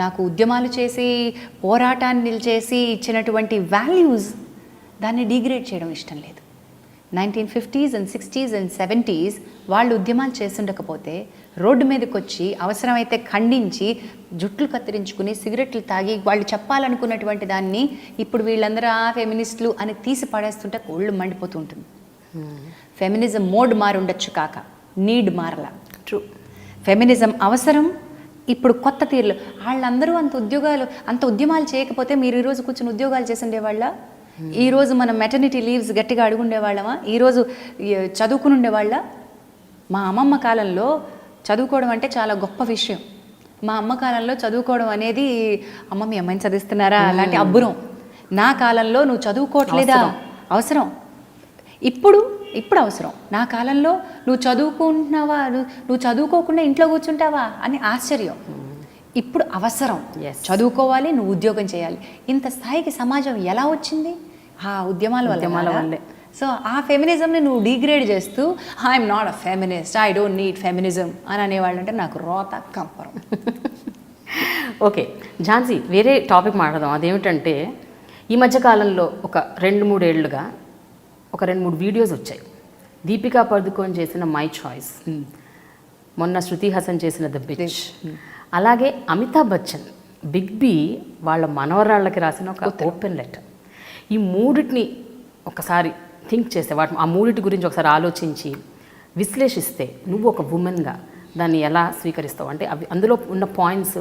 నాకు ఉద్యమాలు చేసి పోరాటాన్ని నిలిచేసి ఇచ్చినటువంటి వాల్యూస్ దాన్ని డిగ్రేడ్ చేయడం ఇష్టం లేదు. 1950s and 60s and 70s వాళ్ళు ఉద్యమాలు చేస్తుండకపోతే రోడ్డు మీదకి వచ్చి అవసరమైతే ఖండించి జుట్లు కత్తిరించుకుని సిగరెట్లు తాగి వాళ్ళు చెప్పాలనుకున్నటువంటి దాన్ని ఇప్పుడు వీళ్ళందరూ ఫెమినిస్టులు అని తీసి పడేస్తుంటే ఒళ్ళు మండిపోతూ ఉంటుంది. ఫెమినిజం మోడ్ మారి ఉండొచ్చు కాక నీడ్ మారలా. ట్రూ. ఫెమినిజం అవసరం. ఇప్పుడు కొత్త తీరులు వాళ్ళందరూ అంత ఉద్యమాలు చేయకపోతే మీరు ఈరోజు కూర్చొని ఉద్యోగాలు చేసిండేవాళ్ళ? ఈరోజు మనం మెటర్నిటీ లీవ్స్ గట్టిగా అడుగుండేవాళ్ళమా? ఈరోజు చదువుకుని ఉండేవాళ్ళ? మా అమ్మమ్మ కాలంలో చదువుకోవడం అంటే చాలా గొప్ప విషయం. మా అమ్మ కాలంలో చదువుకోవడం అనేది, అమ్మ మీ అమ్మాయిని చదివిస్తున్నారా అలాంటి అబ్బురం. నా కాలంలో నువ్వు చదువుకోవట్లేదా? అవసరం. ఇప్పుడు అవసరం. నా కాలంలో నువ్వు చదువుకుంటున్నావా, నువ్వు చదువుకోకుండా ఇంట్లో కూర్చుంటావా అని ఆశ్చర్యం. ఇప్పుడు అవసరం. చదువుకోవాలి, నువ్వు ఉద్యోగం చేయాలి. ఇంత స్థాయికి సమాజం ఎలా వచ్చింది? ఆ ఉద్యమాల వల్లే. సో ఆ ఫెమినిజంని నువ్వు డిగ్రేడ్ చేస్తూ I'm not a feminist, I don't need feminism అని అనేవాళ్ళు అంటే నాకు రోత కంపరం.
ఓకే ఝాన్సీ, వేరే టాపిక్ మాట్లాడదాం. అదేమిటంటే ఈ మధ్యకాలంలో ఒక 2-3 ఏళ్ళుగా ఒక 2-3 వీడియోస్ వచ్చాయి. దీపికా పదుకోన్ చేసిన మై చాయిస్, మొన్న శృతి హాసన్ చేసిన ద బిచ్, అలాగే అమితాబ్ బచ్చన్ బిగ్ బి వాళ్ళ మనవరాళ్ళకి రాసిన ఒక ఓపెన్ లెటర్. ఈ మూడిటిని ఒకసారి థింక్ చేస్తే, ఆ మూడిటి గురించి ఒకసారి ఆలోచించి విశ్లేషిస్తే నువ్వు ఒక ఉమెన్గా దాన్ని ఎలా స్వీకరిస్తావు? అంటే అందులో ఉన్న పాయింట్స్,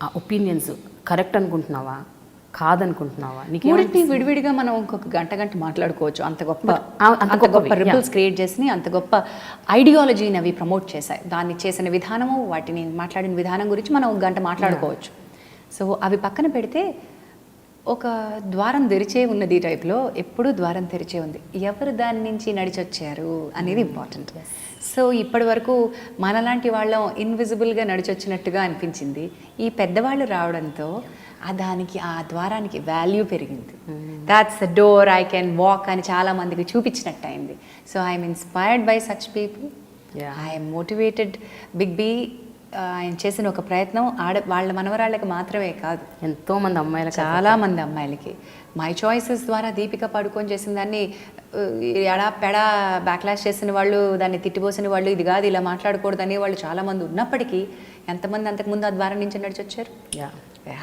ఆ ఒపీనియన్స్ కరెక్ట్ అనుకుంటున్నావా? కాదనుకుంటున్నావా?
మూడింటిని విడివిడిగా మనం ఇంకొక గంట మాట్లాడుకోవచ్చు. అంత గొప్ప రిబల్స్ క్రియేట్ చేసి అంత గొప్ప ఐడియాలజీని అవి ప్రమోట్ చేశాయి. దాన్ని చేసిన విధానము, వాటిని మాట్లాడిన విధానం గురించి మనం ఒక గంట మాట్లాడుకోవచ్చు. సో అవి పక్కన పెడితే ఒక ద్వారం తెరిచే ఉన్నది టైప్లో ఎప్పుడూ ద్వారం తెరిచే ఉంది. ఎవరు దాని నుంచి నడిచొచ్చారు అనేది ఇంపార్టెంట్. సో ఇప్పటి వరకు మనలాంటి వాళ్ళం ఇన్విజిబుల్గా నడిచొచ్చినట్టుగా అనిపించింది. ఈ పెద్దవాళ్ళు రావడంతో ఆ ద్వారానికి వాల్యూ పెరిగింది. That's the door I can walk అని చాలా మందికి చూపించినట్టు అయింది. So I'm inspired by such people. I'm motivated. Big B ఆయన చేసిన ఒక ప్రయత్నం వాళ్ళ మనవరాళ్ళకి మాత్రమే కాదు,
ఎంతోమంది అమ్మాయిలు,
చాలామంది అమ్మాయిలకి. మై చాయిసెస్ ద్వారా దీపిక పడుకొని చేసిన దాన్ని ఎడా పెడా బ్యాక్లాష్ చేసిన వాళ్ళు, దాన్ని తిట్టిపోసిన వాళ్ళు, ఇది కాదు ఇలా మాట్లాడకూడదు అనే వాళ్ళు చాలామంది ఉన్నప్పటికీ ఎంతమంది అంతకుముందు ఆ ద్వారం నుంచి నడిచొచ్చారు.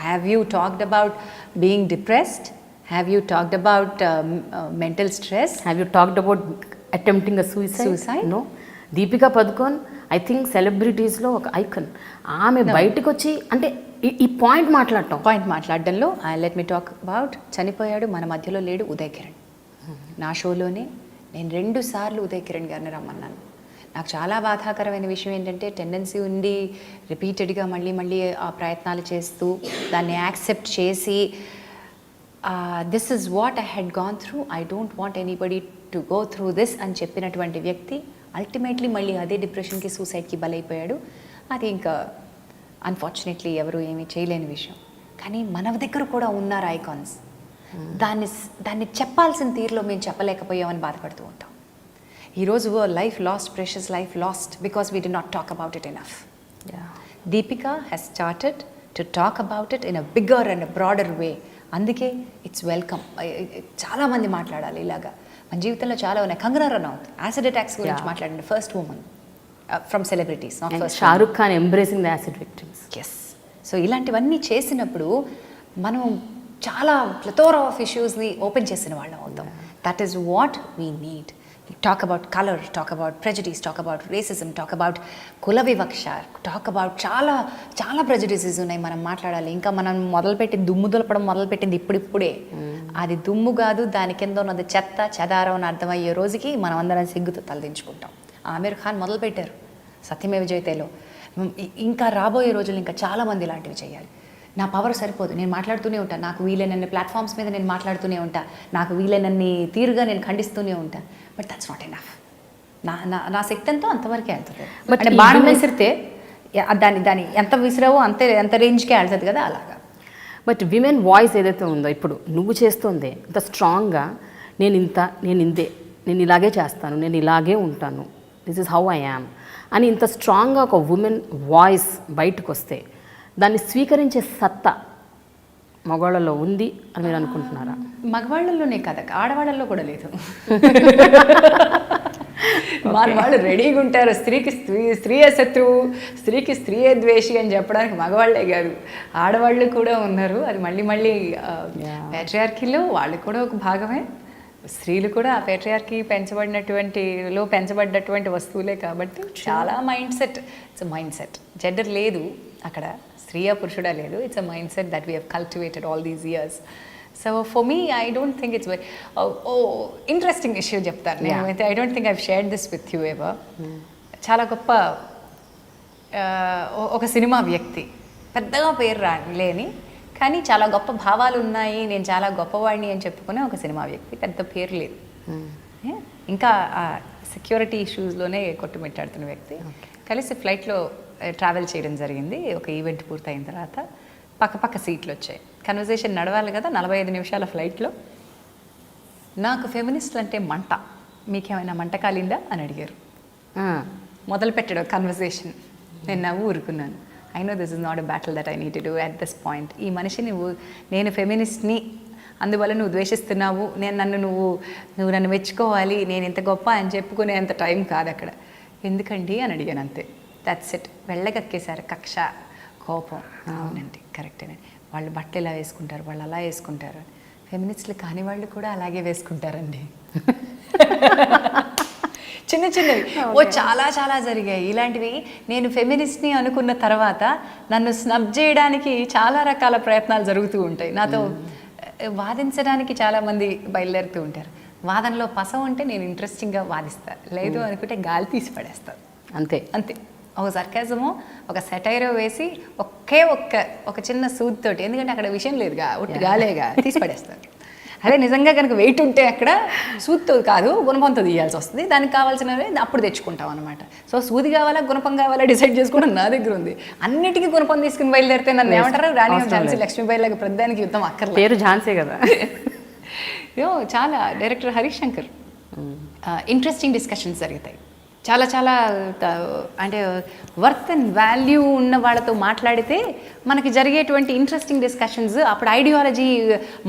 Have you talked about being depressed? Have you talked about mental stress?
Have you talked about attempting a suicide? No. Deepika Padukone I think సెలబ్రిటీస్లో ఒక ఐకన్. ఆమె బయటకు వచ్చి అంటే ఈ పాయింట్
మాట్లాడడంలో లెట్ మీ టాక్ అబౌట్, చనిపోయాడు, మన మధ్యలో లేడు, ఉదయ్ కిరణ్. నా షోలోనే నేను 2 సార్లు ఉదయ్ కిరణ్ గారిని రమ్మన్నాను. నాకు చాలా బాధాకరమైన విషయం ఏంటంటే టెండెన్సీ ఉండి రిపీటెడ్గా మళ్ళీ ఆ ప్రయత్నాలు చేస్తూ దాన్ని యాక్సెప్ట్ చేసి this is what I had gone through, I don't want anybody to go through this అని చెప్పినటువంటి వ్యక్తి అల్టిమేట్లీ మళ్ళీ అదే డిప్రెషన్కి, సూసైడ్కి బలైపోయాడు. అది ఇంకా అన్ఫార్చునేట్లీ ఎవరు ఏమీ చేయలేని విషయం. కానీ మన దగ్గర కూడా ఉన్నారు ఐకాన్స్. దాన్ని చెప్పాల్సిన తీరులో మేము చెప్పలేకపోయామని బాధపడుతూ ఉంటాం. ఈరోజు life lost, precious life lost because we did not talk about it enough. Deepika has started to talk about it in a bigger and broader way. అందుకే ఇట్స్ వెల్కమ్. చాలామంది మాట్లాడాలి ఇలాగా. మన జీవితంలో చాలా ఉన్నాయి. కంగనా రనౌత్ యాసిడ్ అటాక్స్ గురించి మాట్లాడిన first women from celebrities, not first.
Shahrukh Khan embracing the acid victims.
Yes. So ఇలాంటివన్నీ చేసినప్పుడు మనం చాలా ప్లథోరా ఆఫ్ ఇష్యూస్ని ఓపెన్ చేసిన వాళ్ళం అవుతాం. That is what we need. Talk about colour, talk about prejudice, talk about racism, talk about కుల వివక్ష, టాక్ అబౌట్ చాలా ప్రెజుడిసెస్ ఉన్నాయి మనం మాట్లాడాలి. ఇంకా మనం దుమ్ము దులపడం మొదలుపెట్టింది ఇప్పుడిప్పుడే. అది దుమ్ము కాదు, దాని కింద ఉన్నది చెత్త చెదారం అని అర్థమయ్యే రోజుకి మనం అందరం సిగ్గుతో తలదించుకుంటాం. ఆమీర్ ఖాన్ మొదలుపెట్టారు సత్యమేవ జయతేలో. ఇంకా రాబోయే రోజులు ఇంకా చాలామంది ఇలాంటివి చేయాలి. నా పవర్ సరిపోదు, నేను మాట్లాడుతూనే ఉంటాను. నాకు వీలైనన్ని ప్లాట్ఫామ్స్ మీద నేను మాట్లాడుతూనే ఉంటాను. నాకు వీలైనన్ని తీరుగా నేను ఖండిస్తూనే ఉంటాను. But that's not enough. నా శక్తి ఎంతో అంతవరకే వెళ్తుంది. బట్ బాణం విసిరితే దాన్ని ఎంత విసిరావో ఎంత రేంజ్కే వెళ్తుంది కదా, అలాగా.
బట్ విమెన్ వాయిస్ ఏదైతే ఉందో ఇప్పుడు నువ్వు చేస్తుందే ఇంత స్ట్రాంగ్గా, నేను ఇలాగే చేస్తాను, నేను ఇలాగే ఉంటాను, this is how I am అని ఇంత స్ట్రాంగ్గా ఒక ఉమెన్ వాయిస్ బయటకు వస్తే దాన్ని స్వీకరించే సత్తా మగవాళ్ళలో ఉంది అని మీరు అనుకుంటున్నారా?
మగవాళ్ళలోనే కదా, ఆడవాళ్ళల్లో కూడా లేదు. వాళ్ళు రెడీగా ఉంటారు. స్త్రీయే శత్రువు, స్త్రీకి స్త్రీయే ద్వేషి అని చెప్పడానికి మగవాళ్లే కాదు, ఆడవాళ్ళు కూడా ఉన్నారు. అది మళ్ళీ పేట్రియార్కీలో వాళ్ళు కూడా ఒక భాగమే. స్త్రీలు కూడా ఆ పేట్రియార్కీ పెంచబడ్డటువంటి వస్తువులే. కాబట్టి చాలా మైండ్ సెట్. జెండర్ లేదు అక్కడ, స్త్రీయా పురుషుడా లేదు. It's a mind set that we have cultivated all these years. So for me I don't think it's interesting issue చెప్తాను నేనైతే. I don't think I shared this with you ever. చాలా గొప్ప ఒక cinema వ్యక్తి, పెద్దగా పేరు లేని కానీ చాలా గొప్ప భావాలు ఉన్నాయి, నేను చాలా గొప్పవాడిని అని చెప్పుకునే ఒక సినిమా వ్యక్తి, పెద్ద పేరు లేదు. ఇంకా సెక్యూరిటీ ఇష్యూస్లోనే కొట్టుమిట్టాడుతున్న వ్యక్తి. కలిసి ఫ్లైట్లో ట్రావెల్ చేయడం జరిగింది. ఒక ఈవెంట్ పూర్తయిన తర్వాత పక్క సీట్లు వచ్చాయి. కన్వర్జేషన్ నడవాలి కదా, 45 నిమిషాల ఫ్లైట్లో. నాకు ఫెమినిస్ట్లు అంటే మంట, మీకేమైనా మంట కాలిందా అని అడిగారు. మొదలు పెట్టాడు కన్వర్జేషన్. నేను నవ్వు ఊరుకున్నాను. I know this is not a battle that I need to do at this point. ఈ మనిషి నేను ఫెమినిస్ట్ని, అందువల్ల నువ్వు ద్వేషిస్తున్నావు, నువ్వు నన్ను మెచ్చుకోవాలి, నేను ఇంత గొప్ప అని చెప్పుకునేంత టైం కాదు అక్కడ. ఎందుకండి అని అడిగాను, అంతే. That's it. వెళ్ళగక్కేశారు కక్ష, కోపం. అవునండి, కరెక్టేనండి. వాళ్ళు బట్టలు ఇలా వేసుకుంటారు, వాళ్ళు అలా వేసుకుంటారు. ఫెమినిస్టులు కాని వాళ్ళు కూడా అలాగే వేసుకుంటారండి. చిన్నవి చాలా జరిగాయి ఇలాంటివి. నేను ఫెమినిస్ట్ని అనుకున్న తర్వాత నన్ను స్నబ్ చేయడానికి చాలా రకాల ప్రయత్నాలు జరుగుతూ ఉంటాయి. నాతో వాదించడానికి చాలామంది బయలుదేరుతూ ఉంటారు. వాదనలో పసం ఉంటే నేను ఇంట్రెస్టింగ్గా వాదిస్తా, లేదు అనుకుంటే గాలి తీసి పడేస్తాను.
అంతే
అంతే. ఒక సర్కాజము, ఒక సెటైరో వేసి ఒక చిన్న సూదితోటి, ఎందుకంటే అక్కడ విషయం లేదుగా, ఒట్టి గాలేగా, తీసి పడేస్తారు. అదే నిజంగా కనుక వెయిట్ ఉంటే అక్కడ సూదితో కాదు గుణపంతో తీయాల్సి వస్తుంది. దానికి కావాల్సినవి అప్పుడు తెచ్చుకుంటాం అనమాట. సో సూది కావాలా గుణపం కావాలా డిసైడ్ చేసుకోవడం నా దగ్గర ఉంది. అన్నిటికీ గుణపం తీసుకుని బయలుదేరితే నన్ను ఏమంటారు, రాణి ఝాన్సీ లక్ష్మీబాయిలాగా ప్రధానికి యుద్ధం అక్కర్లేదు.
పేరు ఝాన్సీ కదా.
చాలా director Harish Shankar interesting discussions జరుగుతాయి. చాలా అంటే వర్త్ అండ్ వాల్యూ ఉన్న వాళ్ళతో మాట్లాడితే మనకి జరిగేటువంటి ఇంట్రెస్టింగ్ డిస్కషన్స్, అప్పుడు ఐడియాలజీ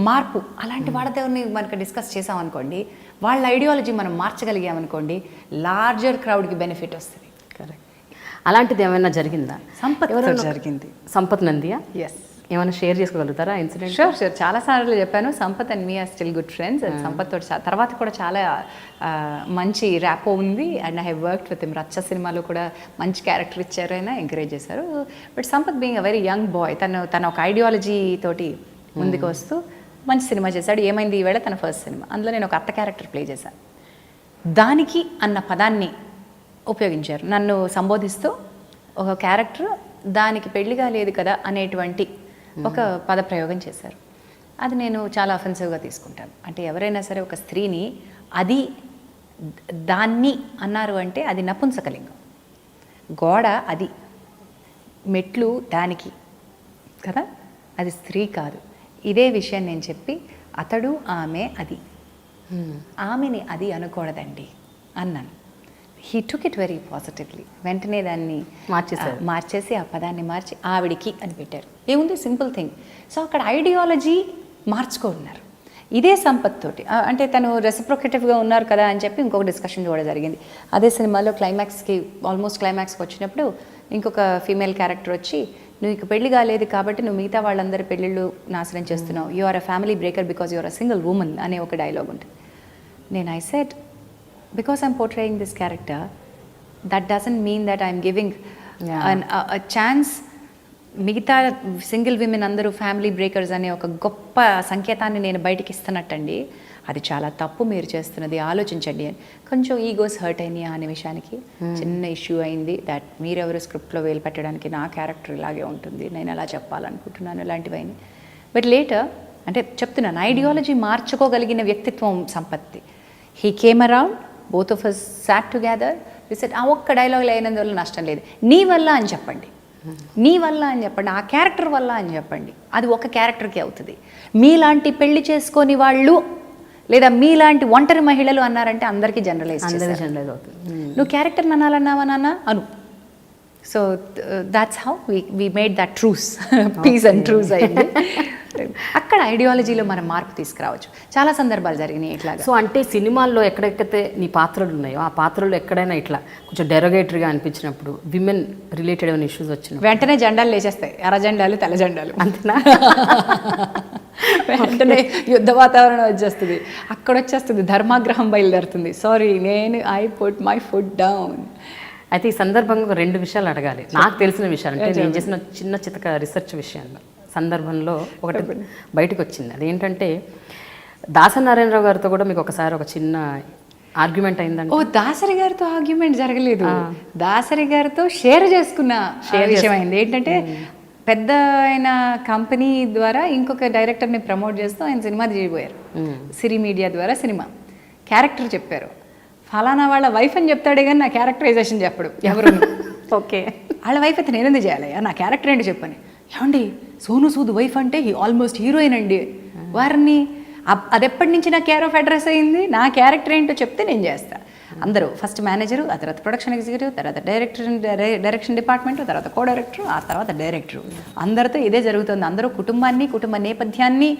మార్పు అలాంటి వాళ్ళతో మనకు డిస్కస్ చేసామనుకోండి, వాళ్ళ ఐడియాలజీ మనం మార్చగలిగామనుకోండి, లార్జర్ క్రౌడ్కి బెనిఫిట్ వస్తుంది.
కరెక్ట్. అలాంటిది ఏమైనా జరిగిందా?
సంపత్ జరిగింది.
సంపత్ నందియా?
ఎస్.
ఏమైనా షేర్ చేసుకోగలుగుతారా ఇన్సిడెంట్?
షూర్ చాలాసార్లు చెప్పాను. Sampath and me are still good friends. And Sampath తోటి తర్వాత కూడా చాలా మంచి ర్యాపో ఉంది. And I have worked with him. Racha సినిమాలో కూడా మంచి క్యారెక్టర్ ఇచ్చారు, ఆయన ఎంకరేజ్ చేశారు. But Sampath being a very young boy, తన ఒక ఐడియాలజీ తోటి ముందుకు వస్తూ మంచి సినిమా చేశాడు. ఏమైంది ఈవేళ తన ఫస్ట్ సినిమా. అందులో నేను ఒక అత్త క్యారెక్టర్ ప్లే చేశాను. దానికి అన్న పదాన్ని ఉపయోగించారు. నన్ను సంబోధిస్తూ ఒక క్యారెక్టర్ దానికి పెళ్లిగా లేదు కదా అనేటువంటి ఒక పదప్రయోగం చేశారు. అది నేను చాలా అఫెన్సివ్గా తీసుకుంటాను. అంటే ఎవరైనా సరే ఒక స్త్రీని అది దాన్ని అన్నారు అంటే అది నపుంసకలింగం. గోడ అది, మెట్లు దానికి కదా, అది స్త్రీ కాదు. ఇదే విషయం నేను చెప్పి అతడు ఆమె అది, ఆమెని అది అనకూడదండి అన్నాను. He took it very positively. వెంటనే దాన్ని మార్చేసి ఆ పదాన్ని మార్చి ఆవిడికి అని పెట్టారు. ఏముంది, సింపుల్ థింగ్. సో అక్కడ ఐడియాలజీ మార్చుకున్నారు. ఇదే సంపత్ తోటి అంటే తను రెసిప్రొకేటివ్గా ఉన్నారు కదా అని చెప్పి ఇంకొక డిస్కషన్ కూడా జరిగింది. అదే సినిమాలో ఆల్మోస్ట్ క్లైమాక్స్కి వచ్చినప్పుడు ఇంకొక ఫీమేల్ క్యారెక్టర్ వచ్చి, నువ్వు ఇక పెళ్లి కాలేదు కాబట్టి నువ్వు మిగతా వాళ్ళందరి పెళ్ళిళ్ళు నాశనం చేస్తున్నావు, you are a family breaker because you are a single women అనే ఒక డైలాగ్ ఉంటుంది. నేను I said, because I'm portraying this character, that doesn't mean that I'm giving a chance మిగతా సింగిల్ విమెన్ అందరూ ఫ్యామిలీ బ్రేకర్స్ అనే ఒక గొప్ప సంకేతాన్ని నేను బయటికి ఇస్తున్నట్టండి. అది చాలా తప్పు మీరు చేస్తున్నది, ఆలోచించండి అని. కొంచెం ఈగోస్ హర్ట్ అయినాయి ఆ నిమిషానికి. చిన్న ఇష్యూ అయింది. దట్ మీరెవరు స్క్రిప్ట్లో వేలు పెట్టడానికి, నా క్యారెక్టర్ ఇలాగే ఉంటుంది, నేను ఎలా చెప్పాలనుకుంటున్నాను, ఇలాంటివన్నీ. బట్ లేటర్ అంటే చెప్తున్నాను, ఐడియాలజీ మార్చుకోగలిగిన వ్యక్తిత్వం సంపత్తి. He came around, both of us sat together, we said ఆ ఒక్క డైలాగులు అయినందువల్ల నష్టం లేదు, నీ వల్ల అని చెప్పండి, నీ వల్ల అని చెప్పండి, ఆ క్యారెక్టర్ వల్ల అని చెప్పండి. అది ఒక క్యారెక్టర్కి అవుతుంది. మీలాంటి పెళ్లి చేసుకొని వాళ్ళు లేదా మీలాంటి ఒంటరి మహిళలు అన్నారంటే అందరికీ జనరలైజ్
అవుతుంది.
నువ్వు క్యారెక్టర్ అనాలన్నావా నాన్న అను. So that's how we made that truce, peace and truce అయింది. అక్కడ ఐడియాలజీలో మనం మార్పు తీసుకురావచ్చు. చాలా సందర్భాలు జరిగినాయి ఇట్లా.
సో అంటే సినిమాల్లో ఎక్కడెక్కడైతే నీ పాత్రలు ఉన్నాయో ఆ పాత్రలో ఎక్కడైనా ఇట్లా కొంచెం డెరోగేటరీగా అనిపించినప్పుడు, విమెన్ రిలేటెడ్ ఏమైనా ఇష్యూస్ వచ్చిన
వెంటనే జెండాలు లేచేస్తాయి, ఎర్ర జెండాలు తెల్ల జెండాలు,
అంతేనా?
వెంటనే యుద్ధ వాతావరణం వచ్చేస్తుంది. అక్కడ వచ్చేస్తుంది ధర్మాగ్రహం బయలుదేరుతుంది. Sorry, I put my foot down.
అయితే ఈ సందర్భంగా 2 విషయాలు అడగాలి. నాకు తెలిసిన విషయాలు అంటే నేను చేసిన చిన్న చితక రీసెర్చ్ విషయంలో సందర్భంలో ఒకటి బయటకు వచ్చింది. అదేంటంటే దాసనారాయణరావు గారితో కూడా మీకు ఒకసారి ఒక చిన్న ఆర్గ్యుమెంట్ అయిందండి.
ఓ, దాసరి గారితో ఆర్గ్యుమెంట్ జరగలేదు, దాసరి గారితో షేర్ చేసుకున్న విషయం అయింది. ఏంటంటే పెద్ద ఆయన కంపెనీ ద్వారా ఇంకొక డైరెక్టర్ని ప్రమోట్ చేస్తూ ఆయన సినిమా చేయబోయారు. సిరి మీడియా ద్వారా సినిమా క్యారెక్టర్ చెప్పారు. ఫలానా వాళ్ళ వైఫ్ అని చెప్తాడే కానీ నా క్యారెక్టరైజేషన్ చెప్పడు ఎవరు.
ఓకే,
వాళ్ళ వైఫ్ అయితే నేనేందుకు చేయాలయ్యా, నా క్యారెక్టర్ ఏంటి చెప్పని. ఏమండి, సోను సూద్ వైఫ్ అంటే ఆల్మోస్ట్ హీరోయిన్ అండి, వారిని అది ఎప్పటి నుంచి నా కేర్ ఆఫ్ అడ్రస్ అయింది, నా క్యారెక్టర్ ఏంటో చెప్తే నేను చేస్తా. అందరూ ఫస్ట్ మేనేజరు, ఆ తర్వాత ప్రొడక్షన్ ఎగ్జిక్యూటివ్, తర్వాత డైరెక్షన్ డిపార్ట్మెంట్, తర్వాత కో డైరెక్టర్, ఆ తర్వాత డైరెక్టరు. అందరితో ఇదే జరుగుతుంది. అందరూ కుటుంబాన్ని, కుటుంబ నేపథ్యాన్ని,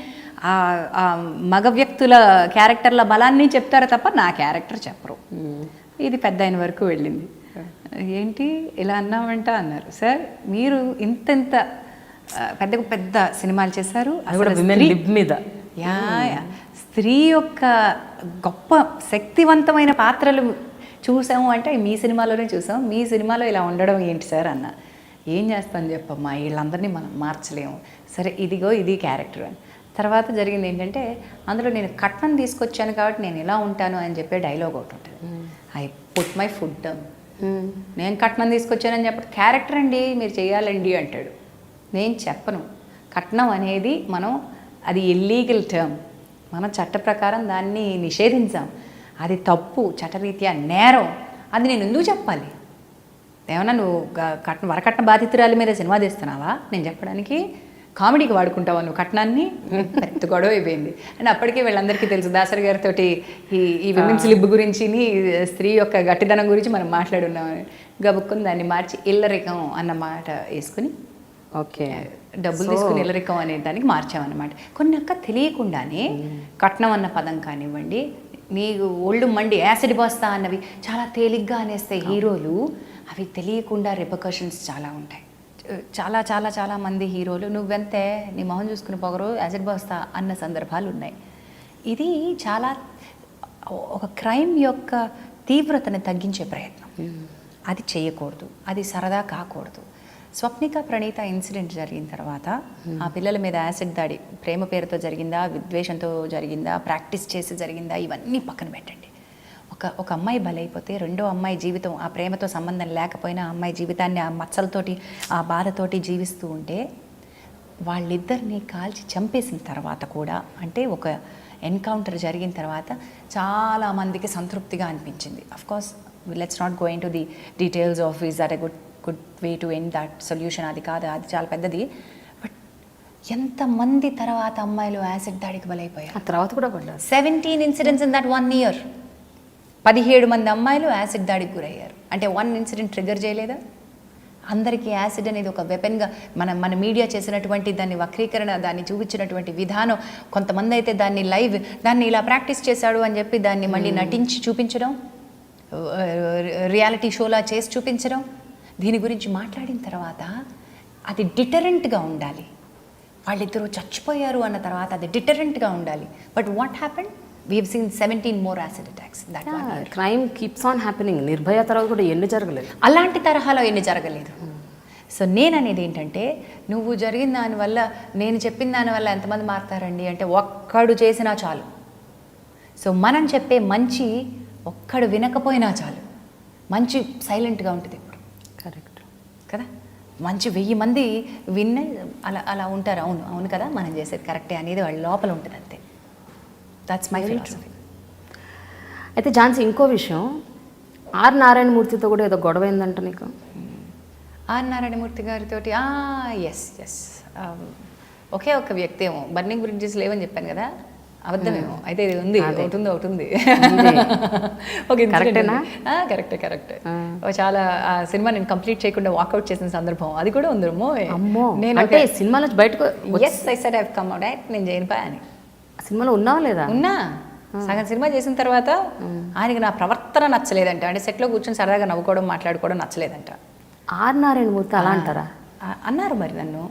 మగ వ్యక్తుల క్యారెక్టర్ల బలాన్ని చెప్తారు తప్ప నా క్యారెక్టర్ చెప్పరు. ఇది పెద్ద అయిన వరకు వెళ్ళింది. ఏంటి ఇలా అన్నామంట అన్నారు. సార్ మీరు ఇంత పెద్ద పెద్ద సినిమాలు చేశారు,
మీద
స్త్రీ యొక్క గొప్ప శక్తివంతమైన పాత్రలు చూసాము అంటే మీ సినిమాలోనే చూసాం, మీ సినిమాలో ఇలా ఉండడం ఏంటి సార్ అన్న. ఏం చేస్తాను చెప్పమ్మా, వీళ్ళందరినీ మనం మార్చలేము, సరే ఇదిగో ఇది క్యారెక్టర్ అని. తర్వాత జరిగింది ఏంటంటే అందులో నేను కట్నం తీసుకొచ్చాను కాబట్టి నేను ఇలా ఉంటాను అని చెప్పే డైలాగ్ ఒకటి ఉంటుంది. I put my food down. నేను కట్నం తీసుకొచ్చానని చెప్పడం క్యారెక్టర్ అండి, మీరు చేయాలండి అంటాడు. నేను చెప్పను. కట్నం అనేది అది ఇల్లీగల్ టర్మ్, మనం చట్ట ప్రకారం దాన్ని నిషేధించాం. అది తప్పు, చట్టరీత్యా నేరం. అది నేను ఎందుకు చెప్పాలి? ఏమన్నా నువ్వు వరకట్న బాధితురాలి మీద సినిమా తీస్తున్నావా నేను చెప్పడానికి? కామెడీకి వాడుకుంటావా నువ్వు కట్నాన్ని? పెద్ద గొడవ అయిపోయింది. అండ్ అప్పటికే వీళ్ళందరికీ తెలుసు దాసరి గారితో ఈ విమెన్స్ లిబ్ గురించి, స్త్రీ యొక్క గట్టిదనం గురించి మనం మాట్లాడున్నామని. గబుక్కుని దాన్ని మార్చి ఇల్లరికం అన్న మాట వేసుకుని
ఓకే
డబ్బులు తీసుకుని ఇల్లరికం అనే దానికి మార్చామన్నమాట. కొన్ని తెలియకుండానే కట్నం అన్న పదం కానివ్వండి, నీకు ఒళ్ళు మండి యాసిడ్ పోస్తా అన్నవి చాలా తేలిగ్గా అనేస్తే హీరోలు, అవి తెలియకుండా రిపర్కషన్స్ చాలా ఉంటాయి. చాలా చాలా చాలా మంది హీరోలు నువ్వెంతే నీ మొహం చూసుకుని పొగరు యాసిడ్ పోస్తా అన్న సందర్భాలు ఉన్నాయి. ఇది చాలా ఒక క్రైమ్ యొక్క తీవ్రతను తగ్గించే ప్రయత్నం. అది చేయకూడదు, అది సరదా కాకూడదు. స్వప్నిక ప్రణీత ఇన్సిడెంట్ జరిగిన తర్వాత ఆ పిల్లల మీద యాసిడ్ దాడి ప్రేమ పేరుతో జరిగిందా, విద్వేషంతో జరిగిందా, ప్రాక్టీస్ చేసి జరిగిందా, ఇవన్నీ పక్కన పెట్టండి. ఒక అమ్మాయి బలైపోతే రెండో అమ్మాయి జీవితం ఆ ప్రేమతో సంబంధం లేకపోయినా ఆ అమ్మాయి జీవితాన్ని ఆ మచ్చలతోటి ఆ బాధతోటి జీవిస్తూ ఉంటే వాళ్ళిద్దరిని కాల్చి చంపేసిన తర్వాత కూడా, అంటే ఒక ఎన్కౌంటర్ జరిగిన తర్వాత చాలామందికి సంతృప్తిగా అనిపించింది. Of course let's not go in to the details of is that a good way to end that solution, అది కాదు, అది చాలా పెద్దది. బట్ ఎంతమంది తర్వాత అమ్మాయిలు యాసిడ్ దాడికి బలైపోయారు?
ఆ తర్వాత కూడా పడ్డారు. 17
ఇన్సిడెంట్స్ ఇన్ దట్ 1 year. 17 మంది అమ్మాయిలు యాసిడ్ దాడికి గురయ్యారు. అంటే 1 ఇన్సిడెంట్ ట్రిగర్ చేయలేదా? అందరికీ యాసిడ్ అనేది ఒక వెపన్గా మన మీడియా చేసినటువంటి దాన్ని వక్రీకరణ, దాన్ని చూపించినటువంటి విధానం, కొంతమంది అయితే దాన్ని ఇలా ప్రాక్టీస్ చేశాడు అని చెప్పి దాన్ని మళ్ళీ నటించి చూపించడం, రియాలిటీ షోలా చేసి చూపించడం, దీని గురించి మాట్లాడిన తర్వాత అది డిటరెంట్గా ఉండాలి. వాళ్ళిద్దరూ చచ్చిపోయారు అన్న తర్వాత అది డిటరెంట్గా ఉండాలి. But what happened? We have seen 17 more acid attacks that one year.
Crime keeps on happening. Nirbhaya తర్వాత కూడా ఎన్ని జరగలేదు,
అలాంటి తరహాలో ఎన్ని జరగలేదు. సో నేను అనేది ఏంటంటే, నువ్వు జరిగిన దానివల్ల, నేను చెప్పిన దానివల్ల ఎంతమంది మారుతారండి అంటే ఒక్కడు చేసినా చాలు. సో మనం చెప్పే మంచి ఒక్కడు వినకపోయినా చాలు. మంచి సైలెంట్గా ఉంటుంది ఇప్పుడు.
కరెక్ట్
కదా? మంచి 1000 మంది విన్న అలా ఉంటారు. అవును కదా, మనం చేసేది కరెక్టే అనేది వాళ్ళ లోపల ఉంటుంది అంతే. That's my philosophy.
అయితే ఝాన్సీ, ఇంకో విషయం, ఆర్ నారాయణమూర్తితో కూడా ఏదో గొడవ అయిందంట నీకు?
ఆర్ నారాయణమూర్తి గారితో ఎస్ ఒకే ఒక వ్యక్తి ఏమో బర్నింగ్ బ్రిడ్జెస్ లేవని చెప్పాను కదా, అబద్ధమేమో. అయితే ఇది ఉంది, ఒకటి
కరెక్టేనా?
కరెక్టే. చాలా ఆ సినిమా నేను కంప్లీట్ చేయకుండా వాకౌట్ చేసిన సందర్భం అది కూడా ఉంది.
నేను అంటే సినిమా నుంచి బయటకు
I said I have come out, నేను చేయను అని.
సినిమాలో ఉన్నావా లేదా?
ఉన్నా. సగం సినిమా చేసిన తర్వాత ఆయనకి నా ప్రవర్తన నచ్చలేదంట. అంటే సెట్లో కూర్చొని సరదాగా నవ్వుకోవడం, మాట్లాడుకోవడం నచ్చలేదంట.
ఆర్ నారాయణమూర్తి అలా అంటారా?
అన్నారు మరి నన్ను.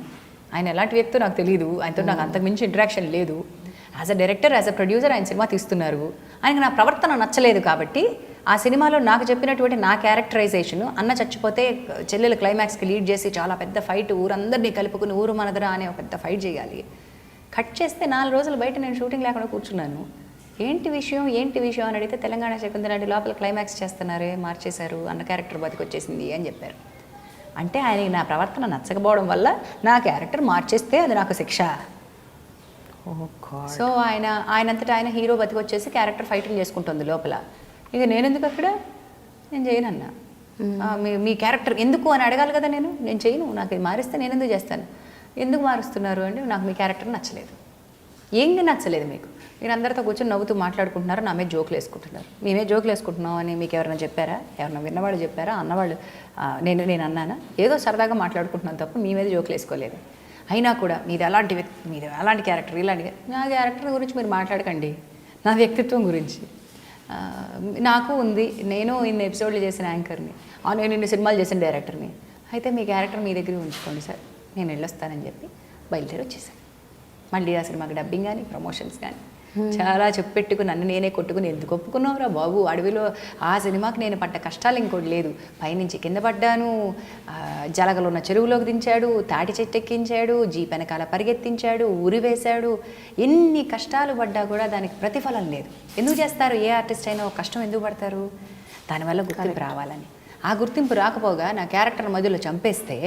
ఆయన ఎలాంటి వ్యక్తో నాకు తెలియదు, ఆయనతో నాకు అంతకుమించి ఇంటరాక్షన్ లేదు. As a director, as a producer ఆయన సినిమా తీస్తున్నారు. ఆయనకి నా ప్రవర్తన నచ్చలేదు కాబట్టి ఆ సినిమాలో నాకు చెప్పినటువంటి నా క్యారెక్టరైజేషన్, అన్న చచ్చిపోతే చెల్లెలు క్లైమాక్స్కి లీడ్ చేసి చాలా పెద్ద ఫైట్, ఊరందరినీ కలుపుకుని ఊరు మనదరా అనే ఒక పెద్ద ఫైట్ చేయాలి. కట్ చేస్తే 4 రోజులు బయట నేను షూటింగ్ లేకుండా కూర్చున్నాను. ఏంటి విషయం అని అడిగితే తెలంగాణ శకుంతలాంటి లోపల క్లైమాక్స్ చేస్తున్నారే, మార్చేశారు, అన్న క్యారెక్టర్ బతికొచ్చేసింది అని చెప్పారు. అంటే ఆయనకి నా ప్రవర్తన నచ్చకపోవడం వల్ల నా క్యారెక్టర్ మార్చేస్తే అది నాకు శిక్ష. సో ఆయనంతటా ఆయన హీరో బతికొచ్చేసి క్యారెక్టర్ ఫైటింగ్ చేసుకుంటుంది లోపల. ఇక నేను ఎందుకు అక్కడ? నేను చేయను అన్న. మీ క్యారెక్టర్ ఎందుకు అని అడగాలి కదా. నేను చేయను, నాకు ఇది మారిస్తే నేను ఎందుకు చేస్తాను. ఎందుకు మారుస్తున్నారు అంటే, నాకు మీ క్యారెక్టర్ నచ్చలేదు. ఏంటి నచ్చలేదు మీకు? మీరు అందరితో కూర్చొని నవ్వుతూ మాట్లాడుకుంటున్నారు, నా మీద జోకులు వేసుకుంటున్నారు. మేమే జోకులు వేసుకుంటున్నాం అని మీకు ఎవరైనా చెప్పారా? ఎవరైనా విన్నవాళ్ళు చెప్పారా? అన్నవాళ్ళు నేను అన్నానా? ఏదో సరదాగా మాట్లాడుకుంటున్నాను తప్ప మీ మీద జోకులు వేసుకోలేదు. అయినా కూడా మీది అలాంటి క్యారెక్టర్, ఇలాంటి. నా క్యారెక్టర్ గురించి మీరు మాట్లాడకండి, నా వ్యక్తిత్వం గురించి. నాకు ఉంది, నేను ఇన్ని ఎపిసోడ్లు చేసిన యాంకర్ని, నేను ఇన్ని సినిమాలు చేసిన డైరెక్టర్ని. అయితే మీ క్యారెక్టర్ మీ దగ్గర ఉంచుకోండి సార్, నేను వెళ్ళొస్తానని చెప్పి బయలుదేరి వచ్చేసాను. మళ్ళీ ఆ సినిమాకి డబ్బింగ్ కానీ, ప్రమోషన్స్ కానీ చాలా చెప్పెట్టుకు నన్ను నేనే కొట్టుకుని ఎందుకు ఒప్పుకున్నావురా బాబు, అడవిలో ఆ సినిమాకి నేను పడ్డ కష్టాలు ఇంకోటి లేదు. పైనుంచి కింద పడ్డాను, జలగలు ఉన్న చెరువులోకి దించాడు, తాటి చెట్టు ఎక్కించాడు, జీప్ వెనకాల పరిగెత్తించాడు, ఉరి వేశాడు. ఎన్ని కష్టాలు పడ్డా కూడా దానికి ప్రతిఫలం లేదు. ఎందుకు చేస్తారు? ఏ ఆర్టిస్ట్ అయినా ఒక కష్టం ఎందుకు పడతారు? దానివల్ల గుర్తింపు రావాలని. ఆ గుర్తింపు రాకపోగా నా క్యారెక్టర్ మధ్యలో చంపేస్తే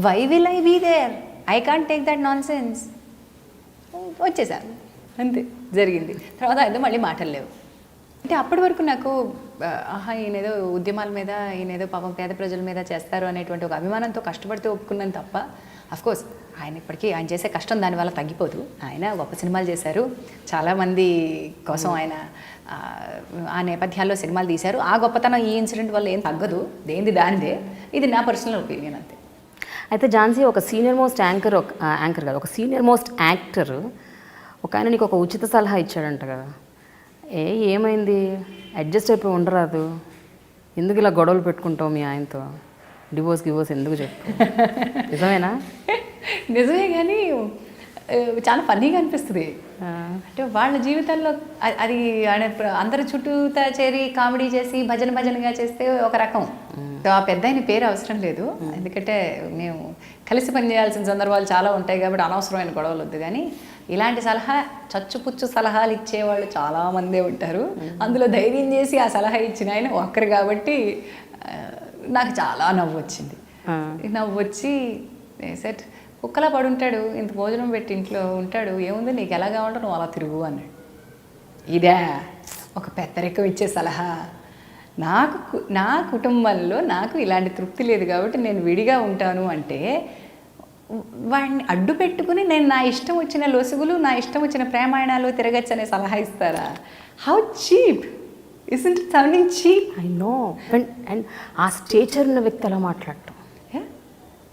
why will I be there? I can't take that nonsense. వచ్చేసాను, అంతే జరిగింది. తర్వాత ఏదో మళ్ళీ మాటలు లేవు. అంటే అప్పటి వరకు నాకు ఆహా ఈయనేదో ఉద్యమాల మీద, ఈయనేదో పాపం పేద ప్రజల మీద చేస్తారు అనేటువంటి ఒక అభిమానంతో కష్టపడితే ఒప్పుకున్నాను తప్ప, అఫ్కోర్స్ ఆయన ఇప్పటికీ ఆయన చేసే కష్టం దానివల్ల తగ్గిపోదు. ఆయన గొప్ప సినిమాలు చేశారు, చాలామంది కోసం ఆయన ఆ నేపథ్యాల్లో సినిమాలు తీశారు. ఆ గొప్పతనం ఈ ఇన్సిడెంట్ వల్ల ఏం తగ్గదు, దేనిది దానిదే. ఇది నా పర్సనల్ ఒపీనియన్ అంతే.
అయితే ఝాన్సీ, ఒక సీనియర్ మోస్ట్ యాంకర్ కాదు, ఒక సీనియర్ మోస్ట్ యాక్టర్ ఒక ఆయన నీకు ఒక ఉచిత సలహా ఇచ్చాడంట కదా, ఏమైంది, అడ్జస్ట్ అయిపోయి ఉండరాదు, ఎందుకు ఇలా గొడవలు పెట్టుకుంటావు మీ ఆయనతో, డివోర్స్ ఎందుకు చెప్పు? నిజమేనా?
నిజమే, కానీ చాలా ఫన్నీగా అనిపిస్తుంది. అంటే వాళ్ళ జీవితాల్లో అది అందరి చుట్టూతా చేరి కామెడీ చేసి భజనగా చేస్తే ఒక రకం. ఆ పెద్ద ఆయన పేరు అవసరం లేదు, ఎందుకంటే మేము కలిసి పనిచేయాల్సిన సందర్భాలు చాలా ఉంటాయి కాబట్టి అనవసరమైన గొడవలు వద్దు. కానీ ఇలాంటి చచ్చుపుచ్చు సలహాలు ఇచ్చేవాళ్ళు చాలామందే ఉంటారు. అందులో ధైర్యం చేసి ఆ సలహా ఇచ్చిన ఆయన ఒక్కరు కాబట్టి నాకు చాలా నవ్వు వచ్చింది. నవ్వు వచ్చి సెట్ కుక్కలా పడుంటాడు, ఇంత భోజనం పెట్టి ఇంట్లో ఉంటాడు, ఏముంది నీకు ఎలా కావాలంటే నువ్వు అలా తిరుగు అన్నాడు. ఇదే ఒక పెద్దరికం ఇచ్చే సలహా. నా కుటుంబంలో నాకు ఇలాంటి తృప్తి లేదు కాబట్టి నేను విడిగా ఉంటాను అంటే వాడిని అడ్డు పెట్టుకుని నేను నా ఇష్టం వచ్చిన లొసుగులు, నా ఇష్టం వచ్చిన ప్రేమాయణాలు తిరగచ్చు అనే సలహా ఇస్తారా? How cheap! Isn't it sounding cheap?
I know. And ఆ స్టేచర్ ఉన్న వ్యక్తి అలా మాట్లాడటం,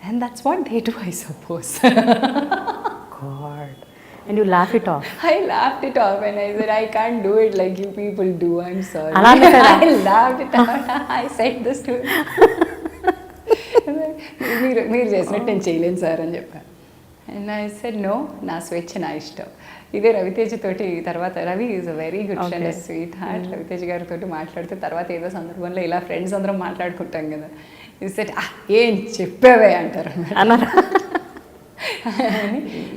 and that's what they do, I suppose.
God. And you laugh it off.
I laughed it off and I said, I can't do it like you people do, I'm sorry. I laughed it off. I said this to him. మీరు చేసినట్టు నేను చేయలేను sir అని చెప్పాను. And I said no, నా స్వేచ్ఛ నా ఇష్టం. ఇదే రవితేజ తోటి తర్వాత, Ravi is a very good friend, sweet heart. Raviteja గారితో మాట్లాడితే తర్వాత ఏదో సందర్భంలో ఇలా ఫ్రెండ్స్ అందరం మాట్లాడుకుంటాం కదా, ఈ సెట్ ఏం చెప్పావే అంటారు అన్నారు.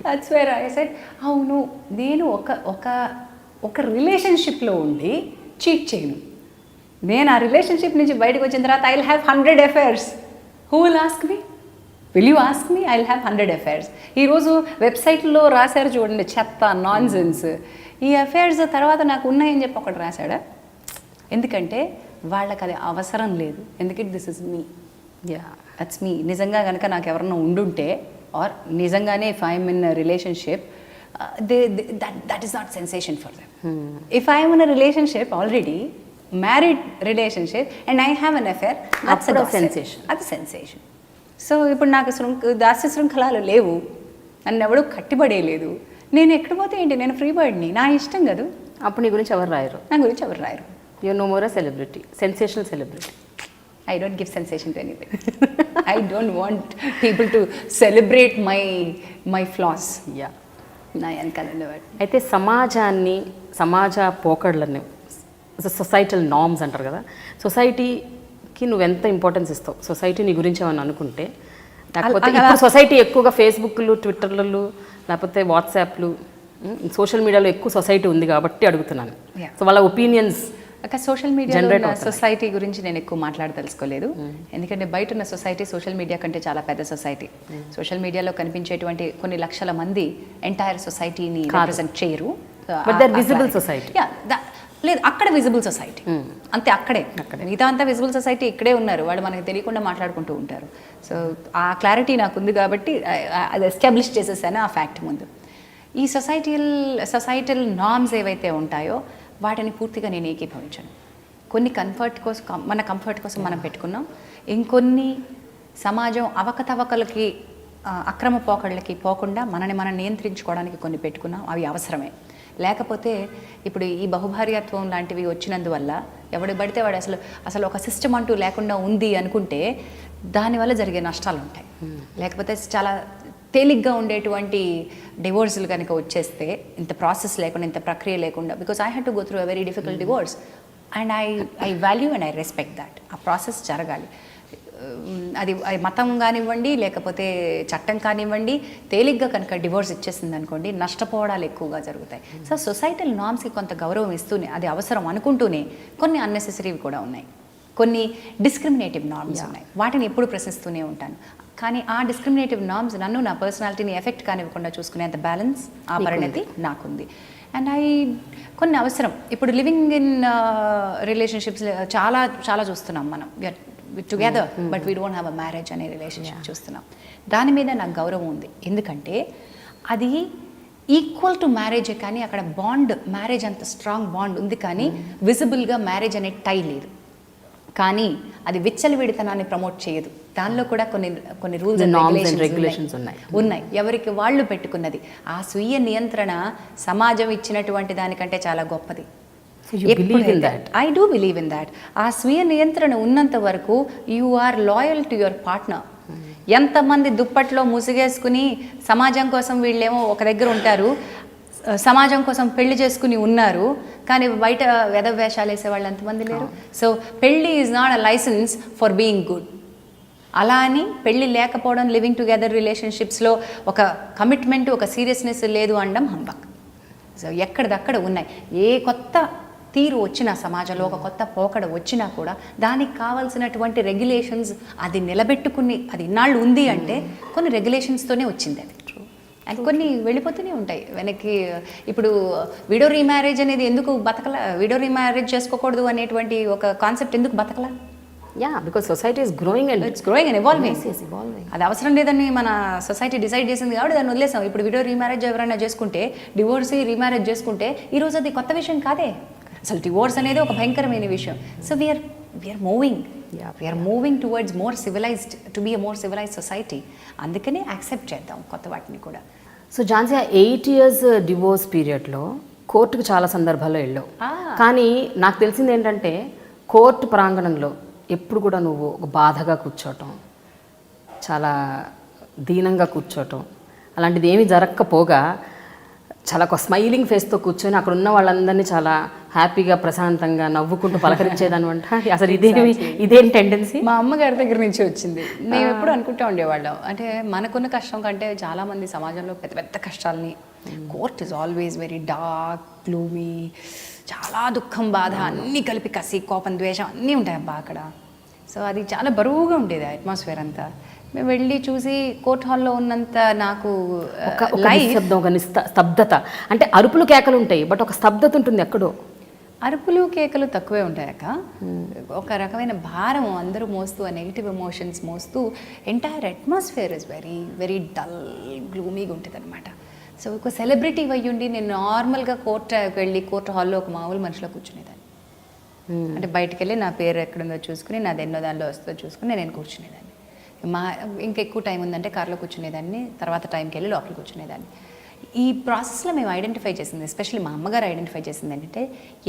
దట్స్ వేర్ ఐ సెడ్ అవును, నేను ఒక రిలేషన్షిప్లో ఉండి చీట్ చేయను. నేను ఆ రిలేషన్షిప్ నుంచి బయటకు వచ్చిన తర్వాత I will have 100 affairs. Who will ask me? Will you ask me? I will have 100 affairs. ఈరోజు వెబ్సైట్లో రాశారు చూడండి, చెత్త నాన్ సెన్స్. ఈ అఫైర్స్ తర్వాత నాకు ఉన్నాయని చెప్పి ఒకటి రాశాడా? ఎందుకంటే వాళ్ళకి అది అవసరం లేదు. ఎందుకంటే this is me, that's me. నిజంగా కనుక నాకు ఎవరన్నా ఉండుంటే, ఆర్ నిజంగానే if I'm in relationship, that is not sensation for them. If I'm in relationship already, married relationship, and I have an affair, that's sensation. అది సెన్సేషన్. సో ఇప్పుడు నాకు దాస్య శృంఖలాలు లేవు, నన్ను ఎవడు కట్టిపడేయలేదు, నేను ఎక్కడ పోతే ఏంటి, నేను ఫ్రీ బర్డ్ని, నా ఇష్టం కదా.
అప్పుడు నీ గురించి ఎవరు రాయరు,
నా గురించి ఎవరు రాయరు.
You know more a celebrity, sensational celebrity.
I don't give sensation to anybody. I don't want people to celebrate my flaws.
Yeah.
నా వెనకాల.
అయితే సమాజ పోకడలని, సొసైటల్ నార్మ్స్ అంటారు కదా, సొసైటీకి నువ్వెంత ఇంపార్టెన్స్ ఇస్తావు? సొసైటీ నీ గురించి ఏమని అనుకుంటే, లేకపోతే ఇప్పుడు సొసైటీ ఎక్కువగా ఫేస్బుక్లు, ట్విట్టర్లు, లేకపోతే వాట్సాప్లు, సోషల్ మీడియాలో ఎక్కువ సొసైటీ ఉంది కాబట్టి అడుగుతున్నాను. సో వాళ్ళ ఒపీనియన్స్
సోషల్ మీడియాలో సొసైటీ గురించి నేను ఎక్కువ మాట్లాడదలుచుకోలేదు. ఎందుకంటే బయట ఉన్న సొసైటీ సోషల్ మీడియా కంటే చాలా పెద్ద సొసైటీ. సోషల్ మీడియాలో కనిపించేటువంటి కొన్ని లక్షల మంది ఎంటైర్ సొసైటీని రిప్రజెంట్ చేయరు.
విజిబుల్ సొసైటీ
లేదు, అక్కడ విజిబుల్ సొసైటీ అంతే, అక్కడే. మిగతా అంతా విజిబుల్ సొసైటీ ఇక్కడే ఉన్నారు, వాళ్ళు మనకు తెలియకుండా మాట్లాడుకుంటూ ఉంటారు. సో ఆ క్లారిటీ నాకు ఉంది కాబట్టి అది ఎస్టాబ్లిష్ చేసేసాను ఆ ఫ్యాక్ట్ ముందు. ఈ సొసైటల్ నార్మ్స్ ఏవైతే ఉంటాయో వాటిని పూర్తిగా నేను ఏకీభవించాను. కొన్ని మన కంఫర్ట్ కోసం మనం పెట్టుకున్నాం, ఇంకొన్ని సమాజం అవకతవకలకి, అక్రమ పోకళ్ళకి పోకుండా మనని మనం నియంత్రించుకోవడానికి కొన్ని పెట్టుకున్నాం. అవి అవసరమే. లేకపోతే ఇప్పుడు ఈ బహుభార్యాత్వం లాంటివి వచ్చినందువల్ల ఎవడు పడితే వాడు అసలు ఒక సిస్టమ్ అంటూ లేకుండా ఉంది అనుకుంటే దానివల్ల జరిగే నష్టాలు ఉంటాయి. లేకపోతే చాలా తేలిగ్గా ఉండేటువంటి డివోర్స్లు కనుక వచ్చేస్తే, ఇంత ప్రాసెస్ లేకుండా, ఇంత ప్రక్రియ లేకుండా, because I had to go through a very difficult divorce and I value and I respect that. ఆ ప్రాసెస్ జరగాలి. అది మతం కానివ్వండి, లేకపోతే చట్టం కానివ్వండి, తేలిగ్గా కనుక డివోర్స్ ఇచ్చేసింది అనుకోండి, నష్టపోవడాలు ఎక్కువగా జరుగుతాయి. సో సొసైటల్ నార్మ్స్కి కొంత గౌరవం ఇస్తూనే, అది అవసరం అనుకుంటూనే, కొన్ని అన్నెసెసరీవి కూడా ఉన్నాయి, కొన్ని డిస్క్రిమినేటివ్ నార్మ్స్ ఉన్నాయి. వాటిని ఎప్పుడు ప్రశ్నిస్తూనే ఉంటాను. కానీ ఆ డిస్క్రిమినేటివ్ నార్మ్స్ నన్ను, నా పర్సనాలిటీని ఎఫెక్ట్ కానివ్వకుండా చూసుకునేంత బ్యాలెన్స్, ఆ పరిణతి నాకుంది. అండ్ కొన్ని అవసరం. ఇప్పుడు లివింగ్ ఇన్ రిలేషన్షిప్స్ చాలా చాలా చూస్తున్నాం మనం. Together but we don't have a marriage అనే రిలేషన్షిప్ చూస్తున్నాం. దాని మీద నాకు గౌరవం ఉంది. ఎందుకంటే అది ఈక్వల్ టు మ్యారేజే, కానీ అక్కడ బాండ్, మ్యారేజ్ అంత స్ట్రాంగ్ బాండ్ ఉంది, కానీ విజిబుల్గా మ్యారేజ్ అనే టై లేదు. కానీ అది విచ్చలవిడితనాన్ని ప్రమోట్ చేయదు. దానిలో కూడా కొన్ని రూల్స్ అండ్ రెగ్యులేషన్స్ ఉన్నాయి, ఎవరికి వాళ్ళు పెట్టుకున్నది. ఆ స్వీయ నియంత్రణ సమాజం ఇచ్చినటువంటి దానికంటే చాలా గొప్పది. I do believe in that. ఆ స్వీయ నియంత్రణ ఉన్నంత వరకు you are loyal to your partner. ఎంతమంది దుప్పట్లో ముసుగేసుకుని సమాజం కోసం వీళ్ళేమో ఒక దగ్గర ఉంటారు, సమాజం కోసం పెళ్లి చేసుకుని ఉన్నారు, కానీ బయట వేషాలు వేసే వాళ్ళు ఎంతమంది లేరు. సో పెళ్ళి is not a license for being good. అలా అని పెళ్ళి లేకపోవడం, లివింగ్ టుగెదర్ రిలేషన్షిప్స్లో ఒక కమిట్మెంట్, ఒక సీరియస్నెస్ లేదు అనడం హంబక్. సో ఎక్కడిదక్కడ ఉన్నాయి. ఏ కొత్త తీరు వచ్చినా, సమాజంలో ఒక కొత్త పోకడ వచ్చినా కూడా దానికి కావాల్సినటువంటి రెగ్యులేషన్స్ అది నిలబెట్టుకుని, అది ఇన్నాళ్ళు ఉంది అంటే కొన్ని రెగ్యులేషన్స్తోనే వచ్చింది అది. అండ్ కొన్ని వెళ్ళిపోతూనే ఉంటాయి వెనక్కి. ఇప్పుడు విడో రీమ్యారేజ్ అనేది ఎందుకు బతకలా, విడో రీమ్యారేజ్ చేసుకోకూడదు అనేటువంటి ఒక కాన్సెప్ట్ ఎందుకు బతకలా?
Because society is growing and
it's growing and evolving. అది అవసరం లేదని మన సొసైటీ డిసైడ్ చేసింది కాబట్టి దాన్ని వదిలేసాం. ఇప్పుడు విడో రీమ్యారేజ్ ఎవరైనా చేసుకుంటే, డివోర్స్ రీమ్యారేజ్ చేసుకుంటే, ఈరోజు అది కొత్త విషయం కాదే. అసలు డివోర్స్ అనేది ఒక భయంకరమైన విషయం. So we're moving towards more civilized, to be a more civilized society. అందుకనే యాక్సెప్ట్ చేద్దాం కొత్త వాటిని కూడా.
సో ఝాన్సీ, 8 years డివోర్స్ పీరియడ్లో కోర్టుకు చాలా సందర్భాల్లో వెళ్ళావు. కానీ నాకు తెలిసింది ఏంటంటే, కోర్టు ప్రాంగణంలో ఎప్పుడు కూడా నువ్వు ఒక బాధగా కూర్చోవటం, చాలా దీనంగా కూర్చోవటం, అలాంటిది ఏమీ జరగకపోగా చాలా ఒక స్మైలింగ్ ఫేస్తో కూర్చొని అక్కడ ఉన్న వాళ్ళందరినీ చాలా హ్యాపీగా, ప్రశాంతంగా నవ్వుకుంటూ పలకరించేదాని అంట. అసలు ఇదేం టెండెన్సీ?
మా అమ్మగారి దగ్గర నుంచి వచ్చింది. మేము ఎప్పుడు అనుకుంటూ ఉండేవాళ్ళం, అంటే మనకున్న కష్టం కంటే చాలామంది సమాజంలో పెద్ద పెద్ద కష్టాలని, court is always very dark, gloomy, చాలా దుఃఖం, బాధ అన్నీ కలిపి, కసి, కోపం, ద్వేషం అన్నీ ఉంటాయి అబ్బా అక్కడ. సో అది చాలా బరువుగా ఉండేది ఆ అట్మాస్ఫియర్ అంతా. మేము వెళ్ళి చూసి కోర్ట్ హాల్లో ఉన్నంత నాకు
నిశ్శబ్దం, ఒక స్తబ్దత. అంటే అరుపులు కేకలు ఉంటాయి, బట్ ఒక స్తబ్దత ఉంటుంది ఎక్కడో.
అరుపులు కేకలు తక్కువే ఉంటాయక, ఒక రకమైన భారం అందరూ మోస్తూ, ఆ నెగిటివ్ ఎమోషన్స్ మోస్తూ, entire atmosphere is very very dull, గ్లూమీగా ఉంటుంది అనమాట. సో ఒక సెలబ్రిటీ అయ్యుండి నేను నార్మల్గా కోర్ట్ హాల్లో ఒక మామూలు మనిషిలో కూర్చునేదాన్ని. అంటే బయటకు వెళ్ళి నా పేరు ఎక్కడుందో చూసుకుని, నాది ఎన్నో దానిలో వస్తుందో చూసుకుని నేను కూర్చునేదాన్ని. ఇంకెక్కువ టైం ఉందంటే కార్లో కూర్చునేదాన్ని, తర్వాత టైంకి వెళ్ళి లోపలికి కూర్చునేదాన్ని. ఈ ప్రాసెస్లో మేము ఐడెంటిఫై చేసింది, ఎస్పెషల్లీ మా అమ్మగారు ఐడెంటిఫై చేసింది ఏంటంటే,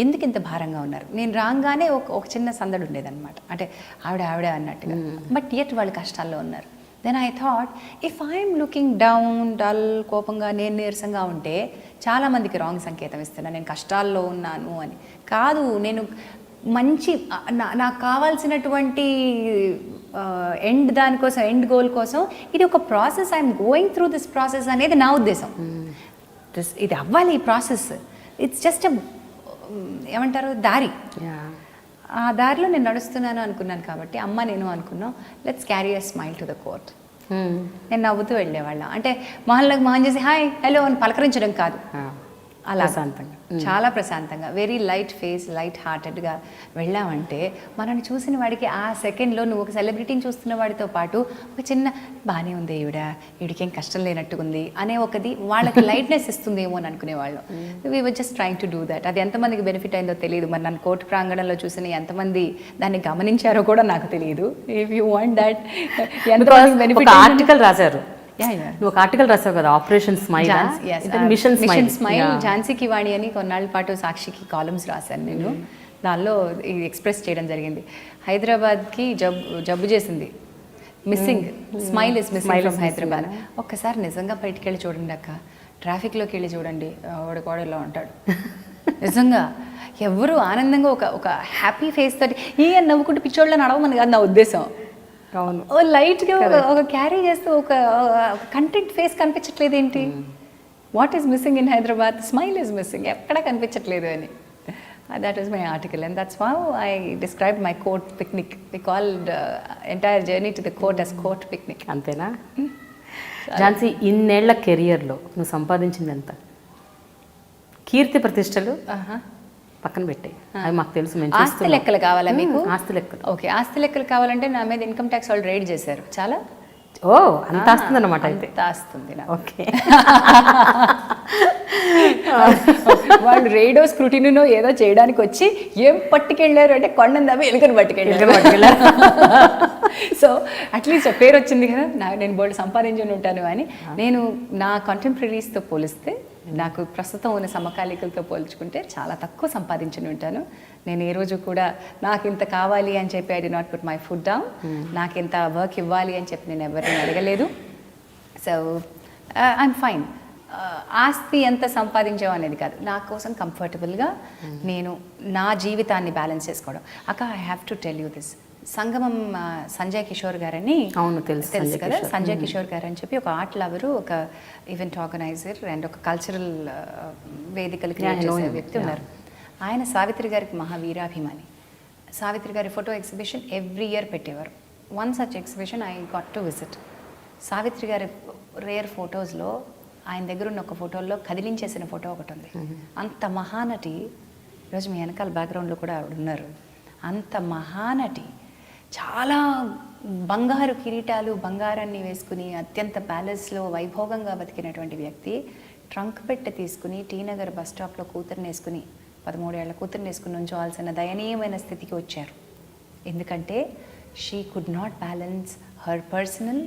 ఎందుకు ఇంత భారంగా ఉన్నారు. నేను రాగానే ఒక చిన్న సందడి ఉండేదన్నమాట, అంటే ఆవిడ అన్నట్టుగా. బట్ యట్ వాళ్ళు కష్టాల్లో ఉన్నారు. Then I thought, if I'm looking down, dull, కోపంగా, నేను నీరసంగా ఉంటే చాలామందికి రాంగ్ సంకేతం ఇస్తున్నాను, నేను కష్టాల్లో ఉన్నాను అని. కాదు, నేను మంచి నాకు కావాల్సినటువంటి దానికోసం, ఎండ్ గోల్ కోసం ఇది ఒక process, I'm going through this process అనేది నా ఉద్దేశం. ఇది అవ్వాలి ఈ ప్రాసెస్. ఇట్స్ జస్ట్ ఏమంటారు, దారి. ఆ దారిలో నేను నడుస్తున్నాను అనుకున్నాను కాబట్టి అమ్మ నేను అనుకున్నాం, let's carry a smile to the court. నేను నవ్వుతూ వెళ్ళేవాళ్ళం. అంటే మొహల్లోకి మొహం చేసి హాయ్ హలో అని పలకరించడం కాదు, అలా
ప్రశాంతంగా,
చాలా ప్రశాంతంగా, వెరీ లైట్ ఫేస్, లైట్ హార్టెడ్గా వెళ్ళామంటే మనల్ని చూసిన వాడికి ఆ సెకండ్లో, నువ్వు ఒక సెలబ్రిటీని చూస్తున్న వాడితో పాటు ఒక చిన్న బాగానే ఉంది ఈవిడికేం కష్టం లేనట్టుకుంది అనే ఒకది వాళ్ళకి లైట్నెస్ ఇస్తుందేమో అని అనుకునేవాళ్ళం. We were just trying to do that. అది ఎంతమందికి బెనిఫిట్ అయిందో తెలియదు. మరి నన్ను కోర్టు ప్రాంగణంలో చూసిన ఎంతమంది దాన్ని గమనించారో కూడా నాకు తెలియదు. ఇఫ్ యూ వాంట్ దట్, ఎంతమందికి బెనిఫిట్.
ఆర్టికల్ రాశారు, నువ్వు ఒక ఆర్టికల్ రాసావు కదా, ఆపరేషన్ స్మైల్, మిషన్ స్మైల్,
ఝాన్సీకి వాణి అని కొన్నాళ్ళ పాటు సాక్షికి కాలమ్స్ రాశాను నేను. దానిలో ఎక్స్ప్రెస్ చేయడం జరిగింది. హైదరాబాద్కి జబ్బు చేసింది, missing, smile is missing from Hyderabad. ఒక్కసారి నిజంగా బయటికి వెళ్ళి చూడండి అక్క, ట్రాఫిక్లోకి వెళ్ళి చూడండి, వాడు ఇలా ఉంటాడు. నిజంగా ఎవరు ఆనందంగా ఒక హ్యాపీ ఫేస్ తోటి ఈ అని నవ్వుకుంటూ పిచ్చోళ్ళ నడవమని కాదు నా ఉద్దేశం.
అవును,
ఓ లైట్గా ఒక క్యారీ చేస్తూ ఒక కంటెంట్ ఫేస్ కనిపించట్లేదు ఏంటి? What is missing in Hyderabad? Smile is missing, ఎక్కడ కనిపించట్లేదు అని. That was my article, and that's how I described my court picnic. We called entire journey to the court as court picnic.
అంతేనా? ఝాన్సీ, ఇన్నేళ్ల కెరియర్లో నువ్వు సంపాదించింది ఎంత? కీర్తి ప్రతిష్టలు పక్కన పెట్టాయి, అవి మాకు తెలుసు. మేము
ఆస్తి లెక్కలు కావాలా మీకు?
ఆస్తి లెక్కలు.
ఓకే, ఆస్తి లెక్కలు కావాలంటే నా మీద ఇన్కమ్ ట్యాక్స్ వాళ్ళు రైడ్ చేశారు. చాలా
ఓ అంత వస్తుంది అన్నమాట. అయితే
వస్తుంది.
ఓకే,
వాళ్ళు రేడియో స్క్రూటినో ఏదో చేయడానికి వచ్చి ఏం పట్టుకెళ్ళారు అంటే కొండను దమ్మి ఎలుకను పట్టుకెళ్ళారు. సో అట్లీస్ట్ పేరు వచ్చింది కదా, నేను బోల్డ్ సంపాదించుని ఉంటాను అని. నేను నా కాంటెంపరీస్తో పోలిస్తే, నాకు ప్రస్తుతం ఉన్న సమకాలీకులతో పోల్చుకుంటే చాలా తక్కువ సంపాదించుని ఉంటాను. నేను ఏ రోజు కూడా నాకు ఇంత కావాలి అని చెప్పి I did not put my food down. నాకు ఇంత వర్క్ ఇవ్వాలి అని చెప్పి నేను ఎవరిని అడగలేదు. So I'm fine. ఆస్తి ఎంత సంపాదించావు అనేది కాదు, నా కోసం కంఫర్టబుల్గా నేను నా జీవితాన్ని బ్యాలెన్స్ చేసుకోవడం. అక్క, I have to tell you this. సంగమం సంజయ్ కిషోర్ గారని,
అవును తెలుసు
కదా, సంజయ్ కిషోర్ గారు అని చెప్పి ఒక ఆర్ట్ లవరు, ఒక ఈవెంట్ ఆర్గనైజర్ అండ్ ఒక కల్చరల్ వేదికలు క్రియేట్ చేసే వ్యక్తి ఉన్నారు. ఆయన సావిత్రి గారికి మహావీరాభిమాని. సావిత్రి గారి ఫోటో ఎగ్జిబిషన్ ఎవ్రీ ఇయర్ పెట్టేవారు. One such exhibition I got to visit. Savitri గారి రేర్ ఫొటోస్లో ఆయన దగ్గర ఉన్న ఒక ఫోటోల్లో కదిలించేసిన ఫోటో ఒకటి ఉంది. అంత మహానటి, ఈరోజు మీ వెనకాల బ్యాక్గ్రౌండ్లో కూడా ఆవిడ ఉన్నారు. అంత మహానటి, చాలా బంగారు కిరీటాలు, బంగారాన్ని వేసుకుని అత్యంత ప్యాలెస్లో వైభోగంగా బతికినటువంటి వ్యక్తి ట్రంక్ పెట్టె తీసుకుని టీనగర్ బస్ స్టాప్లో కూతురుని వేసుకుని, 13 ఏళ్ల కూతురుని వేసుకుని ఉంచవలసిన దయనీయమైన స్థితికి వచ్చారు. ఎందుకంటే she could not balance her personal,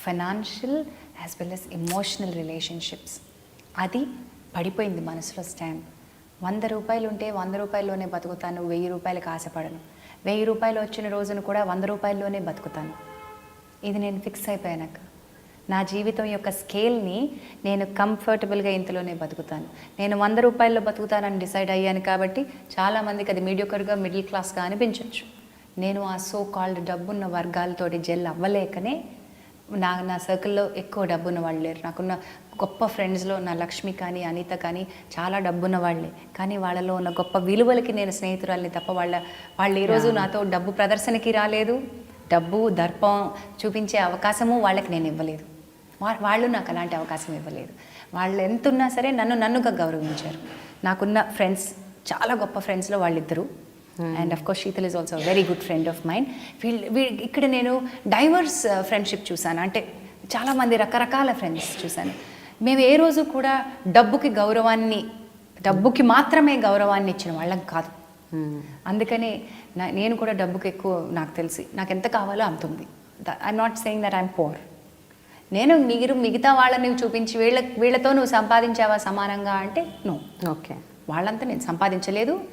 financial as well as emotional relationships. అది పడిపోయింది మనసులో స్టాంప్. 100 రూపాయలు ఉంటే 100 రూపాయల్లోనే బతుకుతాను, 1000 రూపాయలకు ఆశపడను. 1000 రూపాయలు వచ్చిన రోజును కూడా 100 రూపాయల్లోనే బతుకుతాను. ఇది నేను ఫిక్స్ అయిపోయాక నా జీవితం యొక్క స్కేల్ని నేను కంఫర్టబుల్గా ఇంతలోనే బతుకుతాను. నేను 100 రూపాయల్లో బతుకుతానని డిసైడ్ అయ్యాను కాబట్టి చాలామందికి అది మీడియోకర్గా, మిడిల్ క్లాస్గా అనిపించవచ్చు. నేను ఆ సో కాల్డ్ డబ్బున్న వర్గాలతోటి జెల్ అవ్వలేకనే నా సర్కిల్లో ఎక్కువ డబ్బున్న వాళ్ళు లేరు. నాకున్న గొప్ప ఫ్రెండ్స్లో నా లక్ష్మి కానీ, అనిత కానీ చాలా డబ్బున్న వాళ్ళే. కానీ వాళ్ళలో ఉన్న గొప్ప విలువలకి నేను స్నేహితురాల్ని తప్ప వాళ్ళు ఈరోజు నాతో డబ్బు ప్రదర్శనకి రాలేదు. డబ్బు దర్పం చూపించే అవకాశము వాళ్ళకి నేను ఇవ్వలేదు. వాళ్ళు నాకు అలాంటి అవకాశం ఇవ్వలేదు. వాళ్ళు ఎంతున్నా సరే నన్నుగా గౌరవించారు. నాకున్న ఫ్రెండ్స్, చాలా గొప్ప ఫ్రెండ్స్లో వాళ్ళిద్దరు. And of course Sheetal is also very good friend of mind. ఇక్కడ నేను డైవర్స్ ఫ్రెండ్షిప్ చూశాను. అంటే చాలామంది రకరకాల ఫ్రెండ్స్ చూశాను. మేము ఏ రోజు కూడా డబ్బుకి మాత్రమే గౌరవాన్ని ఇచ్చిన వాళ్ళం కాదు. అందుకని నేను కూడా డబ్బుకి ఎక్కువ, నాకు తెలిసి నాకు ఎంత కావాలో అంత ఉంది. I'm not saying that I'm poor. నేను మిగతా వాళ్ళని చూపించి వీళ్ళతో నువ్వు సంపాదించావా సమానంగా అంటే నో.
ఓకే,
వాళ్ళంతా నేను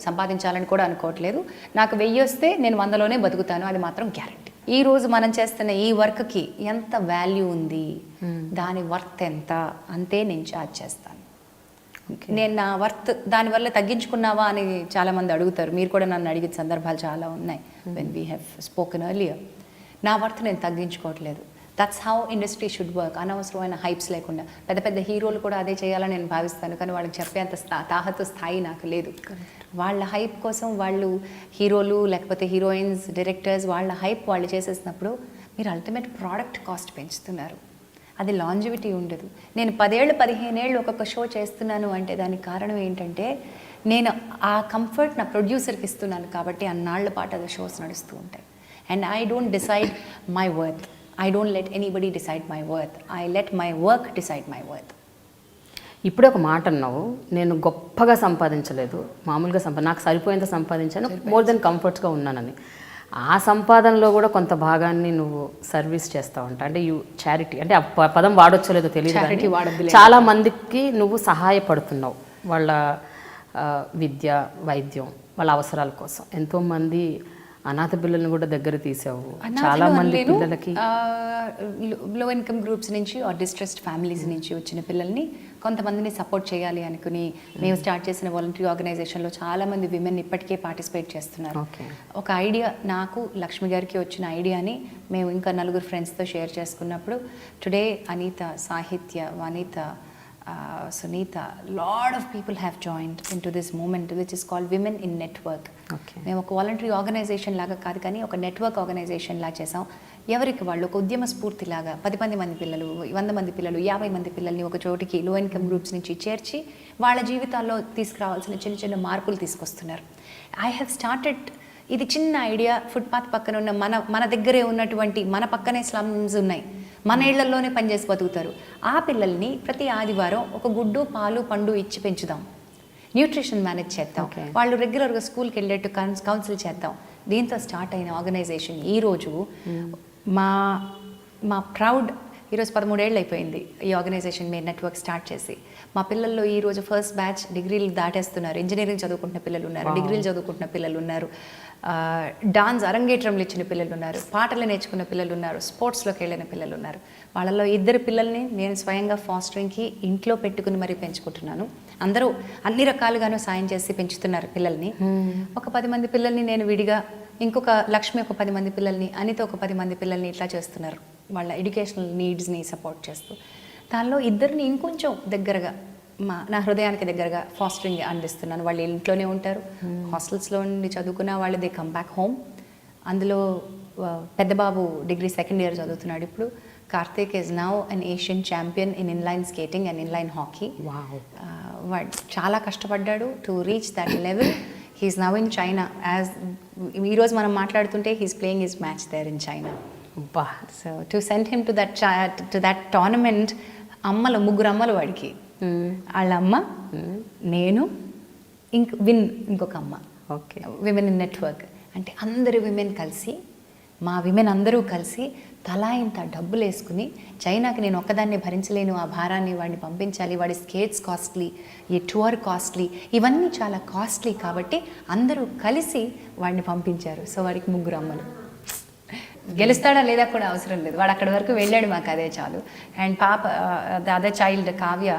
సంపాదించాలని కూడా అనుకోవట్లేదు. నాకు 1000 వస్తే నేను 100లోనే బతుకుతాను, అది మాత్రం గ్యారెంటీ. ఈ రోజు మనం చేస్తున్న ఈ వర్క్కి ఎంత వాల్యూ ఉంది, దాని వర్త్ ఎంత, అంతే నేను ఛార్జ్ చేస్తాను. నేను నా వర్త్ దానివల్ల తగ్గించుకున్నావా అని చాలామంది అడుగుతారు. మీరు కూడా నన్ను అడిగిన సందర్భాలు చాలా ఉన్నాయి. When we have spoken earlier. నా వర్త్ నేను తగ్గించుకోవట్లేదు. That's how industry should work. అనవసరమైన హైప్స్ లేకుండా. పెద్ద పెద్ద హీరోలు కూడా అదే చేయాలని నేను భావిస్తాను. కానీ వాళ్ళకి చెప్పేంత తాహతు స్థాయి నాకు లేదు. వాళ్ళ హైప్ కోసం వాళ్ళు హీరోలు లేకపోతే హీరోయిన్స్, డైరెక్టర్స్, వాళ్ళ హైప్ వాళ్ళు చేసేసినప్పుడు మీరు అల్టిమేట్ ప్రోడక్ట్ కాస్ట్ పెంచుతున్నారు. అది లాంజివిటీ ఉండదు. నేను 10 ఏళ్ళు 15 ఏళ్ళు ఒక్కొక్క షో చేస్తున్నాను అంటే దానికి కారణం ఏంటంటే నేను ఆ కంఫర్ట్ నా ప్రొడ్యూసర్కి ఇస్తున్నాను కాబట్టి అన్నాళ్ల పాటు అది షోస్ నడుస్తూ ఉంటాయి. And I don't decide my worth. I don't let anybody decide my worth. I let my work decide my worth.
ఇప్పుడే ఒక మాట అన్నావు, నేను గొప్పగా సంపాదించలేదు, మామూలుగా నాకు సరిపోయేంత సంపాదించాను, మోర్ దెన్ కంఫర్ట్స్గా ఉన్నానని. ఆ సంపాదనలో కూడా కొంత భాగాన్ని నువ్వు సర్వీస్ చేస్తావంట. అంటే చారిటీ, అంటే ఆ పదం వాడొచ్చో లేదో తెలియదు, చాలా మందికి నువ్వు సహాయపడుతున్నావు. వాళ్ళ విద్య, వైద్యం, వాళ్ళ అవసరాల కోసం. ఎంతోమంది అనాథ పిల్లల్ని కూడా దగ్గర తీసావు. చాలా మంది పిల్లలకి
లో ఇన్కమ్ గ్రూప్స్ నుంచి ఆర్ డిస్ట్రెస్డ్ ఫ్యామిలీస్ నుంచి వచ్చిన పిల్లల్ని కొంతమందిని సపోర్ట్ చేయాలి అనుకుని మేము స్టార్ట్ చేసిన వాలంటరీ ఆర్గనైజేషన్లో చాలామంది విమెన్ ఇప్పటికే పార్టిసిపేట్ చేస్తున్నారు. ఒక ఐడియా నాకు లక్ష్మి గారికి వచ్చిన ఐడియాని మేము ఇంకా నలుగురు ఫ్రెండ్స్తో షేర్ చేసుకున్నప్పుడు టుడే అనిత, సాహిత్య, వనిత, Sunita, lot of people have joined into this movement which is called Women in Network. మేము ఒక వాలంటరీ ఆర్గనైజేషన్ లాగా కాదు కానీ ఒక నెట్వర్క్ ఆర్గనైజేషన్ లాగా చేసాం. ఎవరికి వాళ్ళు ఒక ఉద్యమ స్ఫూర్తిలాగా 10 మంది పిల్లలు, 100 మంది పిల్లలు, 50 మంది పిల్లల్ని ఒక చోటికి లో ఇన్కమ్ గ్రూప్స్ నుంచి చేర్చి వాళ్ళ జీవితాల్లో తీసుకురావాల్సిన చిన్న చిన్న మార్పులు తీసుకొస్తున్నారు. ఐ హ్యావ్ స్టార్టెడ్, ఇది చిన్న ఐడియా, ఫుట్పాత్ పక్కన ఉన్న మన దగ్గరే ఉన్నటువంటి మన పక్కనే స్లమ్స్ ఉన్నాయి, మన ఇళ్లలోనే పనిచేసి బతుకుతారు. ఆ పిల్లల్ని ప్రతి ఆదివారం ఒక గుడ్డు, పాలు, పండు ఇచ్చి పెంచుదాం, న్యూట్రిషన్ మేనేజ్ చేద్దాం, వాళ్ళు రెగ్యులర్గా స్కూల్కి వెళ్ళేట్టు కౌన్సిల్ చేద్దాం. దీంతో స్టార్ట్ అయిన ఆర్గనైజేషన్ ఈరోజు మా ప్రౌడ్, ఈరోజు 13 ఏళ్ళు అయిపోయింది ఈ ఆర్గనైజేషన్ మీ నెట్వర్క్ స్టార్ట్ చేసి. మా పిల్లల్లో ఈరోజు ఫస్ట్ బ్యాచ్ డిగ్రీలు దాటేస్తున్నారు, ఇంజనీరింగ్ చదువుకుంటున్న పిల్లలు ఉన్నారు, డిగ్రీలు చదువుకుంటున్న పిల్లలు ఉన్నారు, డాన్స్ అరంగేట్రంలు ఇచ్చిన పిల్లలు ఉన్నారు, పాటలు నేర్చుకున్న పిల్లలు ఉన్నారు, స్పోర్ట్స్లోకి వెళ్ళిన పిల్లలు ఉన్నారు. వాళ్ళలో 2 పిల్లల్ని నేను స్వయంగా ఫాస్టరింగ్కి ఇంట్లో పెట్టుకుని మరీ పెంచుకుంటున్నాను. అందరూ అన్ని రకాలుగానూ సాయం చేసి పెంచుతున్నారు పిల్లల్ని. ఒక 10 మంది పిల్లల్ని నేను విడిగా, ఇంకొక లక్ష్మి ఒక 10 మంది పిల్లల్ని, అనిత ఒక 10 మంది పిల్లల్ని ఇట్లా చేస్తున్నారు, వాళ్ళ ఎడ్యుకేషనల్ నీడ్స్ని సపోర్ట్ చేస్తూ. దానిలో 2ని ఇంకొంచెం దగ్గరగా నా హృదయానికి దగ్గరగా ఫాస్టరింగ్ అందిస్తున్నాను. వాళ్ళు ఇంట్లోనే ఉంటారు, హాస్టల్స్లో ఉండి చదువుకున్న వాళ్ళు దే కమ్ బ్యాక్ హోమ్. అందులో పెద్ద బాబు డిగ్రీ 2nd ఇయర్ చదువుతున్నాడు ఇప్పుడు. Karthik is now an Asian champion in inline skating and inline hockey. వాడు చాలా కష్టపడ్డాడు to reach that level. He's now in China. As ఈరోజు మనం మాట్లాడుతుంటే he's playing his match there in China. So to send him to that tournament, అమ్మలు 3 అమ్మలు వాడికి, వాళ్ళ అమ్మ, నేను, ఇంకొక అమ్మ. ఓకే, విమెన్ ఇన్ నెట్వర్క్ అంటే అందరు విమెన్ కలిసి, మా విమెన్ అందరూ కలిసి తలా ఇంత డబ్బులు వేసుకుని, చైనాకి నేను ఒక్కదాన్ని భరించలేను ఆ భారాన్ని, వాడిని పంపించాలి, వాడి స్కేట్స్ కాస్ట్లీ, ఈ టూర్ కాస్ట్లీ, ఇవన్నీ చాలా కాస్ట్లీ కాబట్టి అందరూ కలిసి వాడిని పంపించారు. సో వాడికి 3 అమ్మలు. గెలుస్తాడా లేదా కూడా అవసరం లేదు, వాడు అక్కడి వరకు వెళ్ళాడు, మాకు అదే చాలు. అండ్ పాప, the other child Kavya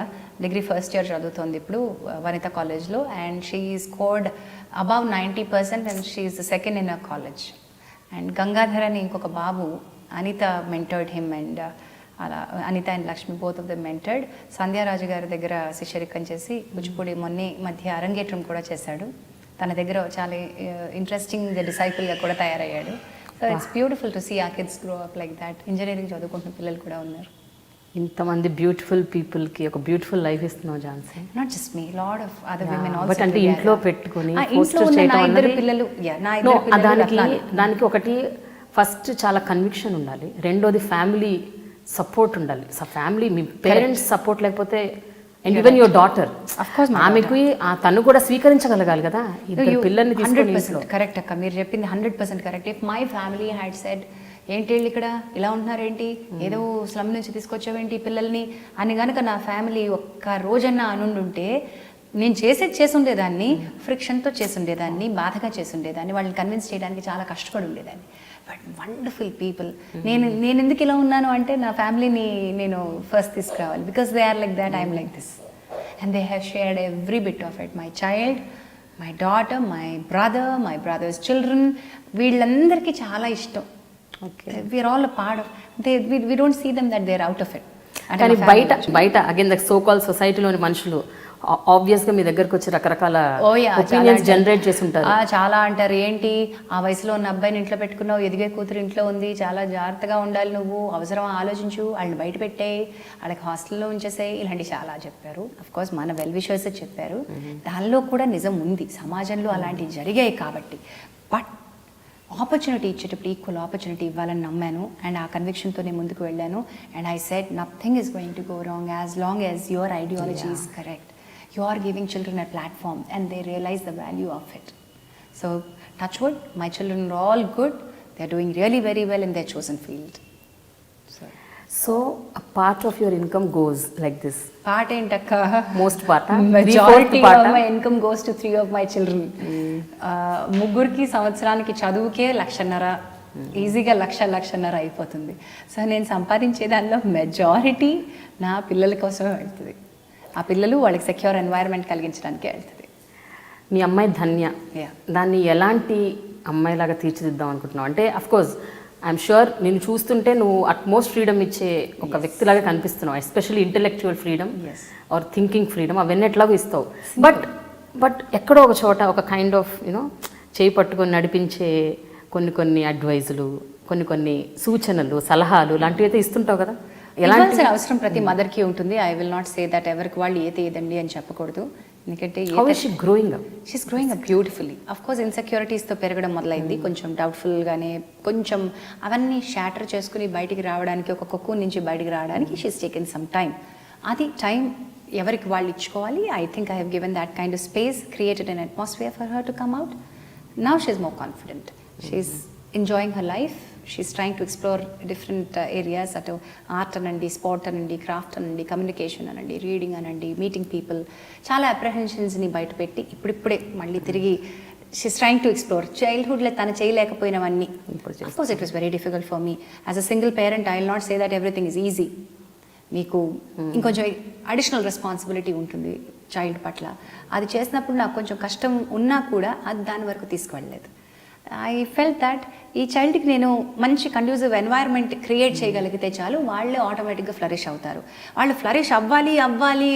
degree 1st year చదువుతోంది ఇప్పుడు వనిత కాలేజ్లో. And she scored above 90% and she is the 2nd in a college. And Gangadhar అని ఇంకొక బాబు, అనిత మెంటర్డ్ హిమ్. అండ్ అలా Anitha and Lakshmi both of the mentored. Sandhyaraju గారి దగ్గర శిష్యరికం చేసి కూచిపూడి మధ్య అరంగేట్రం కూడా చేశాడు. తన దగ్గర చాలా ఇంట్రెస్టింగ్ డిసైపుల్గా కూడా తయారయ్యాడు. So it's beautiful to see ఆ kids grow up like that. Engineering చదువుకుంటున్న పిల్లలు కూడా ఉన్నారు.
ఇంతమంది బ్యూటిఫుల్ పీపుల్కి ఒక బ్యూటిఫుల్ లైఫ్ ఇస్తున్నావు Jhansi.
Not just me, lot of other women also.
But అంటే ఇంట్లో పెట్టుకొని
పిల్లలు,
దానికి ఒకటి ఫస్ట్ చాలా కన్విక్షన్ ఉండాలి, రెండోది ఫ్యామిలీ సపోర్ట్ ఉండాలి. ఫ్యామిలీ, మీ పేరెంట్స్ సపోర్ట్ లేకపోతే, అండ్ ఈవెన్ యువర్ డాటర్, ఆమెకు తను కూడా స్వీకరించగలగాలి కదా పిల్లల్ని.
100% కరెక్ట్ అక్క, మీరు చెప్పింది 100% correct. If my family had said, ఏంటి వీళ్ళు ఇక్కడ ఇలా ఉంటున్నారేంటి, ఏదో స్లమ్ నుంచి తీసుకొచ్చావేంటి పిల్లల్ని అని కనుక నా ఫ్యామిలీ ఒక్క రోజన్నా అనుండుంటే, నేను చేసి ఉండేదాన్ని, ఫ్రిక్షన్తో చేసి ఉండేదాన్ని, బాధగా చేసి ఉండేదాన్ని, వాళ్ళని కన్విన్స్ చేయడానికి చాలా కష్టపడి ఉండేదాన్ని. But wonderful people. నేను ఎందుకు ఇలా ఉన్నాను అంటే, నా ఫ్యామిలీని నేను ఫస్ట్ తీసుకురావాలి, because they are like that, I'm like this. And they have shared every bit of it. My child, my daughter, my brother's children, వీళ్ళందరికీ చాలా ఇష్టం. Okay, we are all a part of they. We don't see them that they are out of it.
కానీ బయట again the so call సొసైటీలోని మనుషులు ఆబ్వియస్గా మీ దగ్గరకు వచ్చి రకరకాల ఒపీనియన్స్ జనరేట్ చేసి ఉంటారు.
చాలా అంటారు, ఏంటి ఆ వయసులో ఉన్న అబ్బాయిని ఇంట్లో పెట్టుకున్నావు, ఎదిగే కూతురు ఇంట్లో ఉంది, చాలా జాగ్రత్తగా ఉండాలి నువ్వు, అవసరం ఆలోచించు, వాళ్ళని బయట పెట్టేయి, వాళ్ళకి హాస్టల్లో ఉంచేసేయి, ఇలాంటివి చాలా చెప్పారు. అఫ్కోర్స్ మన వెల్ విషర్స్ చెప్పారు, దానిలో కూడా నిజం ఉంది, సమాజంలో అలాంటివి జరిగాయి కాబట్టి. బట్ ఆపర్చునిటీ ఇచ్చేటప్పుడు ఈక్వల్ ఆపర్చునిటీ ఇవ్వాలని నమ్మాను. అండ్ ఆ కన్విక్షన్తోనే ముందుకు వెళ్ళాను. And I said nothing is going to go wrong as long as your ideology is correct. You are giving children a platform and they realize the value of it. So touch wood, my children are all good. They are doing really very well in their chosen field.
So a part of your income goes like this.
Part ఏంటక్క,
Most part,
majority of my income goes to 3 of my children. ముగ్గురికి సంవత్సరానికి చదువుకే 1,50,000, ఈజీగా 1,00,000 అయిపోతుంది. So నేను సంపాదించే దానిలో majority నా పిల్లల కోసమే వెళ్తుంది. ఆ పిల్లలు వాళ్ళకి సెక్యూర్ ఎన్వైరన్మెంట్ కలిగించడానికే వెళ్తుంది.
మీ అమ్మాయి ధన్య,
Yeah.
దాన్ని ఎలాంటి అమ్మాయిలాగా తీర్చిదిద్దాం అనుకుంటున్నావు? అంటే అఫ్ కోర్స్ ఐఎమ్ షూర్ నేను చూస్తుంటే నువ్వు అట్మోస్ట్ ఫ్రీడమ్ ఇచ్చే ఒక వ్యక్తిలాగా కనిపిస్తున్నావు, especially intellectual freedom
Yes.
Or thinking freedom, అవన్నీ ఎట్లాగో ఇస్తావు. బట్ ఎక్కడో ఒక చోట ఒక కైండ్ ఆఫ్ చేయి పట్టుకొని నడిపించే కొన్ని అడ్వైజులు, కొన్ని సూచనలు, సలహాలు లాంటివి అయితే ఇస్తుంటావు కదా.
ఎలాంటి అవసరం ప్రతి మదర్కి ఉంటుంది. I will not say that ఎవరికి వాళ్ళు ఏదండి అని చెప్పకూడదు. ఎందుకంటే
growing up,
she's growing up beautifully. Of course ఇన్సెక్యూరిటీస్తో పెరగడం మొదలైంది, కొంచెం డౌట్ఫుల్గానే, కొంచెం అవన్నీ షాటర్ చేసుకుని బయటికి రావడానికి, ఒక కొక్కు నుంచి బయటికి రావడానికి షీస్ టేకెన్ సమ్ టైమ్. అది టైం ఎవరికి వాళ్ళు ఇచ్చుకోవాలి. I think I have given that kind of space, created an atmosphere for her to come out. Now she's more confident, she's enjoying her life, she's trying to explore different areas. అటు art అనండి, sport అనండి, craft అనండి, communication అనండి, reading అనండి, meeting people, చాలా అప్రహెన్షన్స్ని బయటపెట్టి ఇప్పుడిప్పుడే మళ్ళీ తిరిగి షీఈస్ ట్రయింగ్ టు ఎక్స్ప్లోర్. చైల్డ్హుడ్లో తను చేయలేకపోయినవన్నీ. Of course it was very difficult for me as a single parent. I will not say that everything is easy. మీకు ఇంకొంచెం అడిషనల్ రెస్పాన్సిబిలిటీ ఉంటుంది చైల్డ్ పట్ల. అది చేసినప్పుడు నాకు కొంచెం కష్టం ఉన్నా కూడా అది దాని వరకు తీసుకువెళ్ళలేదు. ఐ ఫెల్ట్ దట్ ఈ చైల్డ్కి నేను మంచి కండ్యూసివ్ ఎన్వైర్న్మెంట్ క్రియేట్ చేయగలిగితే చాలు, వాళ్ళే ఆటోమేటిక్గా ఫ్లరిష్ అవుతారు. వాళ్ళు ఫ్లరిష్ అవ్వాలి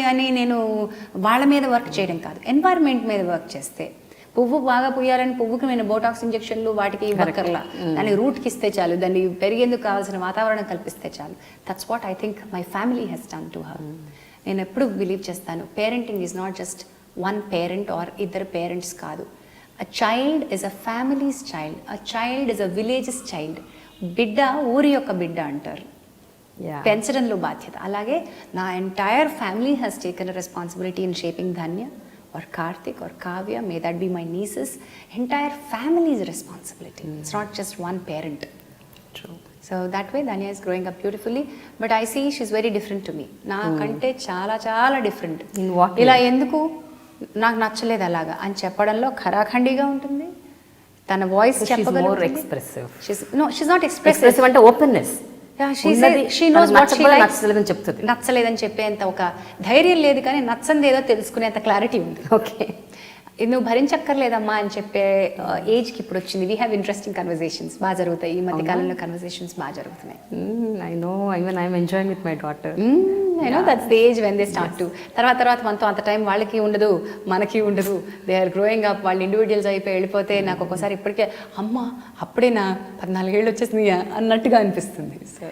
అని నేను వాళ్ళ మీద వర్క్ చేయడం కాదు, ఎన్వైర్న్మెంట్ మీద వర్క్ చేస్తే. పువ్వు బాగా పూయాలని పువ్వుకి నేను బోటాక్స్ ఇంజెక్షన్లు వాటికి ఇవ్వక్కర్లా, దాన్ని రూట్కి ఇస్తే చాలు, దాన్ని పెరిగేందుకు కావాల్సిన వాతావరణం కల్పిస్తే చాలు. That's what I think my family has done to her. నేను ఎప్పుడు బిలీవ్ చేస్తాను, parenting is not just one parent or ఇద్దరు పేరెంట్స్ కాదు. A child is a family's child. A child is a village's child. బిడ్డ ఊరి యొక్క బిడ్డ అంటారు, పెంచడంలో బాధ్యత. అలాగే నా entire family has taken a responsibility in shaping Dhanya or Karthik or Kavya, may that be my nieces. Entire family's responsibility. It's not just one parent.
True.
So that way Dhanya is growing up beautifully, but I see she's very different to me. నా కంటే చాలా different.
In what way?
ఇలా ఎందుకు నాకు నచ్చలేదు అలాగా అని చెప్పడంలో ఖరాఖండిగా ఉంటుంది. తన వాయిస్ చెప్పగలుగుతుంది. She's not expressive
అంటే ఓపెన్నెస్.
నచ్చలేదని చెప్పేంత ఒక ధైర్యం లేదు, కానీ నచ్చంది ఏదో తెలుసుకునేంత క్లారిటీ ఉంది.
ఓకే,
నువ్వు భరించక్కర్లేదమ్మా అని చెప్పే ఏజ్కి ఇప్పుడు వచ్చింది. వీ హ్యావ్ ఇంట్రెస్టింగ్ కన్వర్సేషన్స్ బాగా జరుగుతాయి. ఈ మధ్య కాలంలో కన్వర్సేషన్స్ బాగా జరుగుతున్నాయి.
I know, even I'm enjoying with my daughter.
I know that's the age when they start to. తర్వాత మనతో అంత టైం వాళ్ళకి ఉండదు, మనకి ఉండదు. దే ఆర్ గ్రోయింగ్ అప్, వాళ్ళు ఇండివిజువల్స్ అయిపోయి వెళ్ళిపోతే నాకు ఒక్కోసారి ఇప్పటికే అమ్మ అప్పుడేనా 14 ఏళ్ళు వచ్చేసింది అన్నట్టుగా అనిపిస్తుంది. సో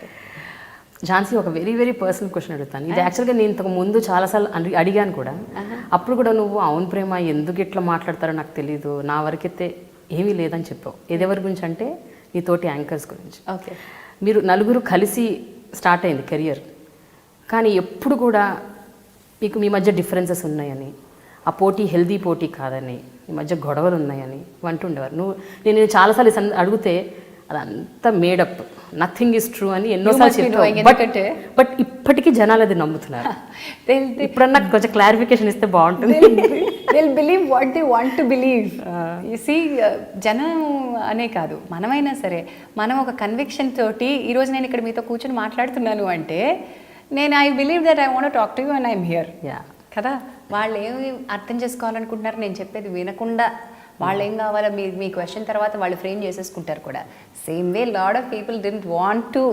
ఝాన్సీ, ఒక వెరీ పర్సనల్ క్వశ్చన్ అడుగుతాను. ఇది యాక్చువల్గా నేను ఇంతకు ముందు చాలాసార్లు అడిగాను కూడా. అప్పుడు కూడా నువ్వు అవును ప్రేమ ఎందుకు ఇట్లా మాట్లాడతారో నాకు తెలియదు, నా వరకైతే ఏమీ లేదని చెప్పావు. ఎవరి గురించి అంటే నీ తోటి యాంకర్స్ గురించి.
ఓకే,
మీరు నలుగురు కలిసి స్టార్ట్ అయింది కెరియర్, కానీ ఎప్పుడు కూడా మీకు మీ మధ్య డిఫరెన్సెస్ ఉన్నాయని, ఆ పోటీ హెల్దీ పోటీ కాదని, మీ మధ్య గొడవలు ఉన్నాయని అంటుండేవారు. నేను చాలాసార్లు అడిగితే అదంతా మేడప్, నథింగ్ ఈజ్ ట్రూ అని ఎన్నోసార్లు చెప్పాను. బట్ ఇప్పటికీ జనాలు అది నమ్ముతున్నారు. ఇప్పుడన్నా కొంచెం క్లారిఫికేషన్ ఇస్తే బాగుంటుంది.
they'll believe what they want to believe. You see, జనం అనే కాదు, మనమైనా సరే మనం ఒక కన్విక్షన్ తోటి ఈరోజు నేను ఇక్కడ మీతో కూర్చొని మాట్లాడుతున్నాను అంటే నేను I believe that I want to talk to you and I'm here కదా. వాళ్ళు ఏమి అర్థం చేసుకోవాలనుకుంటున్నారు నేను చెప్పేది వినకుండా, వాళ్ళు ఏం కావాలో మీ క్వశ్చన్ తర్వాత వాళ్ళు ఫ్రేమ్ చేసేసుకుంటారు కూడా. Same way lot of people didn't want to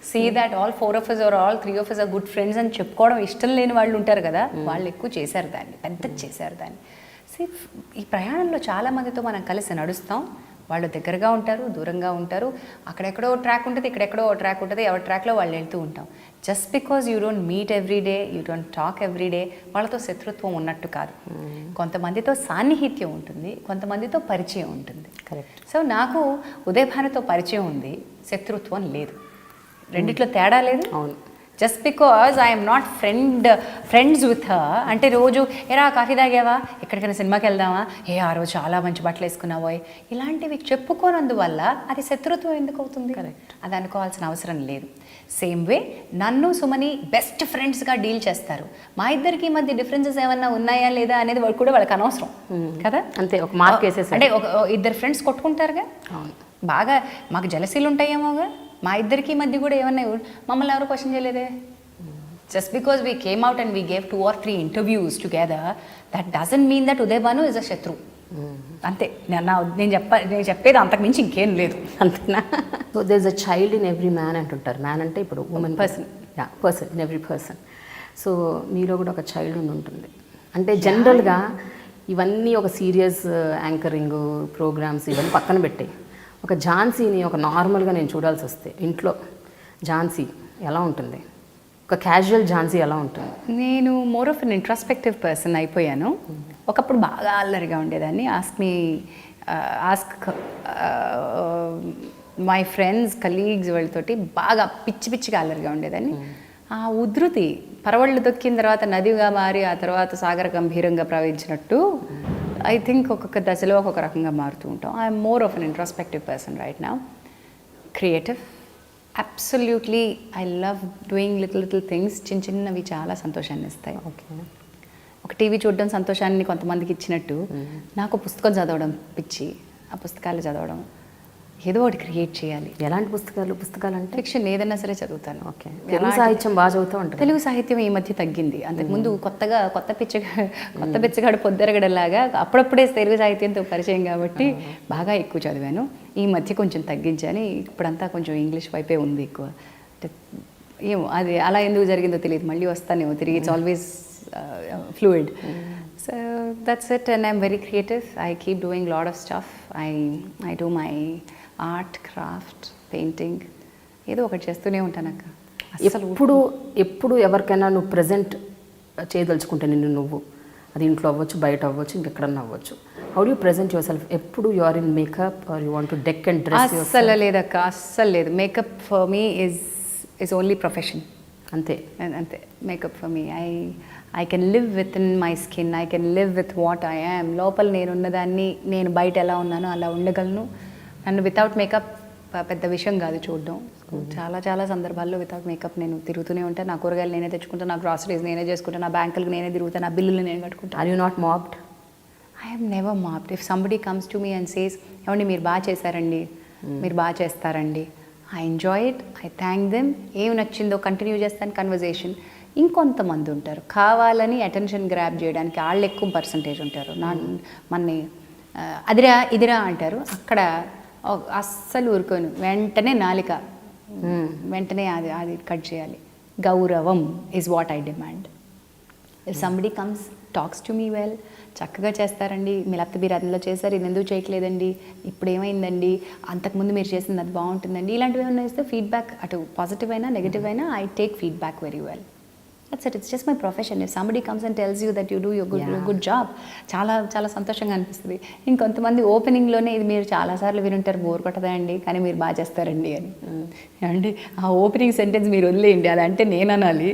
see that all 4 of us or all 3 of us are good friends అని చెప్పుకోవడం ఇష్టం లేని వాళ్ళు ఉంటారు కదా. వాళ్ళు ఎక్కువ చేశారు దాన్ని, పెద్దది చేశారు దాన్ని. ఈ ప్రయాణంలో చాలామందితో మనం కలిసి నడుస్తాం. వాళ్ళు దగ్గరగా ఉంటారు, దూరంగా ఉంటారు. అక్కడెక్కడో ట్రాక్ ఉంటుంది, ఇక్కడెక్కడో ట్రాక్ ఉంటుంది. ఎవరి ట్రాక్లో వాళ్ళు వెళ్తూ ఉంటాం. Just because you don't meet every day, you don't talk every day, వాళ్ళతో శత్రుత్వం ఉన్నట్టు కాదు. కొంతమందితో సాన్నిహిత్యం ఉంటుంది, కొంతమందితో పరిచయం ఉంటుంది.
కరెక్ట్.
సో నాకు ఉదయభానుతో పరిచయం ఉంది, శత్రుత్వం లేదు. రెండిట్లో తేడా లేదు.
అవును.
Just because I'm not friends with her అంటే రోజు ఎరా కాఫీ తాగావా, ఎక్కడికైనా సినిమాకి వెళ్దామా, ఆ రోజు చాలా మంచి బట్టలు వేసుకున్నావో, ఇలాంటివి చెప్పుకోనందువల్ల అది శత్రుత్వం ఎందుకు అవుతుంది? అది అనుకోవాల్సిన అవసరం లేదు. సేమ్ వే నన్ను సుమని బెస్ట్ ఫ్రెండ్స్గా డీల్ చేస్తారు. మా ఇద్దరికి మధ్య డిఫరెన్సెస్ ఏమన్నా ఉన్నాయా లేదా అనేది కూడా వాళ్ళకి అనవసరం కదా.
అంతే, ఒక మార్క్ వేసేసి
అంటే ఒక ఇద్దరు ఫ్రెండ్స్ కొట్టుకుంటారుగా, బాగా మాకు జలసీలు ఉంటాయేమోగా, మా ఇద్దరికి మధ్య కూడా ఏమన్నా మమ్మల్ని ఎవరు క్వశ్చన్ చేయలేదే. Just because we came out and we gave 2 or 3 interviews together, that doesn't mean that Udayabhanu is a శత్రు. అంతే, నేను చెప్పేది అంతకుమించి ఇంకేం లేదు.
అంతేనా? So there is a child in every man అంటుంటారు. మ్యాన్ అంటే ఇప్పుడు women person in every person. So మీలో కూడా ఒక చైల్డ్ ఉంటుంది. అంటే జనరల్గా ఇవన్నీ ఒక సీరియస్ యాంకరింగ్ ప్రోగ్రామ్స్ ఇవన్నీ పక్కన పెట్టాయి, ఒక ఝాన్సీని ఒక నార్మల్గా నేను చూడాల్సి వస్తే ఇంట్లో ఝాన్సీ ఎలా ఉంటుంది, ఒక క్యాజువల్ ఝాన్సీ ఎలా ఉంటుంది?
నేను more of an introspective person అయిపోయాను. ఒకప్పుడు బాగా అల్లరిగా ఉండేదాన్ని. ఆస్క్ మై ఫ్రెండ్స్ కలీగ్స్ వాళ్ళతోటి బాగా పిచ్చిగా అల్లరిగా ఉండేదాన్ని. ఆ ఉధృతి పరవళ్ళు దొక్కిన తర్వాత నదిగా మారి ఆ తర్వాత సాగర గంభీరంగా ప్రవహించినట్టు ఐ థింక్ ఒక్కొక్క దశలో ఒక్కొక్క రకంగా మారుతూ ఉంటాం. I'm more of an introspective person right now. Creative, absolutely I love doing little things. చిన్నవి చాలా సంతోషాన్ని ఇస్తాయి.
ఓకే,
ఒక టీవీ చూడడం సంతోషాన్ని కొంతమందికి ఇచ్చినట్టు నాకు పుస్తకం చదవడం పిచ్చి. ఆ పుస్తకాలు చదవడం, ఏదో ఒకటి క్రియేట్ చేయాలి.
ఎలాంటి పుస్తకాలు అంటే?
ఫిక్షన్ ఏదన్నా సరే చదువుతాను.
ఓకే, తెలుగు సాహిత్యం బాగా చదువుతూ ఉంటాను.
తెలుగు సాహిత్యం ఈ మధ్య తగ్గింది. అంతకుముందు కొత్త పిచ్చగాడు పొద్దరగడలాగా అప్పుడప్పుడే తెలుగు సాహిత్యంతో పరిచయం కాబట్టి బాగా ఎక్కువ చదివాను. ఈ మధ్య కొంచెం తగ్గించాను. ఇప్పుడంతా కొంచెం ఇంగ్లీష్ వైపే ఉంది ఎక్కువ. అంటే ఏమో అది అలా ఎందుకు జరిగిందో తెలియదు. మళ్ళీ వస్తానేమో తిరిగి. It's always fluid. So that's it, and I'm very creative. I keep doing a lot of stuff. I do my art, craft, painting. ఏదో ఒకటి చేస్తూనే ఉంటాను అక్క.
ఎప్పుడు ఎవరికైనా నువ్వు ప్రజెంట్ చేయదలుచుకుంటే నువ్వు అది ఇంట్లో అవ్వచ్చు, బయట అవ్వచ్చు, ఇంకెక్కడన్నా అవ్వచ్చు, how do you present yourself? ఎప్పుడు you are in makeup or you want to deck and dress?
అస్సలు లేదక్క, అస్సలు లేదు. Makeup for me is only profession. అంతే. Makeup for me, I can live with in my skin, I can live with what I am. లోపల నేనున్నదాన్ని నేను బయట ఎలా ఉన్నానో అలా ఉండగలను. నన్ను వితౌట్ మేకప్ పెద్ద విషయం కాదు చూడడం. చాలా సందర్భాల్లో వితౌట్ మేకప్ నేను తిరుగుతూనే ఉంటాను. నా కూరగాయలు నేనే తెచ్చుకుంటాను, నా గ్రాసరీస్ నేనే చేసుకుంటాను, నా బ్యాంకులకు నేనే తిరుగుతాను, నా బిల్లులు నేను కట్టుకుంటాను.
Are you not mobbed?
I have never mobbed. If somebody comes to me and says, ఏమండి మీరు బాగా చేశారండి, మీరు బాగా చేస్తారండి, I enjoy it, I thank them. ఏం నచ్చిందో కంటిన్యూ చేస్తాను కన్వర్జేషన్. ఇంకొంతమంది ఉంటారు కావాలని అటెన్షన్ గ్రాప్ చేయడానికి, వాళ్ళు ఎక్కువ పర్సంటేజ్ ఉంటారు. మన్ని అదిరా ఇదిరా అంటారు, అక్కడ అస్సలు ఊరుకోను. వెంటనే నాలిక వెంటనే అది కట్ చేయాలి. గౌరవం is what I demand. If somebody comes talks to me well, చక్కగా చేస్తారండి, మీ లేకపోతే మీరు అందులో చేశారు, ఇది ఎందుకు చేయట్లేదండి, ఇప్పుడు ఏమైందండి, అంతకుముందు మీరు చేసింది అది బాగుంటుందండి, ఇలాంటివి ఏమైనా ఇస్తే ఫీడ్బ్యాక్, అటు పాజిటివ్ అయినా నెగిటివ్ అయినా I take feedback very well. That's it. It's just my profession. If somebody comes and tells you that you do your good job, చాలా సంతోషంగా అనిపిస్తుంది. ఇంకొంతమంది ఓపెనింగ్లోనే ఇది మీరు చాలాసార్లు వినుంటారు, బోర్ కొట్టదా అండి కానీ మీరు బాగా చేస్తారండి అని. అండి ఆ ఓపెనింగ్ సెంటెన్స్ మీరు వదిలేయండి, అది అంటే నేను అనాలి.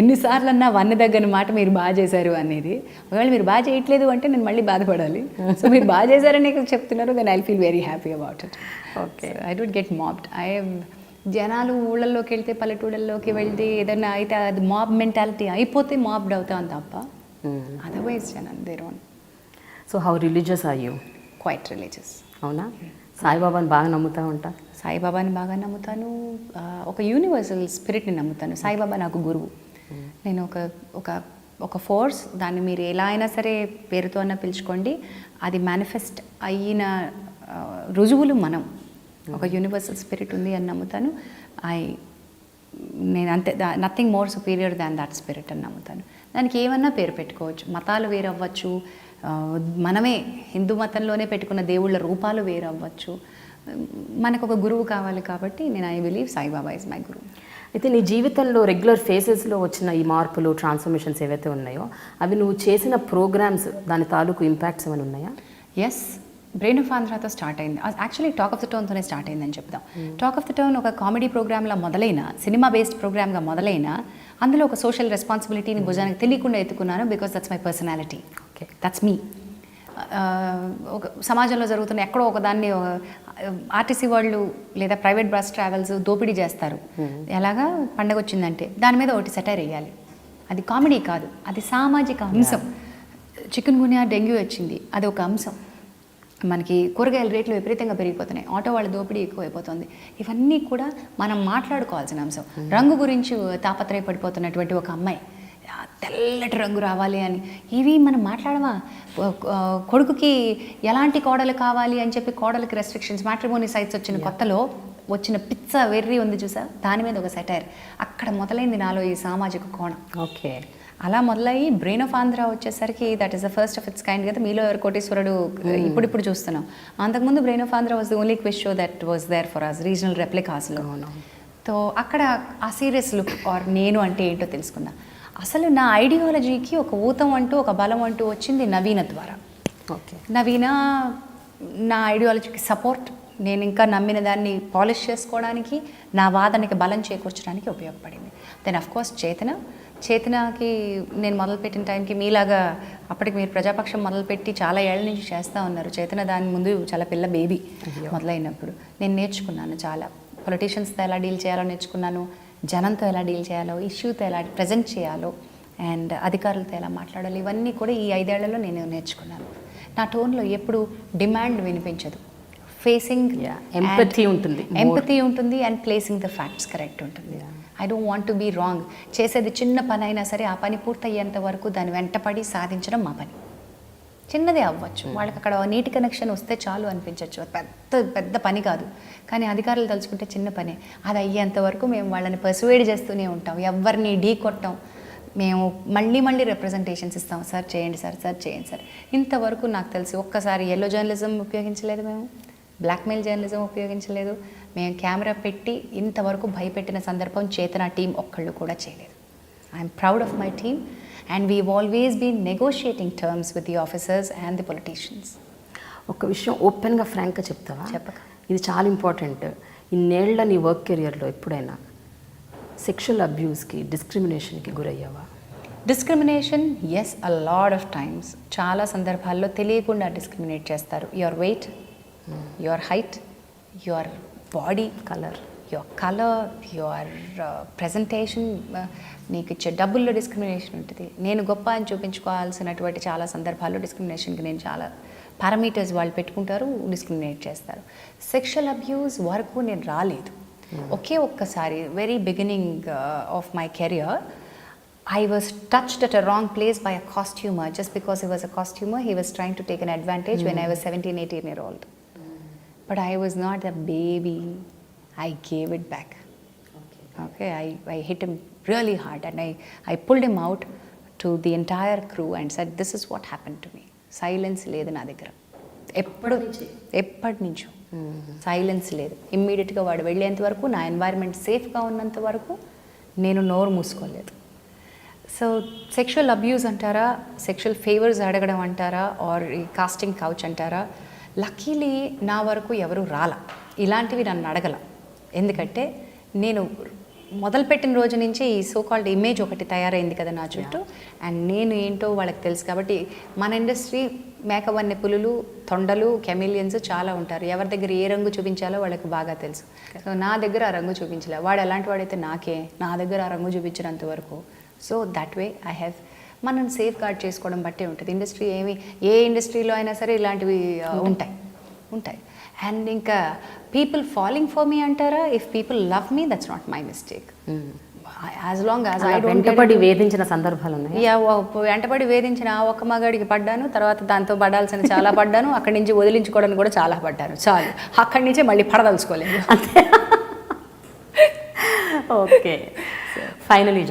ఎన్నిసార్లు అన్నా వన్న దగ్గర మాట మీరు బాగా చేశారు అనేది. ఒకవేళ మీరు బాగా చేయట్లేదు అంటే నేను మళ్ళీ బాధపడాలి. సో మీరు బాగా చేశారని చెప్తున్నారు, then I feel very happy about it. Okay, I don't get mobbed. జనాలు ఊళ్ళల్లోకి వెళ్తే, పల్లెటూళ్ళల్లోకి వెళ్తే ఏదైనా అయితే అది మాబ్ మెంటాలిటీ అయిపోతే మాబ్డ్ అవుతాం తప్ప, అదర్వైజ్ జనాలు they don't.
So how religious are you?
Quite religious.
అవునా? సాయిబాబాని బాగా నమ్ముతా ఉంటా?
సాయిబాబాని బాగా నమ్ముతాను. ఒక యూనివర్సల్ స్పిరిట్ని నమ్ముతాను. సాయిబాబా నాకు గురువు. నేను ఒక ఫోర్స్, దాన్ని మీరు ఎలా అయినా సరే పేరుతో అన్నా పిలుచుకోండి, అది మేనిఫెస్ట్ అయిన రుజువులు మనం. ఒక యూనివర్సల్ స్పిరిట్ ఉంది అని నమ్ముతాను. నేను అంతే, nothing more superior than that spirit అని నమ్ముతాను. దానికి ఏమన్నా పేరు పెట్టుకోవచ్చు, మతాలు వేరవ్వచ్చు, మనమే హిందూ మతంలోనే పెట్టుకున్న దేవుళ్ళ రూపాలు వేరవ్వచ్చు, మనకు ఒక గురువు కావాలి. కాబట్టి నేను I believe Saibaba is my గురువు.
అయితే నీ జీవితంలో రెగ్యులర్ ఫేసెస్లో వచ్చిన ఈ మార్పులు, ట్రాన్స్ఫర్మేషన్స్ ఏవైతే ఉన్నాయో అవి నువ్వు చేసిన ప్రోగ్రామ్స్, దాని తాలూకు ఇంపాక్ట్స్ ఏమైనా ఉన్నాయా?
ఎస్, బ్రెయిన్ ఆఫ్ ఆంధ్రాతో స్టార్ట్ అయింది. యాక్చువల్లీ టాక్ ఆఫ్ ద టౌన్తోనే స్టార్ట్ అయిందని చెప్దాం. టాక్ ఆఫ్ ద టౌన్ ఒక కామెడీ ప్రోగ్రామ్లా మొదలైన, సినిమా బేస్డ్ ప్రోగ్రామ్గా మొదలైన, అందులో ఒక సోషల్ రెస్పాన్సిబిలిటీని భుజానికి తెలియకుండా ఎత్తుకున్నాను. Because that's my personality. Okay, that's me. ఒక సమాజంలో జరుగుతున్న ఎక్కడో ఒకదాన్ని ఆర్టీసీ వాళ్ళు లేదా ప్రైవేట్ బస్ ట్రావెల్స్ దోపిడీ చేస్తారు. ఎలాగా పండగ వచ్చిందంటే దాని మీద ఒకటి సెటైర్ వేయాలి. అది కామెడీ కాదు, అది సామాజిక అంశం. చికెన్ గున్యా, డెంగ్యూ వచ్చింది, అది ఒక అంశం. మనకి కూరగాయల రేట్లు విపరీతంగా పెరిగిపోతున్నాయి, ఆటో వాళ్ళ దోపిడీ ఎక్కువైపోతుంది. ఇవన్నీ కూడా మనం మాట్లాడుకోవాల్సిన అంశం. రంగు గురించి తాపత్రయపడిపోతున్నటువంటి ఒక అమ్మాయి, తెల్లటి రంగు రావాలి అని, ఇవి మనం మాట్లాడమా? కొడుకుకి ఎలాంటి కోడలు కావాలి అని చెప్పి కోడలకి రెస్ట్రిక్షన్స్, మ్యాట్రిమోనీ సైట్స్ వచ్చిన కొత్తలో వచ్చిన పిచ్చ వెర్రి ఉంది చూసా, దాని మీద ఒక సెటైర్. అక్కడ మొదలైంది నాలో ఈ సామాజిక కోణం.
ఓకే,
అలా మొదలయ్యి బ్రెయిన్ ఆఫ్ ఆంధ్ర వచ్చేసరికి that is the first of its kind కదా. మీలో ఎవరు కోటీశ్వరుడు ఇప్పుడు చూస్తున్నాం. అంతకుముందు brain of Andhra was the only quiz show that was there for us, regional రెప్లికాస్లో. సో అక్కడ ఆ సీరియస్ లుక్ ఆర్ నేను అంటే ఏంటో తెలుసుకున్నా. అసలు నా ఐడియాలజీకి ఒక ఊతం అంటూ, ఒక బలం అంటూ వచ్చింది నవీన ద్వారా.
ఓకే,
నవీన నా ఐడియాలజీకి సపోర్ట్, నేను ఇంకా నమ్మిన దాన్ని పాలిష్ చేసుకోవడానికి, నా వాదనకి బలం చేకూర్చడానికి ఉపయోగపడింది. దెన్ అఫ్ కోర్స్ చేతనకి నేను మొదలుపెట్టిన టైంకి మీలాగా అప్పటికి మీరు ప్రజాపక్షం మొదలుపెట్టి చాలా ఏళ్ళ నుంచి చేస్తూ ఉన్నారు. చేతన దాని ముందు చాలా పిల్ల బేబీ మొదలైనప్పుడు నేను నేర్చుకున్నాను చాలా. పొలిటీషియన్స్తో ఎలా డీల్ చేయాలో నేర్చుకున్నాను, జనంతో ఎలా డీల్ చేయాలో, ఇష్యూతో ఎలా ప్రజెంట్ చేయాలో, అండ్ అధికారులతో ఎలా మాట్లాడాలి, ఇవన్నీ కూడా ఈ 5 ఏళ్లలో నేను నేర్చుకున్నాను. నా టోన్లో ఎప్పుడు డిమాండ్ వినిపించదు. ఫేసింగ్ ఎంపథీ ఉంటుంది and placing the facts correct ఉంటుంది. I don't want to be wrong. చేసేది చిన్న పని అయినా సరే ఆ పని పూర్తయ్యేంత వరకు దాని వెంటపడి సాధించడం మా పని. చిన్నదే అవ్వచ్చు, వాళ్ళకి అక్కడ నీటి కనెక్షన్ వస్తే చాలు అనిపించవచ్చు, పెద్ద పని కాదు. కానీ అధికారులు తలుచుకుంటే చిన్న పనే. అది అయ్యేంత వరకు మేము వాళ్ళని పర్సువేడ్ చేస్తూనే ఉంటాం, ఎవరిని ఢీ కొట్టాం. మేము మళ్ళీ రిప్రజెంటేషన్స్ ఇస్తాం, సార్ చేయండి సార్. ఇంతవరకు నాకు తెలిసి ఒక్కసారి ఎల్లో జర్నలిజం ఉపయోగించలేదు, మేము బ్లాక్మెయిల్ జర్నలిజం ఉపయోగించలేదు, మేము కెమెరా పెట్టి ఇంతవరకు భయపెట్టిన సందర్భం చేతన టీం ఒక్కళ్ళు కూడా చేయలేదు. I'm proud of my team and we've always been negotiating terms with the officers and the politicians.
ఒక విషయం ఓపెన్గా ఫ్రాంక్గా చెప్తావా?
చెప్పక.
ఇది చాలా ఇంపార్టెంట్. ఇన్నేళ్ల నీ వర్క్ కెరియర్లో ఎప్పుడైనా సెక్షువల్ అబ్యూస్కి, డిస్క్రిమినేషన్కి గురయ్యావా?
Discrimination, yes, a lot of times. చాలా సందర్భాల్లో తెలియకుండా డిస్క్రిమినేట్ చేస్తారు. Your weight, your height, your body colour, your presentation, నీకు ఇచ్చే డబ్బుల్లో డిస్క్రిమినేషన్ ఉంటుంది. నేను గొప్ప అని చూపించుకోవాల్సినటువంటి చాలా సందర్భాల్లో డిస్క్రిమినేషన్కి నేను చాలా పారామీటర్స్ వాళ్ళు పెట్టుకుంటారు, డిస్క్రిమినేట్ చేస్తారు. సెక్షువల్ అబ్యూస్ వరకు నేను రాలేదు. ఒకే ఒక్కసారి very beginning of my career I was touched at a wrong place by a costumer. Just because he was a costumer, he was trying to take an advantage when I was 17-18-year-old. But I was not a baby. I gave it back. Okay, I hit him really hard and I pulled him out to the entire crew and said, this is what happened to me. Silence లేదు నా దగ్గర ఎప్పటి నుంచో silence లేదు. ఇమ్మీడియట్గా వాడు వెళ్ళేంత వరకు, నా ఎన్వైర్న్మెంట్ సేఫ్గా ఉన్నంత వరకు నేను నోరు మూసుకోలేదు. సో సెక్షువల్ అబ్యూస్ అంటారా, సెక్షువల్ ఫేవర్స్ అడగడం అంటారా, ఆర్ ఈ కాస్టింగ్ కౌచ్ అంటారా, లక్కీలీ నా వరకు ఎవరు రాలా, ఇలాంటివి నన్ను అడగల. ఎందుకంటే నేను మొదలుపెట్టిన రోజు నుంచి ఈ సోకాల్డ్ ఇమేజ్ ఒకటి తయారైంది కదా నా చుట్టూ, అండ్ నేను ఏంటో వాళ్ళకి తెలుసు. కాబట్టి మన ఇండస్ట్రీ మేకవన్నె పులులు, తొండలు, కెమిలియన్స్ చాలా ఉంటారు. ఎవరి దగ్గర ఏ రంగు చూపించాలో వాళ్ళకి బాగా తెలుసు. సో నా దగ్గర ఆ రంగు చూపించలే. వాడు ఎలాంటి వాడైతే నా దగ్గర ఆ రంగు చూపించినంత వరకు. So that way I have, మనం సేఫ్ గార్డ్ చేసుకోవడం బట్టే ఉంటుంది. ఇండస్ట్రీ ఏ ఇండస్ట్రీలో అయినా సరే ఇలాంటివి ఉంటాయి. అండ్ ఇంకా పీపుల్ ఫాలోయింగ్ ఫర్ మీ అంటారా, if people love me that's not my mistake. As long as I don't
వేధించిన సందర్భాలు ఉన్నాయి.
వెంటపడి వేధించిన ఒక్క మగాడికి పడ్డాను, తర్వాత దాంతో పడాల్సిన చాలా పడ్డాను, అక్కడి నుంచి వదిలించుకోవడానికి కూడా చాలా పడ్డాను. చాలు, అక్కడి నుంచే మళ్ళీ పడదలుచుకోలేదు.
ఓకే, ఫైనలీ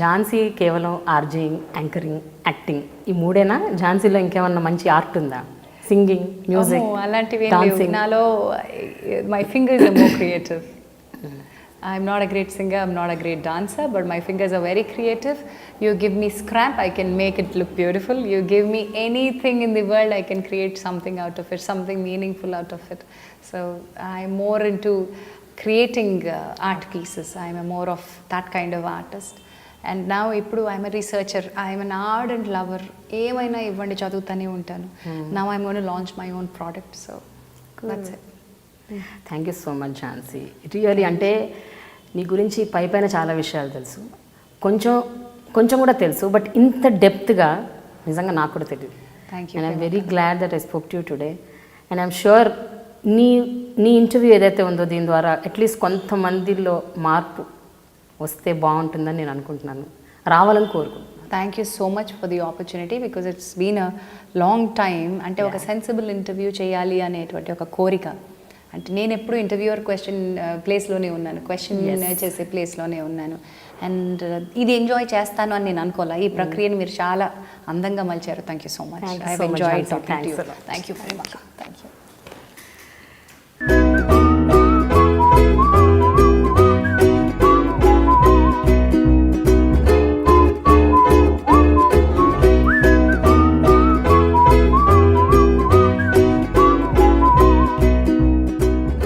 ఝాన్సీ కేవలం ఆర్జేయింగ్, యాంకరింగ్, యాక్టింగ్ ఈ మూడేనా? ఝాన్సీలో ఇంకేమన్నా మంచి ఆర్ట్ ఉందా? సింగింగ్, మ్యూజిక్,
అలాంటివి నాలో my finger is more creative. I'm not a great singer, I'm not a great dancer, but my fingers are very creative. You give me scrap, I can make it look beautiful. You give me anything in the world, I can create something out of it, something meaningful out of it. So I'm more into creating art pieces. I'm a more of that kind of artist. And now ఇప్పుడు I'm a researcher, I'm an ardent lover. ఏమైనా ఇవ్వండి చదువుతూనే ఉంటాను. Now I'm going to launch my own product. So that's it.
Thank you so much Jhansi. Really అంటే నీ గురించి పైన చాలా విషయాలు తెలుసు, కొంచెం కూడా తెలుసు, బట్ ఇంత డెప్త్గా నిజంగా నాకు కూడా తెలియదు.
Thank you.
And I'm very glad that I spoke to you today. And I'm sure నీ ఇంటర్వ్యూ ఏదైతే ఉందో దీని ద్వారా అట్లీస్ట్ కొంతమందిలో మార్పు వస్తే బాగుంటుందని నేను అనుకుంటున్నాను, రావాలని కోరుకుంటున్నాను.
Thank you so much for the opportunity, because it's been a long time. అంటే ఒక సెన్సిబుల్ ఇంటర్వ్యూ చేయాలి అనేటువంటి ఒక కోరిక. అంటే నేను ఎప్పుడు ఇంటర్వ్యూయర్ ప్లేస్లోనే ఉన్నాను, క్వశ్చన్ చేసే ప్లేస్లోనే ఉన్నాను. అండ్ ఇది ఎంజాయ్ చేస్తాను అని నేను అనుకోలే. ఈ ప్రక్రియను మీరు చాలా అందంగా మలిచారు. Thank you so much. I have enjoyed talking to you. Thank you very much. Thank you.